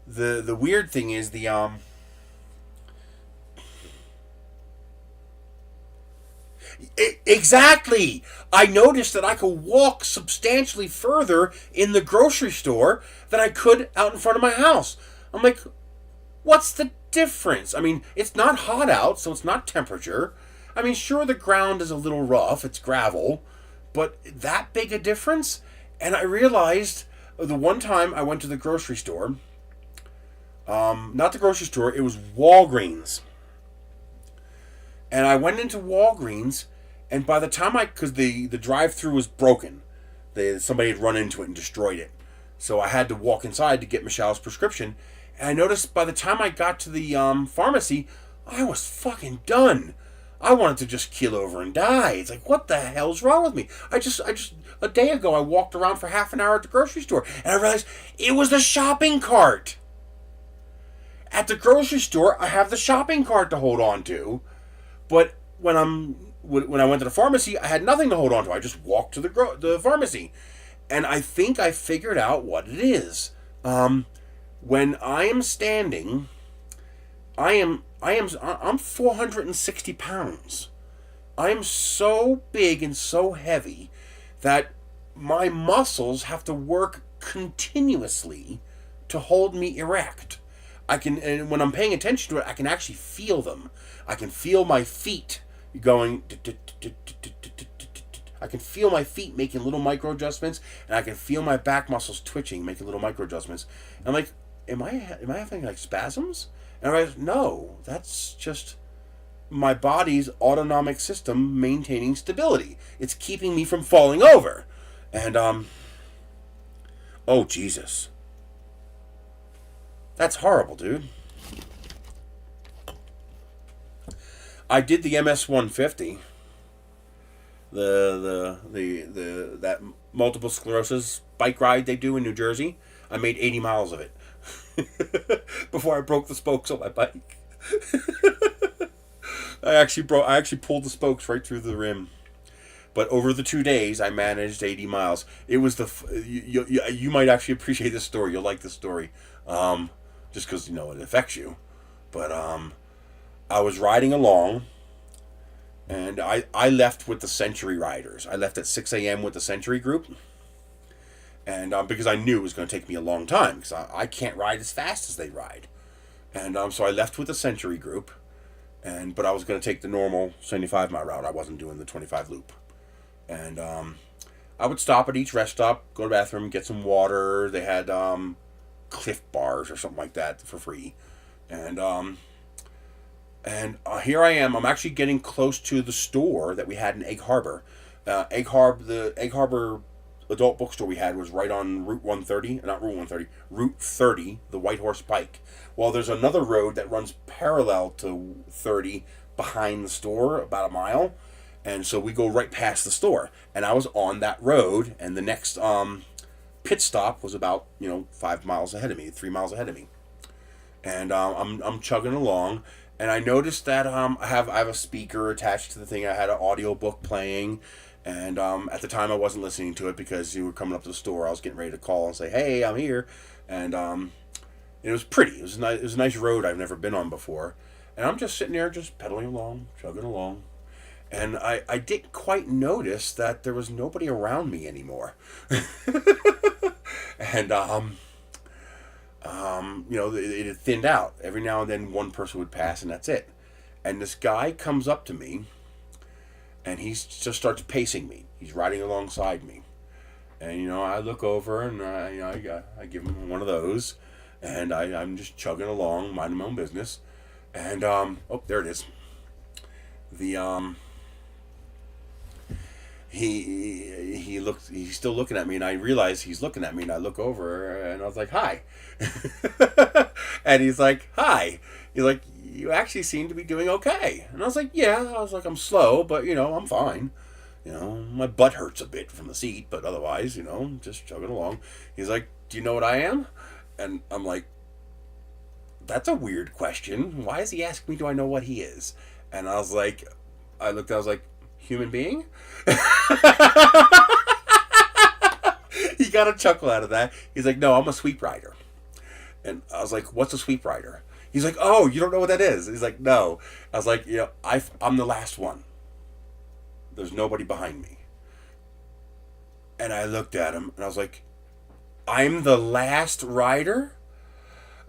The weird thing is exactly. I noticed that I could walk substantially further in the grocery store than I could out in front of my house. I'm like, what's the difference? I mean, it's not hot out, so it's not temperature. I mean, sure, the ground is a little rough. It's gravel. But that big a difference? And I realized the one time I went to the grocery store, not the grocery store, it was Walgreens. And I went into Walgreens, and by the time because the drive-thru was broken. Somebody had run into it and destroyed it. So I had to walk inside to get Michelle's prescription. And I noticed by the time I got to the pharmacy, I was fucking done. I wanted to just keel over and die. It's like, what the hell's wrong with me? I just a day ago, I walked around for half an hour at the grocery store, and I realized it was the shopping cart. At the grocery store, I have the shopping cart to hold on to, but when I went to the pharmacy, I had nothing to hold on to. I just walked to the pharmacy, and I think I figured out what it is. When I am standing, I'm 460 pounds. I am so big and so heavy that my muscles have to work continuously to hold me erect. And when I'm paying attention to it, I can actually feel them. I can feel my feet going. I can feel my feet making little micro adjustments, and I can feel my back muscles twitching, making little micro adjustments. And I'm like, am I having like spasms? And I realized, no, that's just my body's autonomic system maintaining stability. It's keeping me from falling over. And oh Jesus, that's horrible, dude. I did the MS-150, that multiple sclerosis bike ride they do in New Jersey. I made 80 miles of it before I broke the spokes on my bike. I actually pulled the spokes right through the rim. But over the 2 days, I managed 80 miles. It was you might actually appreciate this story. You'll like this story, just because it affects you. But I was riding along, and I left with the Century Riders. I left at 6 a.m. with the Century group, and because I knew it was going to take me a long time, because I can't ride as fast as they ride. And so I left with the Century group, but I was going to take the normal 75-mile route. I wasn't doing the 25 loop. And I would stop at each rest stop, go to the bathroom, get some water. They had Cliff Bars or something like that for free. And here I am. I'm actually getting close to the store that we had in Egg Harbor. The Egg Harbor adult bookstore we had was right on Route 130, not Route 130, Route 30, the White Horse Pike. Well, there's another road that runs parallel to 30 behind the store, about a mile. And so we go right past the store. And I was on that road, and the next pit stop was about 5 miles ahead of me, 3 miles ahead of me. And I'm chugging along, and I noticed that I have a speaker attached to the thing. I had an audio book playing, and at the time I wasn't listening to it because you were coming up to the store. I was getting ready to call and say, "Hey, I'm here," and it was pretty. It was a nice road I've never been on before, and I'm just sitting there, just pedaling along, chugging along. And I didn't quite notice that there was nobody around me anymore. And, it had thinned out. Every now and then one person would pass, and that's it. And this guy comes up to me, and he just starts pacing me. He's riding alongside me. And, I look over, and, I give him one of those. And I'm just chugging along, minding my own business. And, oh, there it is. He's still looking at me, and I realize he's looking at me, and I look over, and I was like, "Hi." And he's like, "Hi." He's like, "You actually seem to be doing okay." And I was like, "Yeah." I was like, "I'm slow, but I'm fine." You know, my butt hurts a bit from the seat, but otherwise, you know, just chugging along. He's like, do you know what I am? And I'm like, that's a weird question. Why is he asking me, do I know what he is? And I was like, I was like, human being? He got a chuckle out of that. He's like, no, I'm a sweep rider. And I was like, what's a sweep rider? He's like, oh, you don't know what that is? He's like, no. I was like, you know, I'm the last one. There's nobody behind me. And I looked at him and I was like, I'm the last rider?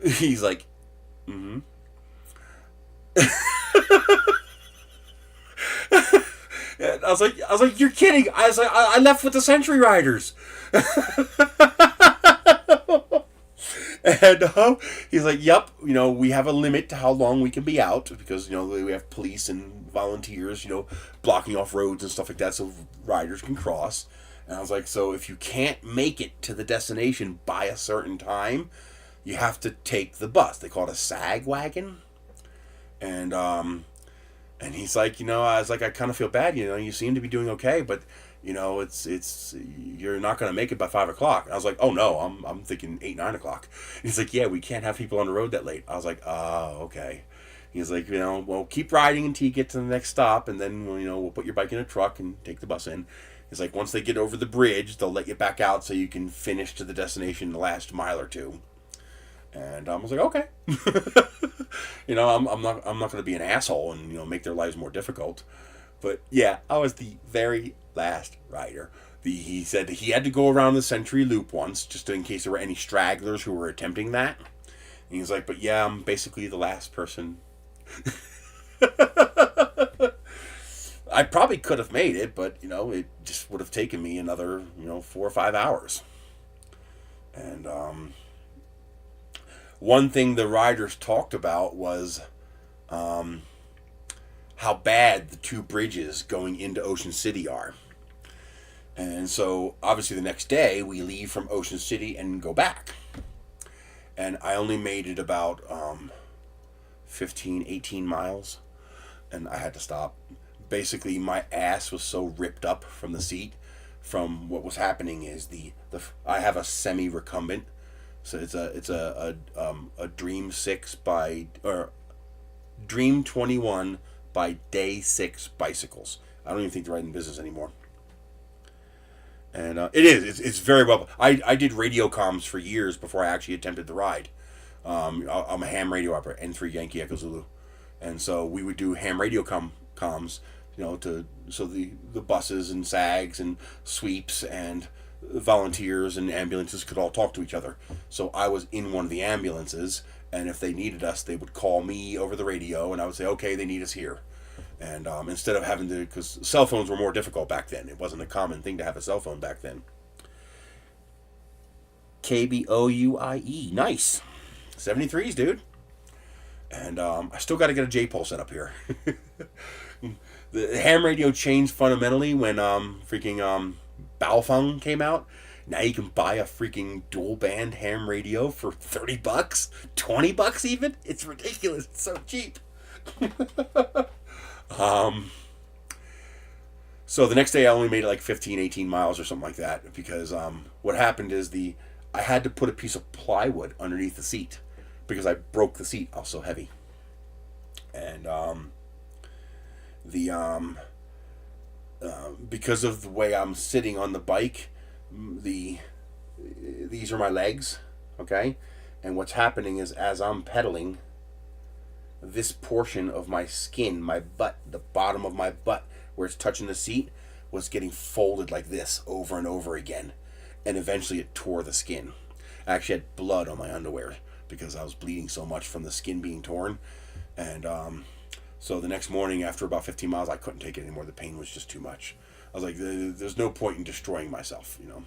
He's like, mm-hmm. And I was like, you're kidding. I was like, I left with the Century Riders. And he's like, yep, you know, we have a limit to how long we can be out because, you know, we have police and volunteers, you know, blocking off roads and stuff like that so riders can cross. And I was like, so if you can't make it to the destination by a certain time, you have to take the bus. They call it a sag wagon. And he's like, you know, I was like, I kind of feel bad, you know, you seem to be doing okay, but you know, it's you're not going to make it by 5 o'clock. And I was like, oh no, I'm thinking 8, 9 o'clock. And he's like, yeah, we can't have people on the road that late. I was like, oh, okay. He's like, you know, well, keep riding until you get to the next stop, and then, you know, we'll put your bike in a truck and take the bus in. He's like, once they get over the bridge, they'll let you back out so you can finish to the destination the last mile or two. And I was like, okay. You know, I'm not going to be an asshole and, you know, make their lives more difficult. But yeah, I was the very last rider. He said he had to go around the Century Loop once, just in case there were any stragglers who were attempting that. And he's like, but yeah, I'm basically the last person. I probably could have made it, but, you know, it just would have taken me another, you know, 4 or 5 hours. And, one thing the riders talked about was how bad the 2 bridges going into Ocean City are. And so, obviously, the next day, we leave from Ocean City and go back. And I only made it about 15, 18 miles. And I had to stop. Basically, my ass was so ripped up from the seat. From what was happening is I have a semi-recumbent. So it's a Dream 6 or Dream 21 by Day 6 bicycles. I don't even think they're in business anymore. And it's very well. I did radio comms for years before I actually attempted the ride. I'm a ham radio operator, N3 Yankee Echo Zulu, and so we would do ham radio comms, you know, so the buses and sags and sweeps and volunteers and ambulances could all talk to each other. So I was in one of the ambulances, and if they needed us, they would call me over the radio, and I would say, okay, they need us here. And instead of having to, because cell phones were more difficult back then. It wasn't a common thing to have a cell phone back then. KBOUIE, nice. 73s, dude. And I still got to get a J-pole set up here. The ham radio changed fundamentally when freaking Baofeng came out. Now you can buy a freaking dual band ham radio for $30, $20 even. It's ridiculous. It's so cheap. So the next day I only made like 15, 18 miles or something like that because what happened is I had to put a piece of plywood underneath the seat because I broke the seat. I was so heavy. And because of the way I'm sitting on the bike, these are my legs, okay? And what's happening is as I'm pedaling, this portion of my skin, my butt, the bottom of my butt, where it's touching the seat, was getting folded like this over and over again. And eventually it tore the skin. I actually had blood on my underwear because I was bleeding so much from the skin being torn. And so the next morning, after about 15 miles, I couldn't take it anymore. The pain was just too much. I was like, there's no point in destroying myself, you know.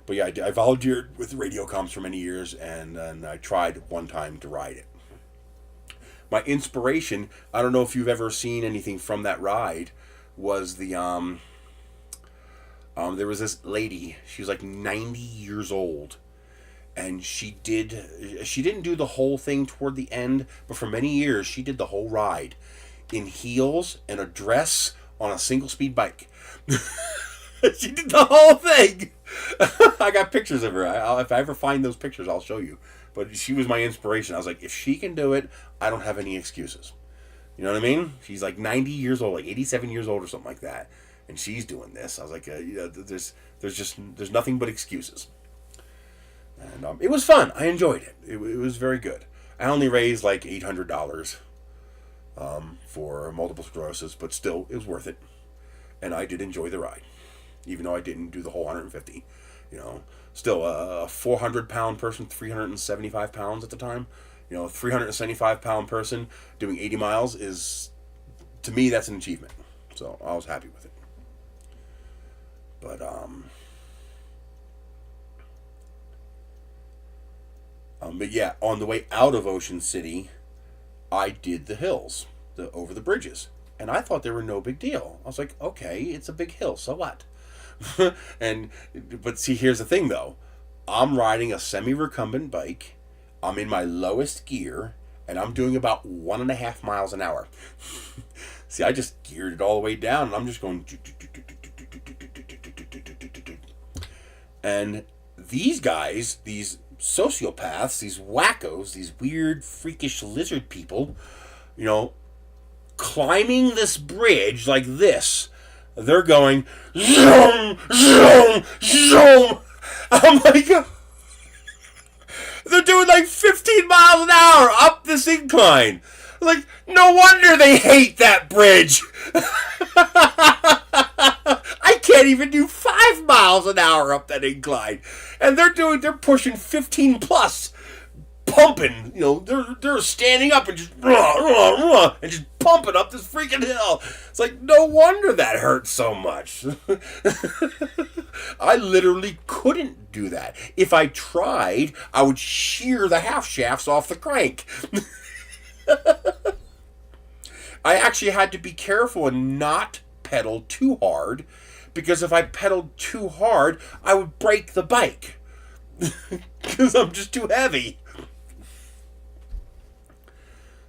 But yeah, I volunteered with radio comms for many years, and I tried one time to ride it. My inspiration, I don't know if you've ever seen anything from that ride, was the there was this lady. She was like 90 years old, and she didn't do the whole thing toward the end, but for many years she did the whole ride in heels and a dress on a single speed bike. She did the whole thing. I got pictures of her. If I ever find those pictures, I'll show you. But she was my inspiration. I was like, if she can do it, I don't have any excuses. You know what I mean? She's like 90 years old, like 87 years old or something like that, and she's doing this. I was like, there's nothing but excuses. And it was fun. I enjoyed it. It was very good. I only raised like $800 for multiple sclerosis, but still, it was worth it. And I did enjoy the ride, even though I didn't do the whole 150. You know, still a 400-pound person, 375 pounds at the time. You know, a 375-pound person doing 80 miles is, to me, that's an achievement. So I was happy with it. But yeah, on the way out of Ocean City, I did the hills, over the bridges, and I thought they were no big deal. I was like, okay, it's a big hill, so what? But see, here's the thing though. I'm riding a semi-recumbent bike. I'm in my lowest gear, and I'm doing about 1.5 miles an hour. See, I just geared it all the way down, and I'm just going. And these guys, these sociopaths, these wackos, these weird, freakish lizard people, you know, climbing this bridge like this. They're going, zoom, zoom, zoom. I'm like, they're doing like 15 miles an hour up this incline. Like, no wonder they hate that bridge. I can't even do 5 miles an hour up that incline. And they're pushing 15 plus. Pumping, you know, they're standing up and just pumping up this freaking hill. It's like, no wonder that hurts so much. I literally couldn't do that. If I tried, I would shear the half shafts off the crank. I actually had to be careful and not pedal too hard, because if I pedaled too hard, I would break the bike. Because I'm just too heavy.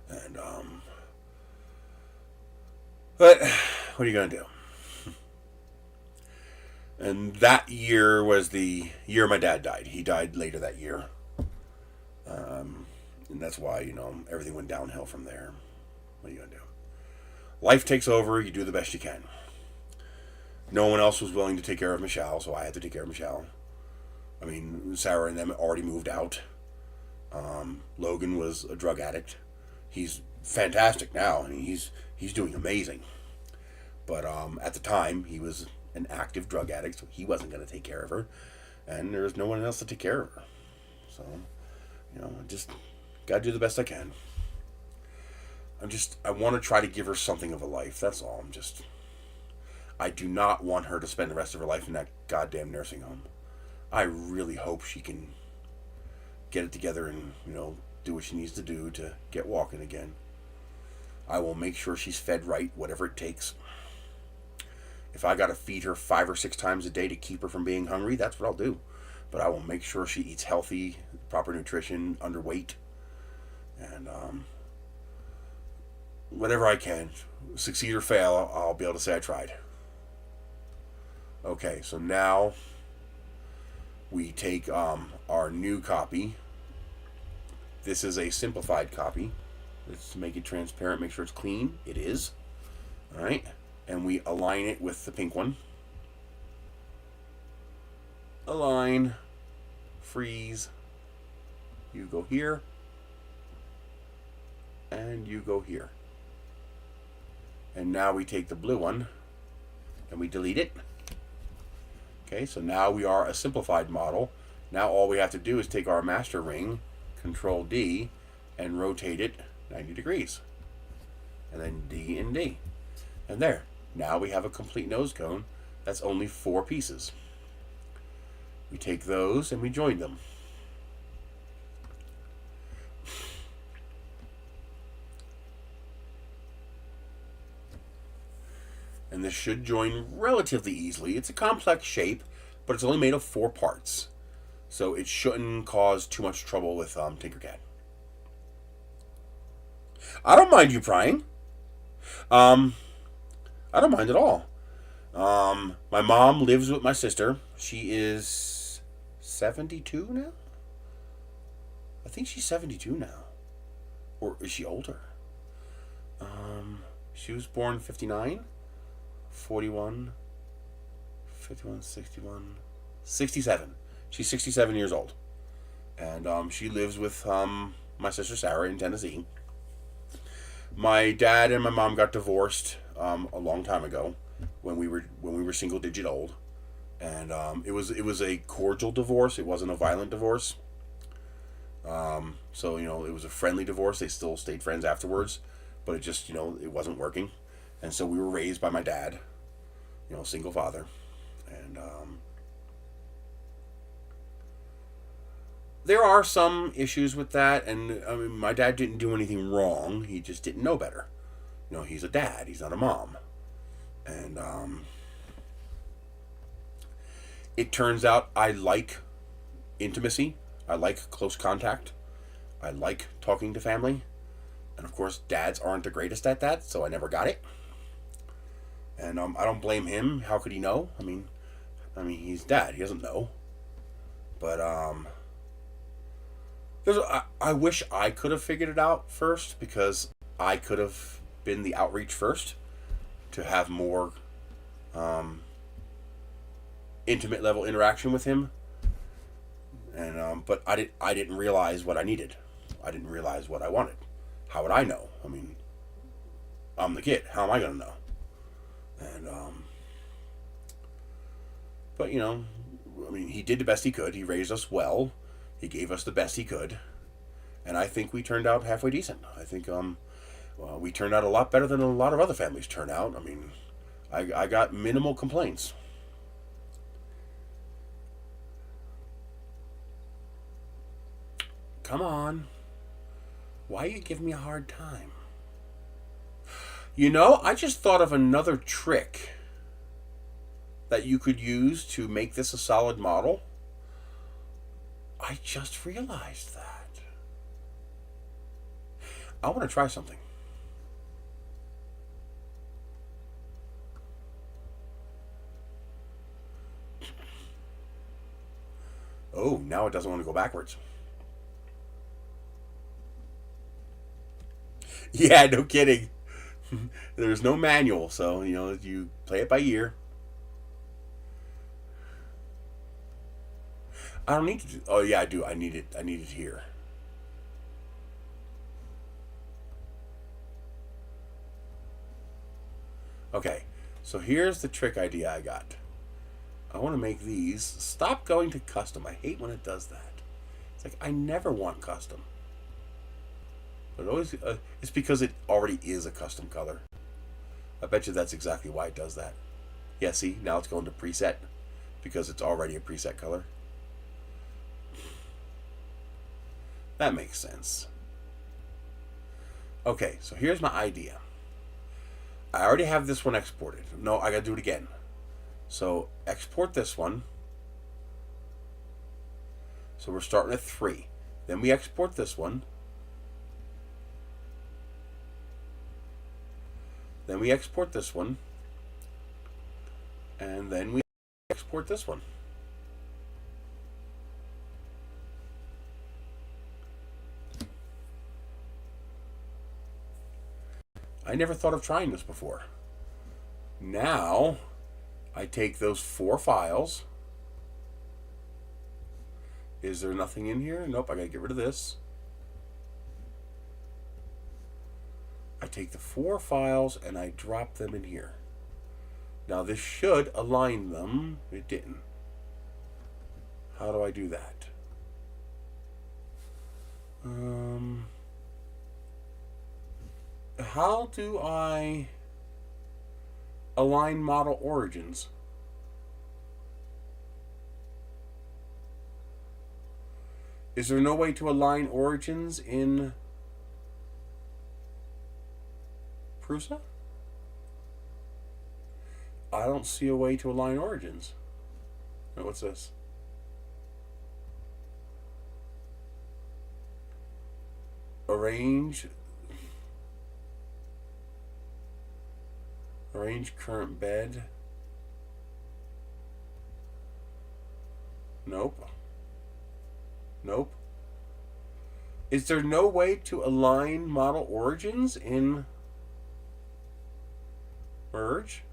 And, but what are you going to do? And that year was the year my dad died. He died later that year. And that's why, you know, everything went downhill from there. What are you going to do? Life takes over. You do the best you can. No one else was willing to take care of Michelle, so I had to take care of Michelle. I mean, Sarah and them already moved out. Logan was a drug addict. He's fantastic now. I mean, he's doing amazing. But at the time, he was an active drug addict, so he wasn't going to take care of her. And there was no one else to take care of her. So, you know, just got to do the best I can. I want to try to give her something of a life. That's all. I do not want her to spend the rest of her life in that goddamn nursing home. I really hope she can get it together and, you know, do what she needs to do to get walking again. I will make sure she's fed right, whatever it takes. If I got to feed her 5 or 6 times a day to keep her from being hungry, that's what I'll do. But I will make sure she eats healthy, proper nutrition, underweight, and whatever I can. Succeed or fail, I'll be able to say I tried. Okay, so now we take our new copy. This is a simplified copy. Let's make it transparent, make sure it's clean. It is. Alright, and we align it with the pink one. Align, freeze. You go here, and you go here. And now we take the blue one, and we delete it. Okay, so now we are a simplified model. Now all we have to do is take our master ring, Control D, and rotate it 90 degrees. And then D and D. And there. Now we have a complete nose cone. That's only 4 pieces. We take those and we join them. And this should join relatively easily. It's a complex shape, but it's only made of 4 parts. So it shouldn't cause too much trouble with Tinkercad. I don't mind you prying. I don't mind at all. My mom lives with my sister. She is 72 now? I think she's 72 now. Or is she older? She was born 59, 41, 51, 61, 67. She's 67 years old. And she lives with my sister Sarah in Tennessee. My dad and my mom got divorced a long time ago when we were single digit old, and it was a cordial divorce. It wasn't a violent divorce. So it was a friendly divorce. They still stayed friends afterwards, but it just it wasn't working, and so we were raised by my dad, single father, and there are some issues with that. And I mean, my dad didn't do anything wrong. He just didn't know better. He's a dad. He's not a mom, and it turns out I like intimacy. I like close contact. I like talking to family. And of course, dads aren't the greatest at that, so I never got it. And I don't blame him. How could he know? I mean, he's dad. He doesn't know. But I wish I could have figured it out first, because I could have been the outreach first to have more intimate level interaction with him. And but I didn't realize what I needed. I didn't realize what I wanted. How would I know? I mean, I'm the kid. How am I gonna know? And but I mean, he did the best he could. He raised us well. He gave us the best he could, and I think we turned out halfway decent. I think we turned out a lot better than a lot of other families turn out. I mean, I got minimal complaints. Come on. Why are you giving me a hard time? I just thought of another trick that you could use to make this a solid model. I just realized that. I want to try something. Oh, now it doesn't want to go backwards. Yeah, no kidding. There's no manual, so you play it by ear. I don't need to do. Oh yeah, I do. I need it. I need it here. Okay, so here's the trick idea I got. I want to make these. Stop going to custom. I hate when it does that. It's like I never want custom. But it always it's because it already is a custom color. I bet you that's exactly why it does that. Yeah, see, now it's going to preset because it's already a preset color. That makes sense. Okay, so here's my idea. I already have this one exported. No, I gotta do it again. So export this one. So we're starting at 3. Then we export this one. Then we export this one. And then we export this one. I never thought of trying this before. Now, I take those 4 files. Is there nothing in here? Nope, I gotta get rid of this. I take the 4 files and I drop them in here. Now this should align them. It didn't. How do I do that? How do I align model origins? Is there no way to align origins in Prusa? I don't see a way to align origins. Oh, what's this? Arrange Arrange current bed. Nope. Nope. Is there no way to align model origins in Merge?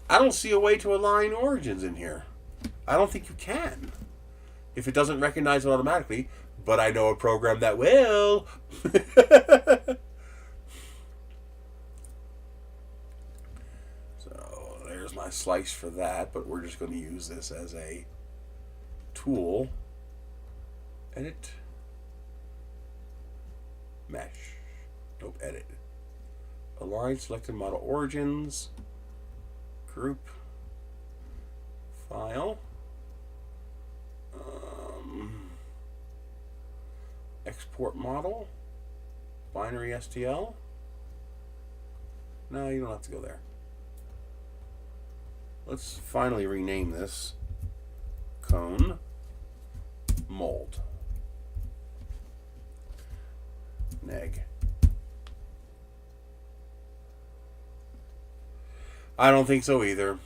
I don't see a way to align origins in here. I don't think you can. If it doesn't recognize it automatically, but I know a program that will. So there's my slice for that, but we're just going to use this as a tool. Edit. Mesh. Nope, edit. Align selected model origins. Group. File. Export model. Binary STL. No, you don't have to go there. Let's finally rename this cone mold. Neg. I don't think so either.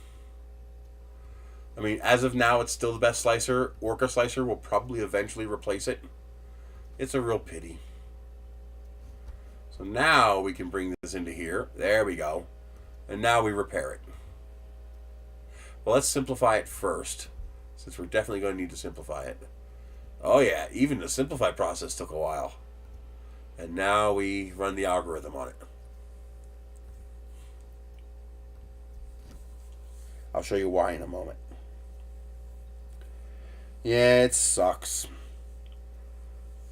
I mean, as of now, it's still the best slicer. Orca Slicer will probably eventually replace it. It's a real pity. So now we can bring this into here. There we go. And now we repair it. Well, let's simplify it first, since we're definitely going to need to simplify it. Oh yeah, even the simplify process took a while. And now we run the algorithm on it. I'll show you why in a moment. Yeah, it sucks.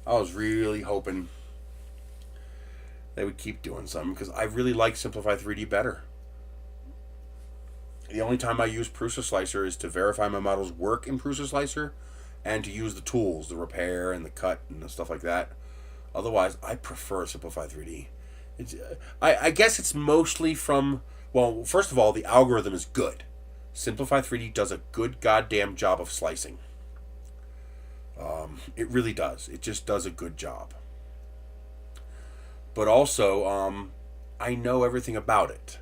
I was really hoping they would keep doing something because I really like Simplify 3D better. The only time I use Prusa Slicer is to verify my models work in Prusa Slicer and to use the tools, the repair and the cut and the stuff like that. Otherwise, I prefer Simplify 3D. I guess it's mostly from, well, first of all, the algorithm is good. Simplify 3D does a good goddamn job of slicing. It really does. It just does a good job. But also, I know everything about it.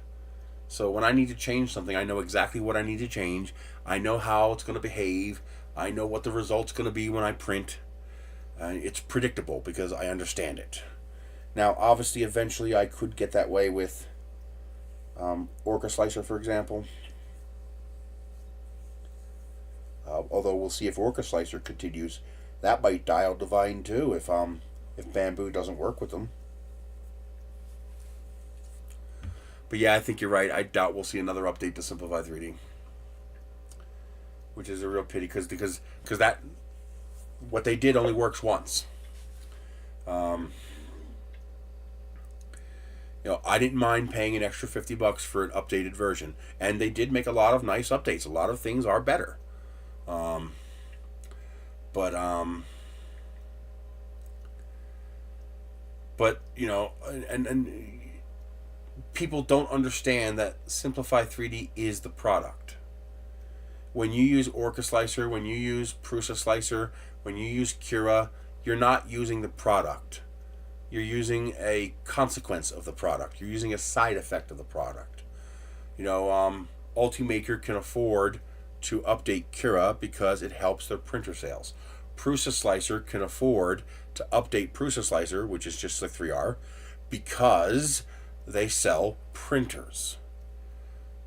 So when I need to change something, I know exactly what I need to change. I know how it's going to behave. I know what the result's going to be when I print. It's predictable because I understand it. Now, obviously, eventually I could get that way with Orca Slicer, for example. Although we'll see if Orca Slicer continues. That might dial Divine too if Bamboo doesn't work with them. But yeah, I think you're right. I doubt we'll see another update to Simplify 3D, which is a real pity because that what they did only works once. You know, I didn't mind paying an extra $50 for an updated version, and they did make a lot of nice updates. A lot of things are better. But you know, and people don't understand that Simplify 3D is the product. When you use Orca Slicer, when you use Prusa Slicer, when you use Cura, you're not using the product. You're using a consequence of the product. You're using a side effect of the product. You know, Ultimaker can afford to update Cura because it helps their printer sales. Prusa Slicer can afford to update Prusa Slicer, which is just like 3R, because they sell printers.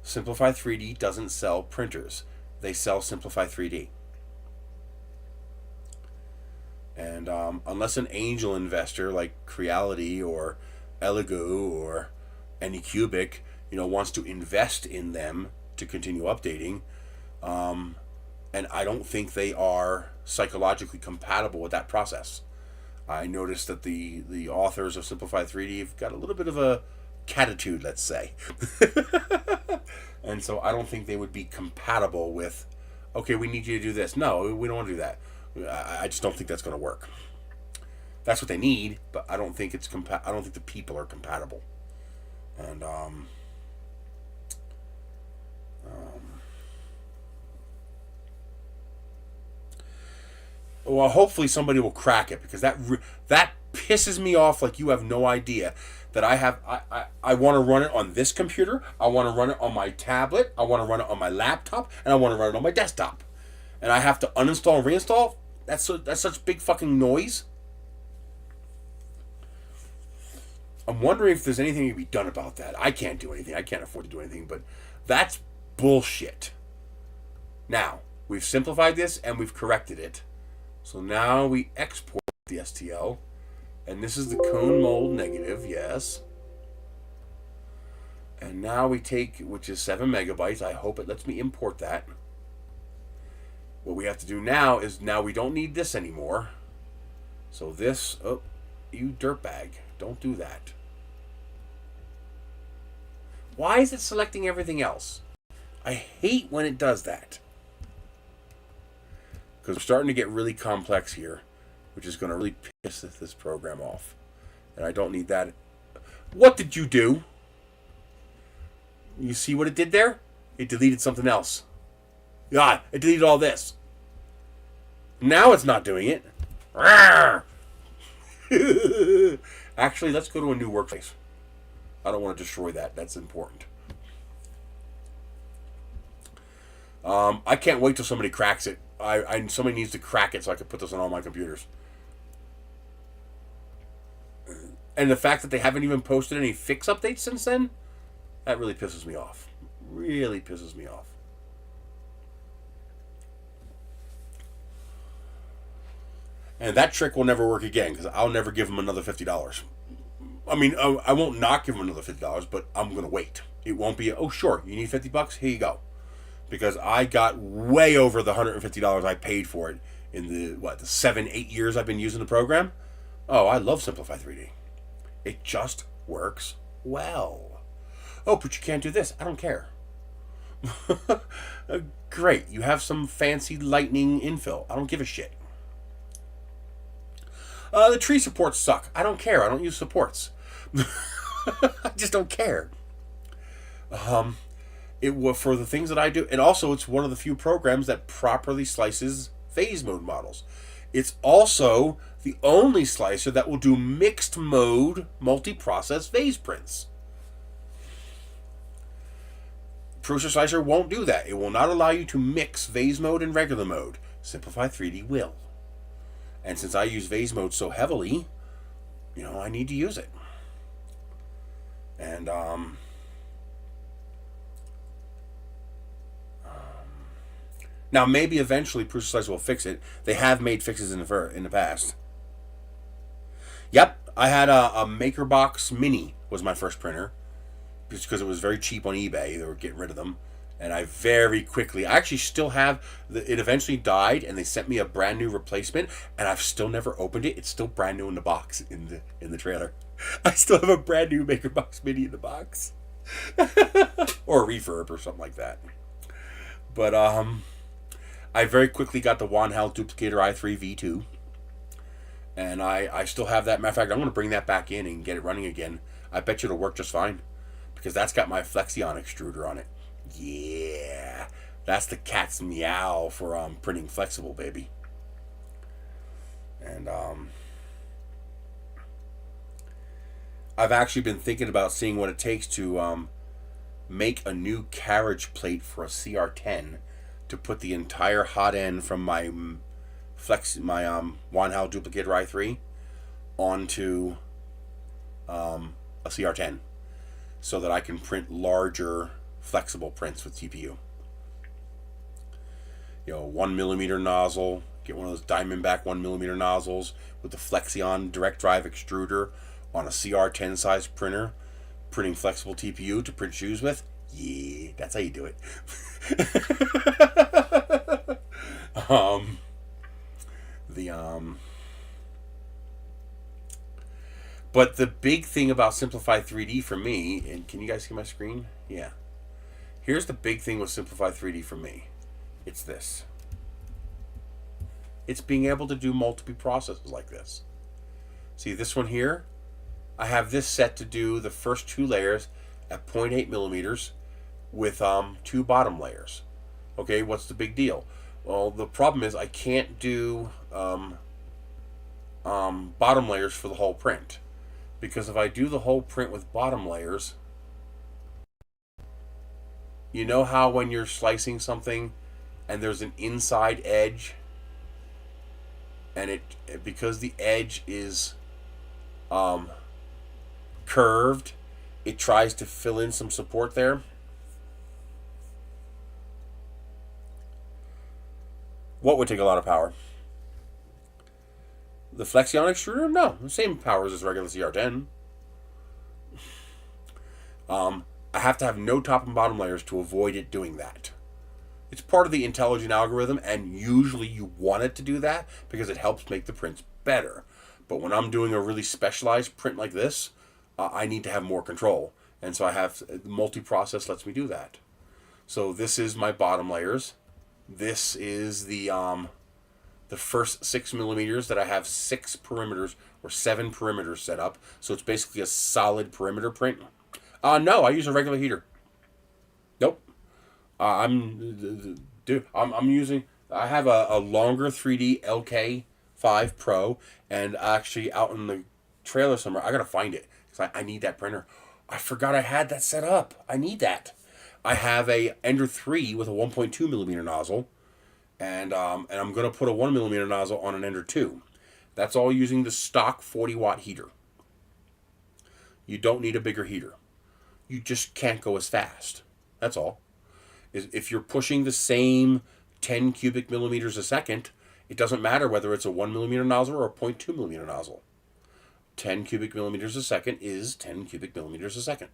Simplify 3D doesn't sell printers. They sell Simplify 3D. And unless an angel investor like Creality or Elegoo or Anycubic, you know, wants to invest in them to continue updating, and I don't think they are psychologically compatible with that process. I noticed that the authors of Simplify 3D have got a little bit of a catitude, let's say. And so I don't think they would be compatible with, okay, we need you to do this. No, we don't want to do that. I just don't think that's going to work. That's what they need, but I don't think it's I don't think the people are compatible. And Well, hopefully somebody will crack it, because that pisses me off like you have no idea. That I want to run it on this computer, I want to run it on my tablet, I want to run it on my laptop, and I want to run it on my desktop. And I have to uninstall and reinstall? That's such big fucking noise. I'm wondering if there's anything to be done about that. I can't do anything. I can't afford to do anything, but that's bullshit. Now, we've simplified this and we've corrected it. So now we export the STL. And this is the cone mold negative, yes. And now we take, which is 7 megabytes. I hope it lets me import that. What we have to do now is, now we don't need this anymore. So this, oh, you dirtbag, don't do that. Why is it selecting everything else? I hate when it does that. Because we're starting to get really complex here, which is going to really piss this program off. And I don't need that. What did you do? You see what it did there? It deleted something else. God, it deleted all this. Now it's not doing it. Actually, let's go to a new workspace. I don't want to destroy that. That's important. I can't wait till somebody cracks it. Somebody needs to crack it so I can put this on all my computers. And the fact that they haven't even posted any fix updates since then, that really pisses me off. Really pisses me off. And that trick will never work again, because I'll never give them another $50. I mean, I won't not give them another $50, but I'm going to wait. It won't be, oh, sure, you need $50? Here you go. Because I got way over the $150 I paid for it in the 7-8 years I've been using the program. Oh, I love Simplify 3D. It just works well. Oh, but you can't do this. I don't care. Great. You have some fancy lightning infill. I don't give a shit. The tree supports suck. I don't care. I don't use supports. I just don't care. It was for the things that I do, and also it's one of the few programs that properly slices phase mode models. It's also the only slicer that will do mixed mode multi-process phase prints. Prusa Slicer won't do that. It will not allow you to mix phase mode and regular mode. Simplify 3D will. And since I use phase mode so heavily, I need to use it. And now maybe eventually Prusa Slicer will fix it. They have made fixes in the past. Yep, I had a MakerBox Mini was my first printer, just because it was very cheap on eBay. They were getting rid of them, and I actually still have it. Eventually died, and they sent me a brand new replacement, and I've still never opened it. It's still brand new in the box in the trailer. I still have a brand new MakerBox Mini in the box, or a refurb or something like that. But I very quickly got the Wanhao Duplicator i3 V2. And I still have that. Matter of fact, I'm going to bring that back in and get it running again. I bet you it'll work just fine. Because that's got my Flexion extruder on it. Yeah. That's the cat's meow for printing flexible, baby. And I've actually been thinking about seeing what it takes to make a new carriage plate for a CR10 to put the entire hot end from my Wanhao Duplicator i3 onto a CR10, so that I can print larger flexible prints with TPU. 1mm nozzle. Get one of those Diamondback 1mm nozzles with the Flexion direct drive extruder on a CR10 size printer, printing flexible TPU to print shoes with. Yeah, that's how you do it. But the big thing about Simplify 3D for me, and can you guys see my screen? Yeah. Here's the big thing with Simplify 3D for me. It's this. It's being able to do multiple processes like this. See this one here? I have this set to do the first 2 layers at 0.8 millimeters with 2 bottom layers. Okay, what's the big deal? Well, the problem is I can't do bottom layers for the whole print. Because if I do the whole print with bottom layers, you know how when you're slicing something and there's an inside edge, and because the edge is curved, it tries to fill in some support there. What would take a lot of power? The Flexion extruder? No, the same power as this regular CR10. I have to have no top and bottom layers to avoid it doing that. It's part of the intelligent algorithm, and usually you want it to do that because it helps make the prints better. But when I'm doing a really specialized print like this, I need to have more control. And so I have multi-process lets me do that. So this is my bottom layers. This is the first 6 millimeters that I have 6 perimeters or 7 perimeters set up. So it's basically a solid perimeter print. No, I use a regular heater. Nope. I'm using. I have a longer 3D LK5 Pro, and actually out in the trailer somewhere, I gotta find it because I need that printer. I forgot I had that set up. I need that. I have a Ender 3 with a 1.2 millimeter nozzle, and I'm gonna put a 1 millimeter nozzle on an Ender 2. That's all using the stock 40-watt heater. You don't need a bigger heater. You just can't go as fast. That's all. If you're pushing the same 10 cubic millimeters a second, it doesn't matter whether it's a 1 millimeter nozzle or a 0.2 millimeter nozzle. 10 cubic millimeters a second is 10 cubic millimeters a second.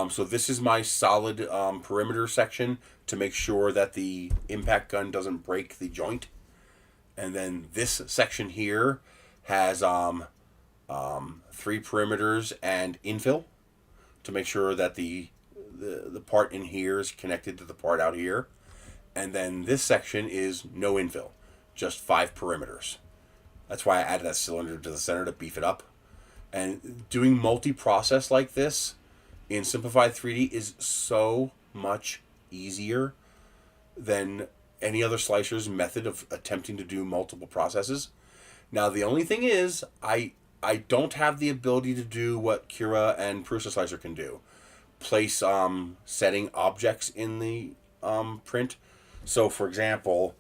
So this is my solid perimeter section to make sure that the impact gun doesn't break the joint. And then this section here has 3 perimeters and infill to make sure that the part in here is connected to the part out here. And then this section is no infill, just 5 perimeters. That's why I added that cylinder to the center to beef it up. And doing multi-process like this in Simplified 3D is so much easier than any other slicer's method of attempting to do multiple processes. Now, the only thing is, I don't have the ability to do what Cura and Prusa Slicer can do. Place setting objects in the print. So, for example,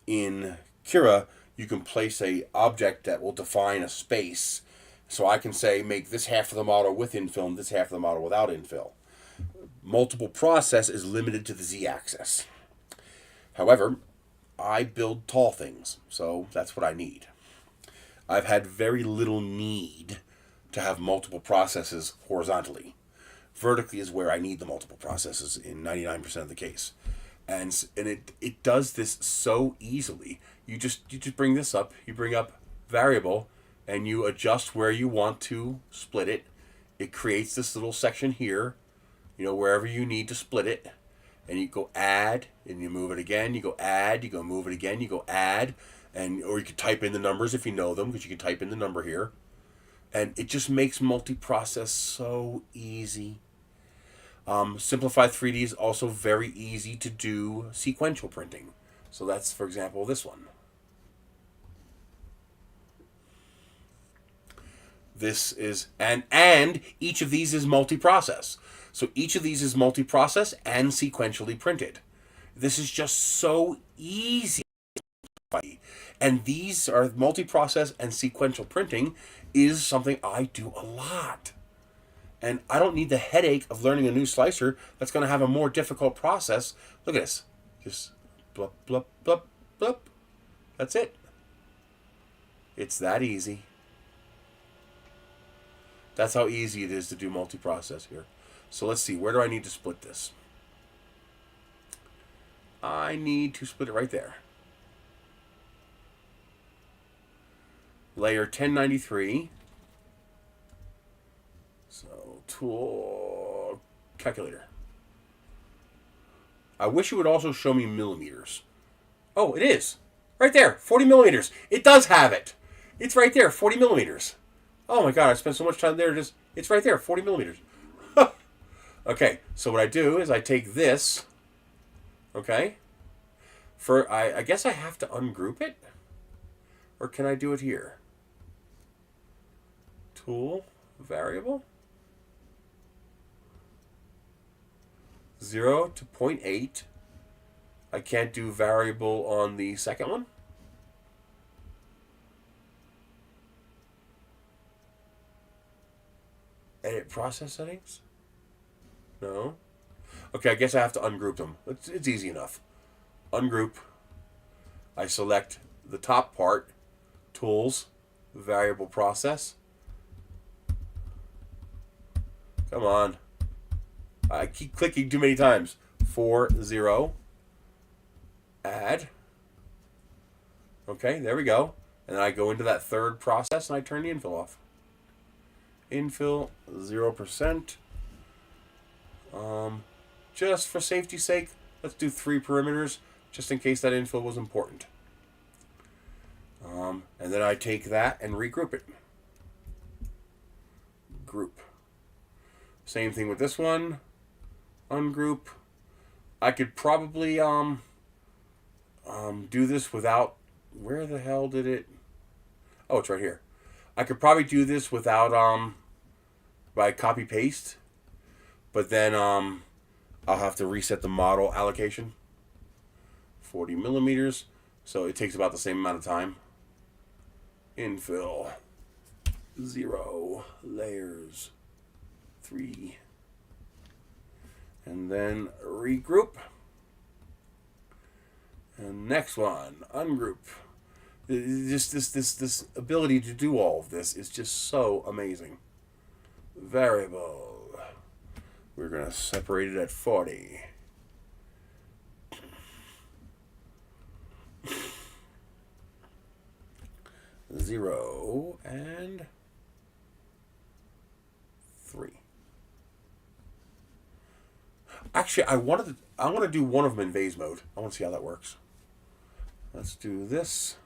in Cura, you can place a object that will define a space. So I can say, make this half of the model with infill and this half of the model without infill. Multiple process is limited to the Z-axis. However, I build tall things, so that's what I need. I've had very little need to have multiple processes horizontally. Vertically is where I need the multiple processes in 99% of the case. And it does this so easily. You just bring this up, you bring up variable, and you adjust where you want to split it. It creates this little section here, wherever you need to split it. And you go add, and you move it again. You go add, you go move it again, you go add. Or you could type in the numbers if you know them, because you can type in the number here. And it just makes multi-process so easy. Simplified 3D is also very easy to do sequential printing. So that's, for example, this one. This is, and each of these is multi-process. So each of these is multi-process and sequentially printed. This is just so easy. And these are multi-process and sequential printing is something I do a lot. And I don't need the headache of learning a new slicer that's going to have a more difficult process. Look at this. Just blup, blup, blup, blup. That's it. It's that easy. That's how easy it is to do multi-process here. So let's see. Where do I need to split this? I need to split it right there. Layer 1093. So, tool, calculator. I wish it would also show me millimeters. Oh, it is. Right there, 40 millimeters. It does have it. It's right there, 40 millimeters. Oh my god, I spent so much time there. It's right there, 40 millimeters. Okay, so what I do is I take this Okay. I guess I have to ungroup it. Or can I do it here? Tool, variable. 0 to 0.8. I can't do variable on the second one. Edit process settings? No. Okay, I guess I have to ungroup them. It's easy enough. Ungroup. I select the top part, tools, variable process. Come on. I keep clicking too many times. 4-0. Add. Okay, there we go. And then I go into that third process and I turn the infill off. Infill 0%. Just for safety's sake, let's do 3 perimeters, just in case that infill was important. And then I take that and regroup it. Group. Same thing with this one. Ungroup. I could probably do this without. Where the hell did it? Oh, it's right here. I could probably do this without by copy paste, but then I'll have to reset the model allocation. 40 millimeters, so it takes about the same amount of time. Infill 0, layers 3, and then regroup. And next one, ungroup. Just this ability to do all of this is just so amazing. Variable. We're gonna separate it at 40. Zero and 3. Actually, I want to do one of them in vase mode. I want to see how that works. Let's do this.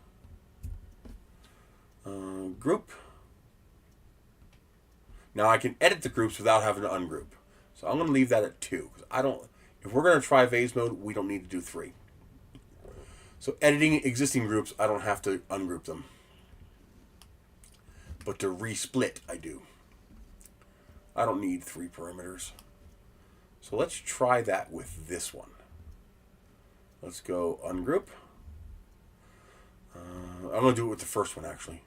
Group. Now I can edit the groups without having to ungroup. So I'm going to leave that at 2. If we're going to try vase mode, we don't need to do 3. So editing existing groups, I don't have to ungroup them. But to resplit, I do. I don't need 3 perimeters. So let's try that with this one. Let's go ungroup. I'm going to do it with the first one, actually.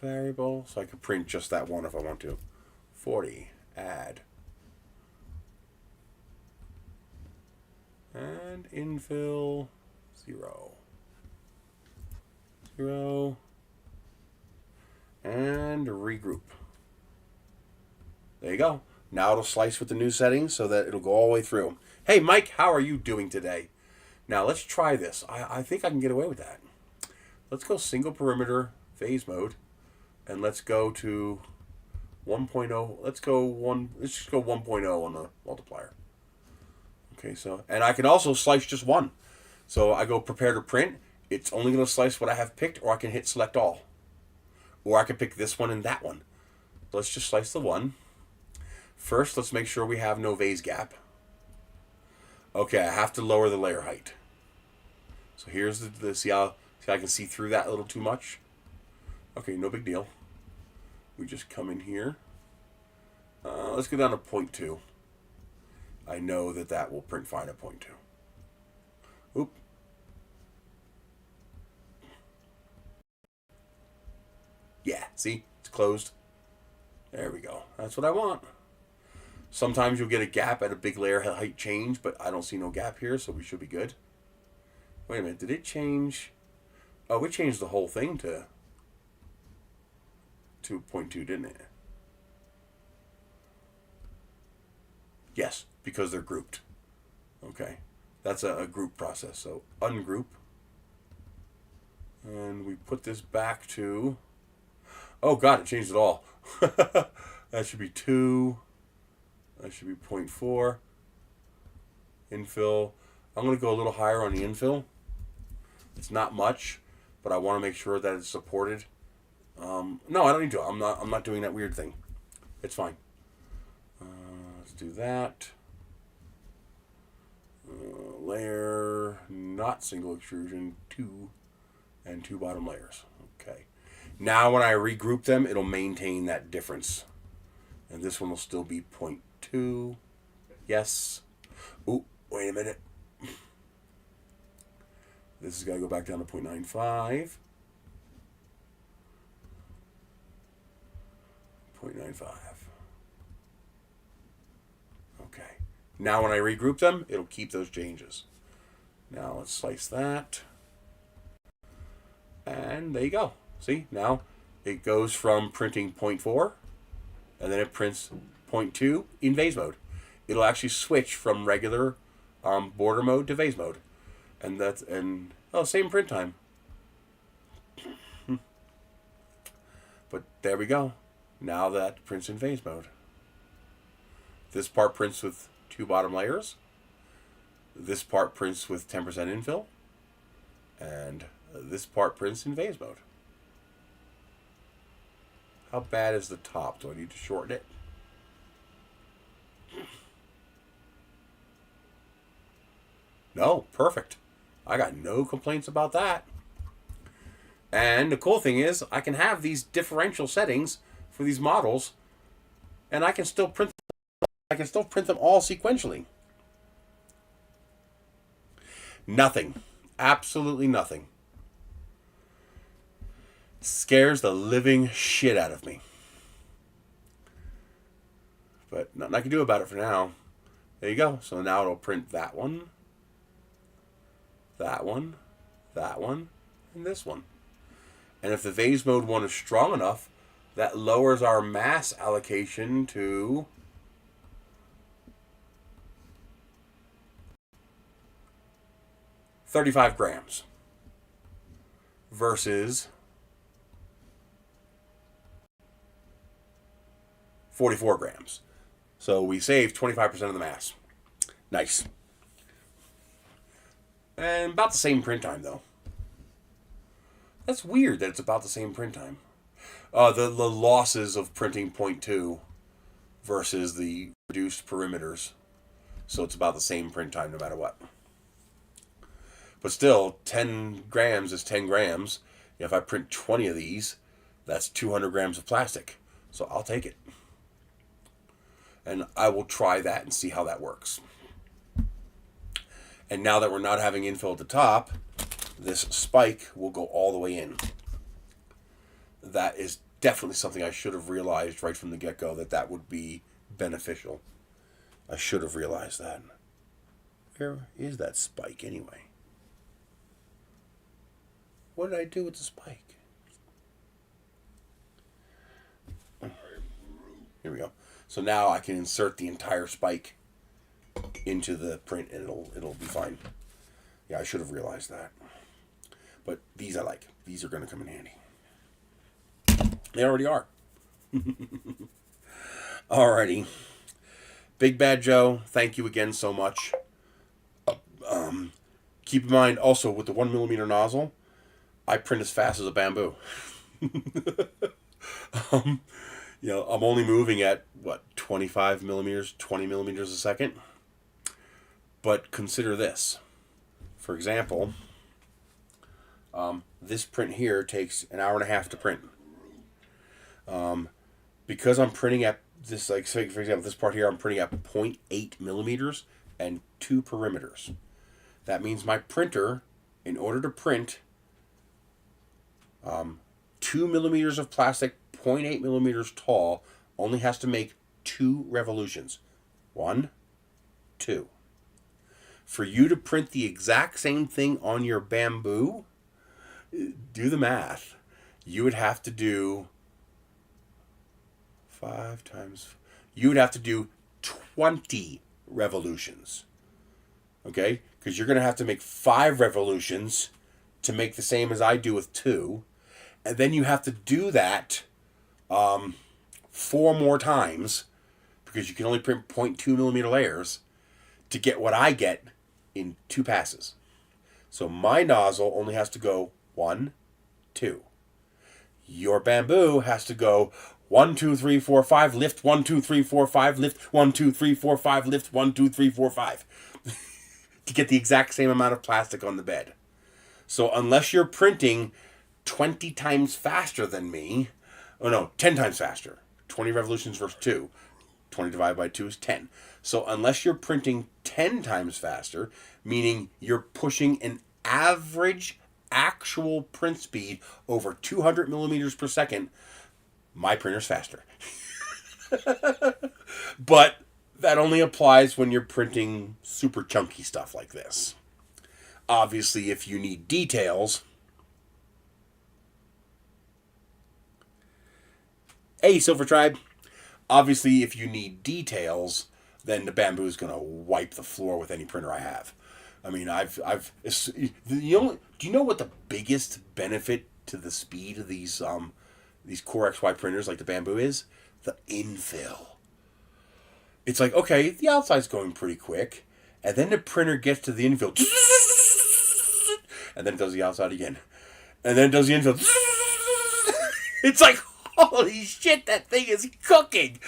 Variable, so I can print just that one if I want to. 40, add. And infill 0. 0. And regroup. There you go. Now it'll slice with the new settings so that it'll go all the way through. Hey, Mike, how are you doing today? Now, let's try this. I think I can get away with that. Let's go single perimeter phase mode. And let's go to 1.0. Let's just go 1.0 on the multiplier. Okay, so, and I can also slice just one. So I go prepare to print. It's only going to slice what I have picked, or I can hit select all. Or I can pick this one and that one. Let's just slice the one. First, let's make sure we have no vase gap. Okay, I have to lower the layer height. So here's see how I can see through that a little too much? Okay, no big deal. We just come in here. Let's go down to 0.2. I know that will print fine at 0.2. Oop. Yeah, see? It's closed. There we go. That's what I want. Sometimes you'll get a gap at a big layer height change, but I don't see no gap here, so we should be good. Wait a minute, did it change? Oh, we changed the whole thing to 0.2, didn't it? Yes, because they're grouped. Okay, that's a group process. So ungroup. And we put this back to... Oh, God, it changed it all. That should be 2. That should be 0.4. Infill. I'm going to go a little higher on the infill. It's not much, but I want to make sure that it's supported. No, I don't need to. I'm not doing that weird thing. It's fine. Let's do that. Layer, not single extrusion, 2 and 2 bottom layers. Okay. Now when I regroup them, it'll maintain that difference. And this one will still be 0.2. Yes. Ooh, wait a minute. This has got to go back down to 0.95. 0.95. Okay. Now when I regroup them, it'll keep those changes. Now let's slice that. And there you go. See, now it goes from printing 0.4 and then it prints 0.2 in vase mode. It'll actually switch from regular border mode to vase mode. And that's, and oh, same print time. But there we go. Now that prints in vase mode. This part prints with 2 bottom layers. This part prints with 10% infill. And this part prints in vase mode. How bad is the top? Do I need to shorten it? No, perfect. I got no complaints about that. And the cool thing is, I can have these differential settings for these models, and I can still print them all sequentially. Nothing. Absolutely nothing. Scares the living shit out of me. But nothing I can do about it for now. There you go. So now it'll print that one, that one, that one, and this one. And if the vase mode one is strong enough, that lowers our mass allocation to 35 grams versus 44 grams. So we save 25% of the mass. Nice. And about the same print time, though. That's weird that it's about the same print time. The losses of printing 0.2 versus the reduced perimeters. So it's about the same print time no matter what. But still, 10 grams is 10 grams. If I print 20 of these, that's 200 grams of plastic. So I'll take it. And I will try that and see how that works. And now that we're not having infill at the top, this spike will go all the way in. That is definitely something I should have realized right from the get-go, that would be beneficial. I should have realized that. Where is that spike anyway? What did I do with the spike? Here we go. So now I can insert the entire spike into the print and it'll be fine. Yeah, I should have realized that. But these I like. These are going to come in handy. They already are. Alrighty. Big Bad Joe, thank you again so much. Keep in mind also with the 1mm nozzle, I print as fast as a bamboo. I'm only moving at, 25 millimeters, 20 millimeters a second? But consider this. For example, this print here takes an hour and a half to print. Because I'm printing at this, like, say, for example, this part here, I'm printing at 0.8 millimeters and 2 perimeters. That means my printer, in order to print 2 millimeters of plastic, 0.8 millimeters tall, only has to make 2 revolutions. 1, 2. For you to print the exact same thing on your bamboo, do the math. You would have to do 5 times... You would have to do 20 revolutions. Okay? Because you're going to have to make 5 revolutions to make the same as I do with 2. And then you have to do that 4 more times, because you can only print 0.2 millimeter layers, to get what I get in 2 passes. So my nozzle only has to go 1, 2. Your bamboo has to go 1, 2, 3, 4, 5, lift, 1, 2, 3, 4, 5, lift, 1, 2, 3, 4, 5, lift, 1, 2, 3, 4, 5. To get the exact same amount of plastic on the bed. So unless you're printing 20 times faster than me, 10 times faster. 20 revolutions versus 2. 20 divided by 2 is 10. So unless you're printing 10 times faster, meaning you're pushing an average actual print speed over 200 millimeters per second, my printer's faster. But that only applies when you're printing super chunky stuff like this. Obviously, if you need details, hey, Silver Tribe. Obviously, if you need details, then the Bamboo is going to wipe the floor with any printer I have. I mean, do you know what the biggest benefit to the speed of these Core XY printers like the Bamboo is? The infill. It's like, okay, the outside's going pretty quick, and then the printer gets to the infill, and then it does the outside again, and then it does the infill. It's like, holy shit, that thing is cooking.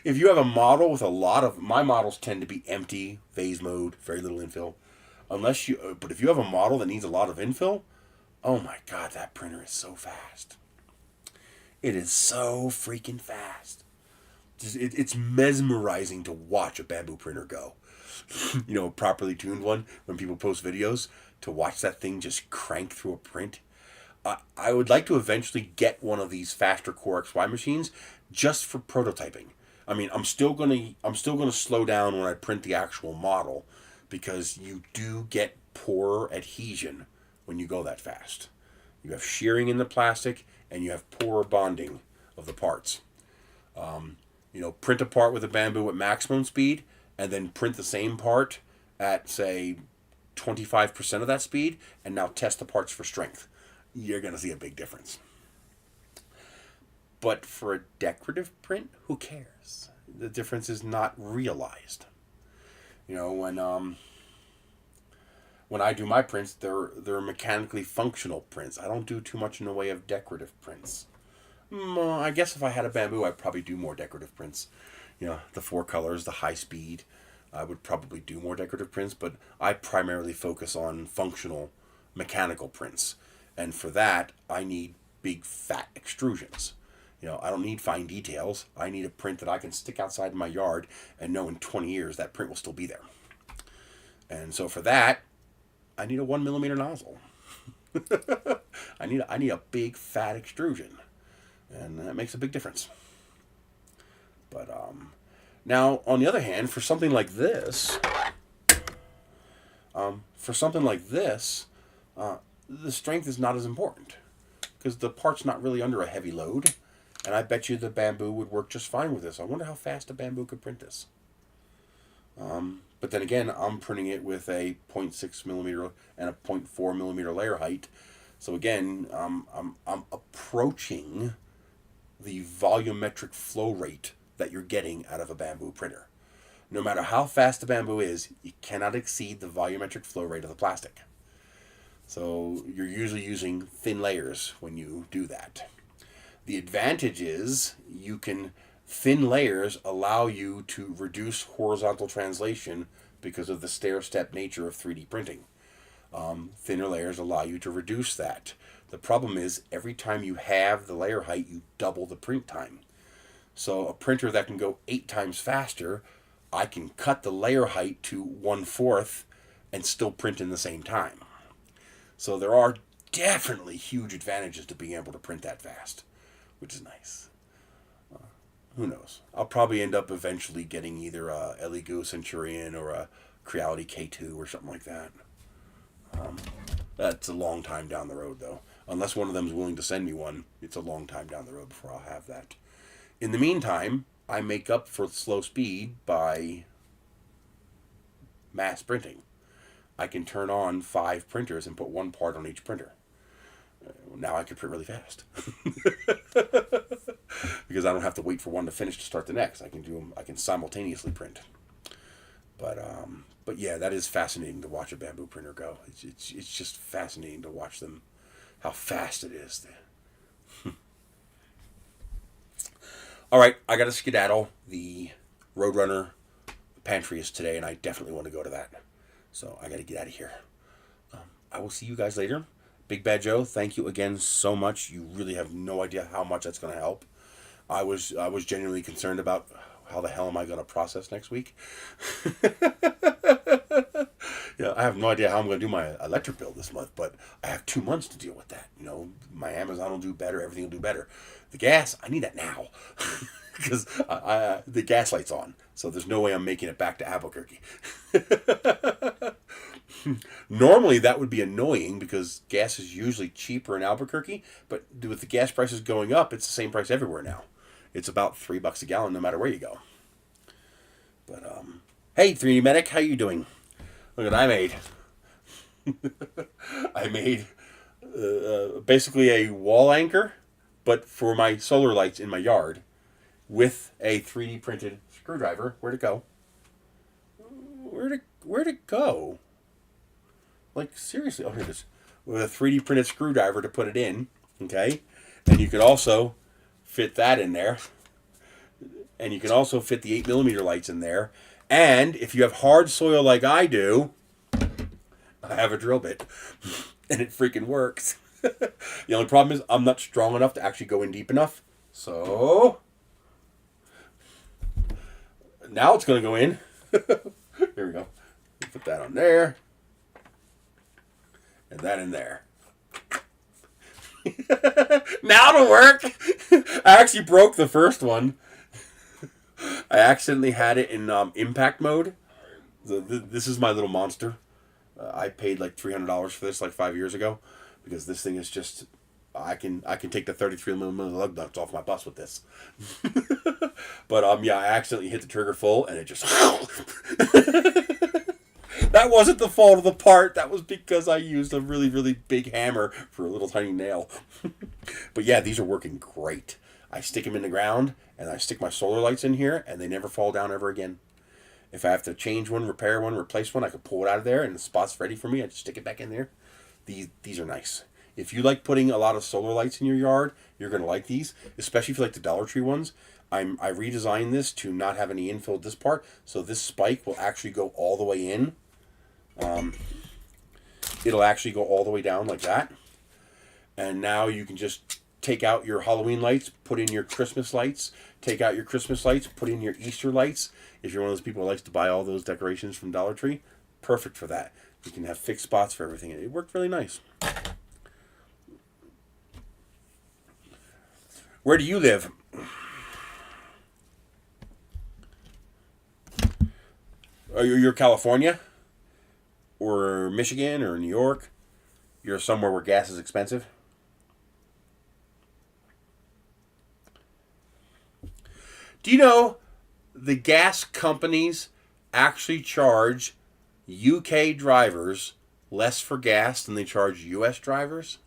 If you have a model with my models tend to be empty, phase mode, very little infill. But if you have a model that needs a lot of infill, oh my God, that printer is so fast. It is so freaking fast. It's mesmerizing to watch a Bamboo printer go. A properly tuned one, when people post videos, to watch that thing just crank through a print. I would like to eventually get one of these faster Core XY machines just for prototyping. I mean, I'm still gonna slow down when I print the actual model, because you do get poorer adhesion when you go that fast. You have shearing in the plastic, and you have poorer bonding of the parts. Print a part with a Bamboo at maximum speed, and then print the same part at, say, 25% of that speed, and now test the parts for strength. You're going to see a big difference. But for a decorative print, who cares? The difference is not realized. When I do my prints, they're mechanically functional prints. I don't do too much in the way of decorative prints. I guess if I had a Bamboo, I'd probably do more decorative prints. The 4 colors, the high speed. I would probably do more decorative prints, but I primarily focus on functional mechanical prints. And for that, I need big fat extrusions. I don't need fine details. I need a print that I can stick outside my yard and know in 20 years that print will still be there. And so for that, I need a 1mm nozzle. I need a big fat extrusion. And that makes a big difference. But now, on the other hand, for something like this, the strength is not as important, because the part's not really under a heavy load, and I bet you the Bamboo would work just fine with this. I wonder how fast a Bamboo could print this. But then again, I'm printing it with a 0.6mm and a 0.4mm layer height. So again, I'm approaching the volumetric flow rate that you're getting out of a Bamboo printer. No matter how fast the Bamboo is, you cannot exceed the volumetric flow rate of the plastic. So you're usually using thin layers when you do that. The advantage is thin layers allow you to reduce horizontal translation because of the stair-step nature of 3D printing. Thinner layers allow you to reduce that. The problem is, every time you have the layer height, you double the print time. So a printer that can go 8 times faster, I can cut the layer height to 1/4 and still print in the same time. So there are definitely huge advantages to being able to print that fast, which is nice. Who knows? I'll probably end up eventually getting either a Elegoo Centurion or a Creality K2 or something like that. That's a long time down the road, though. Unless one of them is willing to send me one, it's a long time down the road before I'll have that. In the meantime, I make up for slow speed by mass printing. I can turn on 5 printers and put 1 part on each printer. Now I can print really fast. Because I don't have to wait for one to finish to start the next. I can simultaneously print. But yeah, that is fascinating to watch a Bamboo printer go. It's just fascinating to watch them, how fast it is. All right, I got to skedaddle. The Roadrunner pantry is today, and I definitely want to go to that. So I got to get out of here. I will see you guys later. Big Bad Joe, thank you again so much. You really have no idea how much that's going to help. I was genuinely concerned about how the hell am I going to process next week. Yeah, I have no idea how I'm going to do my electric bill this month, but I have 2 months to deal with that. You know, my Amazon will do better. Everything will do better. The gas, I need that now because the gas light's on. So there's no way I'm making it back to Albuquerque. Normally that would be annoying because gas is usually cheaper in Albuquerque, but with the gas prices going up, it's the same price everywhere now. It's about $3 a gallon no matter where you go. But hey, 3D Medic, how you doing? Look what I made. I made basically a wall anchor, but for my solar lights in my yard, with a 3D printed screwdriver. Where'd it go? Where'd it go? Like, seriously. Oh, here it is. With a 3D printed screwdriver to put it in. Okay? And you could also fit that in there. And you can also fit the 8mm lights in there. And if you have hard soil like I do, I have a drill bit. And it freaking works. The only problem is I'm not strong enough to actually go in deep enough. So now it's going to go in. Here we go. Put that on there. And that in there. Now it'll work. I actually broke the first one. I accidentally had it in impact mode. This is my little monster. I paid like $300 for this like 5 years ago because this thing is just I can take the 33mm lug nuts off my bus with this. But yeah, I accidentally hit the trigger full and it just That wasn't the fault of the part. That was because I used a really, really big hammer for a little tiny nail. But yeah, these are working great. I stick them in the ground, and I stick my solar lights in here, and they never fall down ever again. If I have to change one, repair one, replace one, I can pull it out of there, and the spot's ready for me. I just stick it back in there. These are nice. If you like putting a lot of solar lights in your yard, you're going to like these, especially if you like the Dollar Tree ones. I redesigned this to not have any infill at this part, so this spike will actually go all the way in. It'll actually go all the way down like that. And now you can just take out your Halloween lights, put in your Christmas lights, take out your Christmas lights, put in your Easter lights. If you're one of those people who likes to buy all those decorations from Dollar Tree, perfect for that. You can have fixed spots for everything. It worked really nice. Where do you live? You're California? Or Michigan or New York? You're somewhere where gas is expensive? Do you know the gas companies actually charge UK drivers less for gas than they charge US drivers?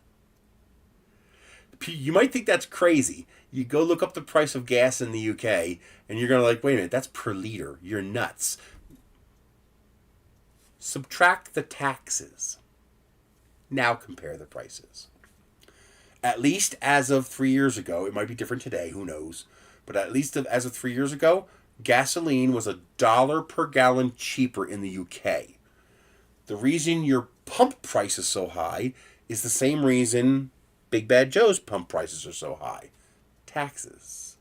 You might think that's crazy. You go look up the price of gas in the UK and you're going to like, wait a minute, that's per liter. You're nuts. Subtract the taxes. Now compare the prices. At least as of 3 years ago, it might be different today, who knows. But at least as of 3 years ago, gasoline was $1 per gallon cheaper in the UK. The reason your pump price is so high is the same reason Big Bad Joe's pump prices are so high. Taxes.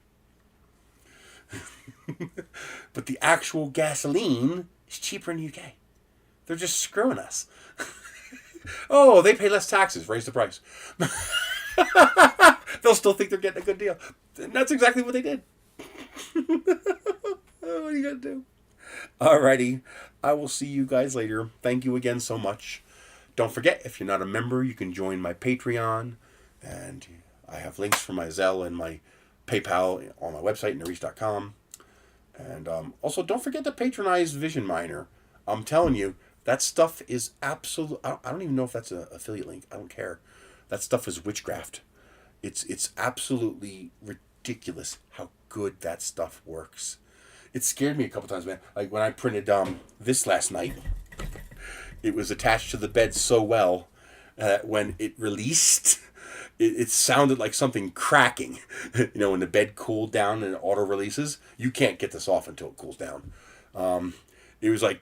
But the actual gasoline is cheaper in the UK. They're just screwing us. Oh, they pay less taxes. Raise the price. They'll still think they're getting a good deal. And that's exactly what they did. What are you going to do? Alrighty. I will see you guys later. Thank you again so much. Don't forget, if you're not a member, you can join my Patreon. And I have links for my Zelle and my PayPal on my website, Nerys.com. And also, don't forget to patronize Vision Miner. I'm telling you, that stuff is absolute. I don't even know if that's an affiliate link. I don't care. That stuff is witchcraft. It's absolutely ridiculous how good that stuff works. It scared me a couple times, man. Like when I printed this last night, it was attached to the bed so well that when it released, it sounded like something cracking. You know, when the bed cooled down and it auto releases, you can't get this off until it cools down. It was like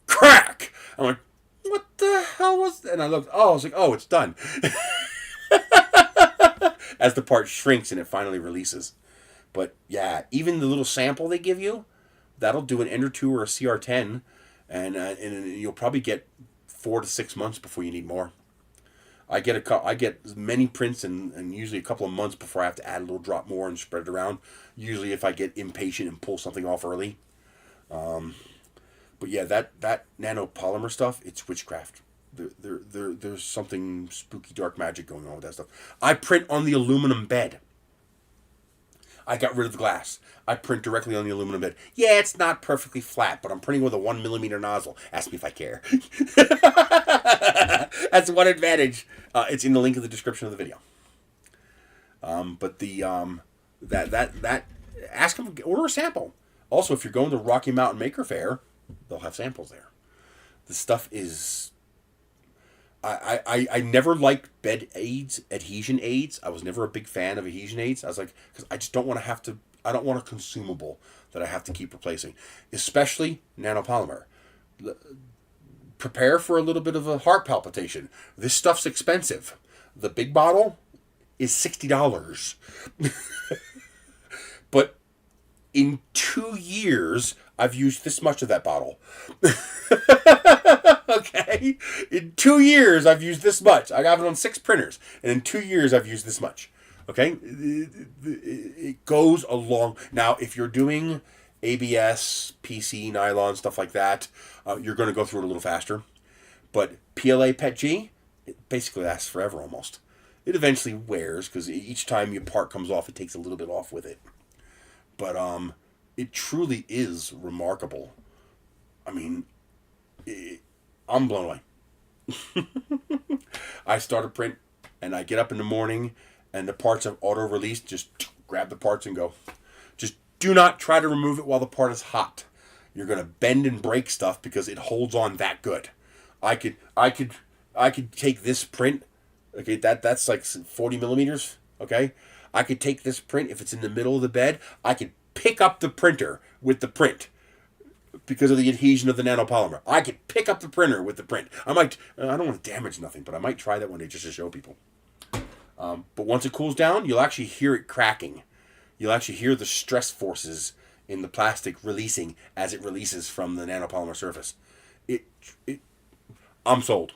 crack. I'm like, what the hell was that? And I looked, I was like, oh, it's done. As the part shrinks and it finally releases. But yeah, even the little sample they give you, that'll do an Ender 2 or a CR10, and you'll probably get 4 to 6 months before you need more. I get many prints and usually a couple of months before I have to add a little drop more and spread it around. Usually if I get impatient and pull something off early. But yeah, that nano polymer stuff, it's witchcraft. There's something spooky dark magic going on with that stuff. I print on the aluminum bed. I got rid of the glass. I print directly on the aluminum bed. Yeah, it's not perfectly flat, but I'm printing with a 1mm nozzle. Ask me if I care. That's one advantage. It's in the link in the description of the video. But the ask them, order a sample. Also, if you're going to Rocky Mountain Maker Fair, they'll have samples there. The stuff is. I never liked bed aids, adhesion aids. I was never a big fan of adhesion aids. I was like, because I just don't want to have to. I don't want a consumable that I have to keep replacing, especially nanopolymer. Prepare for a little bit of a heart palpitation. This stuff's expensive. The big bottle is $60. But in 2 years, I've used this much of that bottle. Okay? In 2 years, I've used this much. I have it on 6 printers. And in 2 years, I've used this much. Okay? It goes along. Now, if you're doing ABS, PC, nylon, stuff like that, you're going to go through it a little faster. But PLA PETG, it basically lasts forever almost. It eventually wears because each time your part comes off, it takes a little bit off with it. But it truly is remarkable. I mean, I'm blown away. I start a print, and I get up in the morning, and the parts have auto-released. Just grab the parts and go. Just do not try to remove it while the part is hot. You're going to bend and break stuff because it holds on that good. I could take this print. Okay, that's like 40 millimeters. Okay, I could take this print if it's in the middle of the bed. I could pick up the printer with the print because of the adhesion of the nanopolymer. I could pick up the printer with the print. I don't want to damage nothing, but I might try that one day just to show people. But once it cools down, you'll actually hear it cracking. You'll actually hear the stress forces in the plastic releasing as it releases from the nanopolymer surface. I'm sold.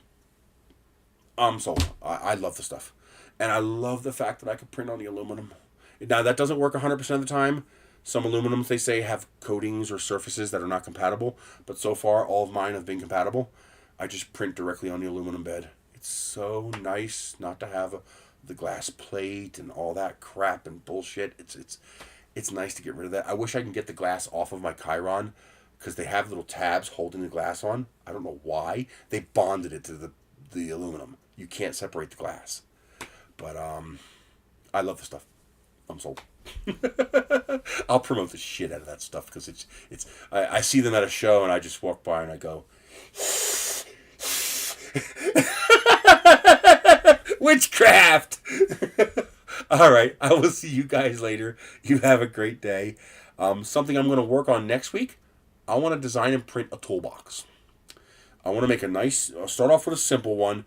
I love the stuff. And I love the fact that I can print on the aluminum. Now, that doesn't work 100% of the time. Some aluminums, they say, have coatings or surfaces that are not compatible. But so far, all of mine have been compatible. I just print directly on the aluminum bed. It's so nice not to have the glass plate and all that crap and bullshit. It's nice to get rid of that. I wish I can get the glass off of my Chiron because they have little tabs holding the glass on. I don't know why. They bonded it to the aluminum. You can't separate the glass. But I love the stuff. I'm sold. I'll promote the shit out of that stuff because I see them at a show and I just walk by and I go witchcraft. All right, I will see you guys later. You have a great day. Something I'm going to work on next week, I want to design and print a toolbox. I want to make a nice, start off with a simple one,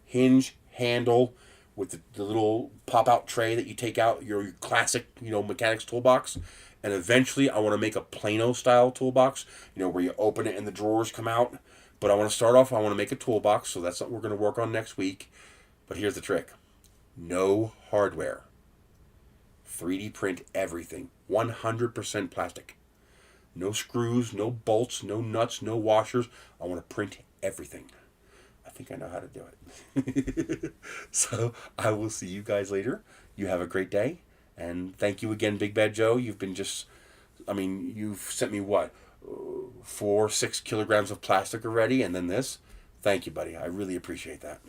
hinge, handle, with the little pop-out tray that you take out, your classic, mechanics toolbox. And eventually I want to make a Plano-style toolbox, where you open it and the drawers come out. But I want to start off, I want to make a toolbox, so that's something we're going to work on next week. But here's the trick. No hardware. 3D print everything. 100% plastic. No screws, no bolts, no nuts, no washers. I want to print everything. I think I know how to do it. So I will see you guys later. You have a great day. And thank you again, Big Bad Joe. You've been you've sent me 4-6 kilograms of plastic already. And then this. Thank you, buddy. I really appreciate that.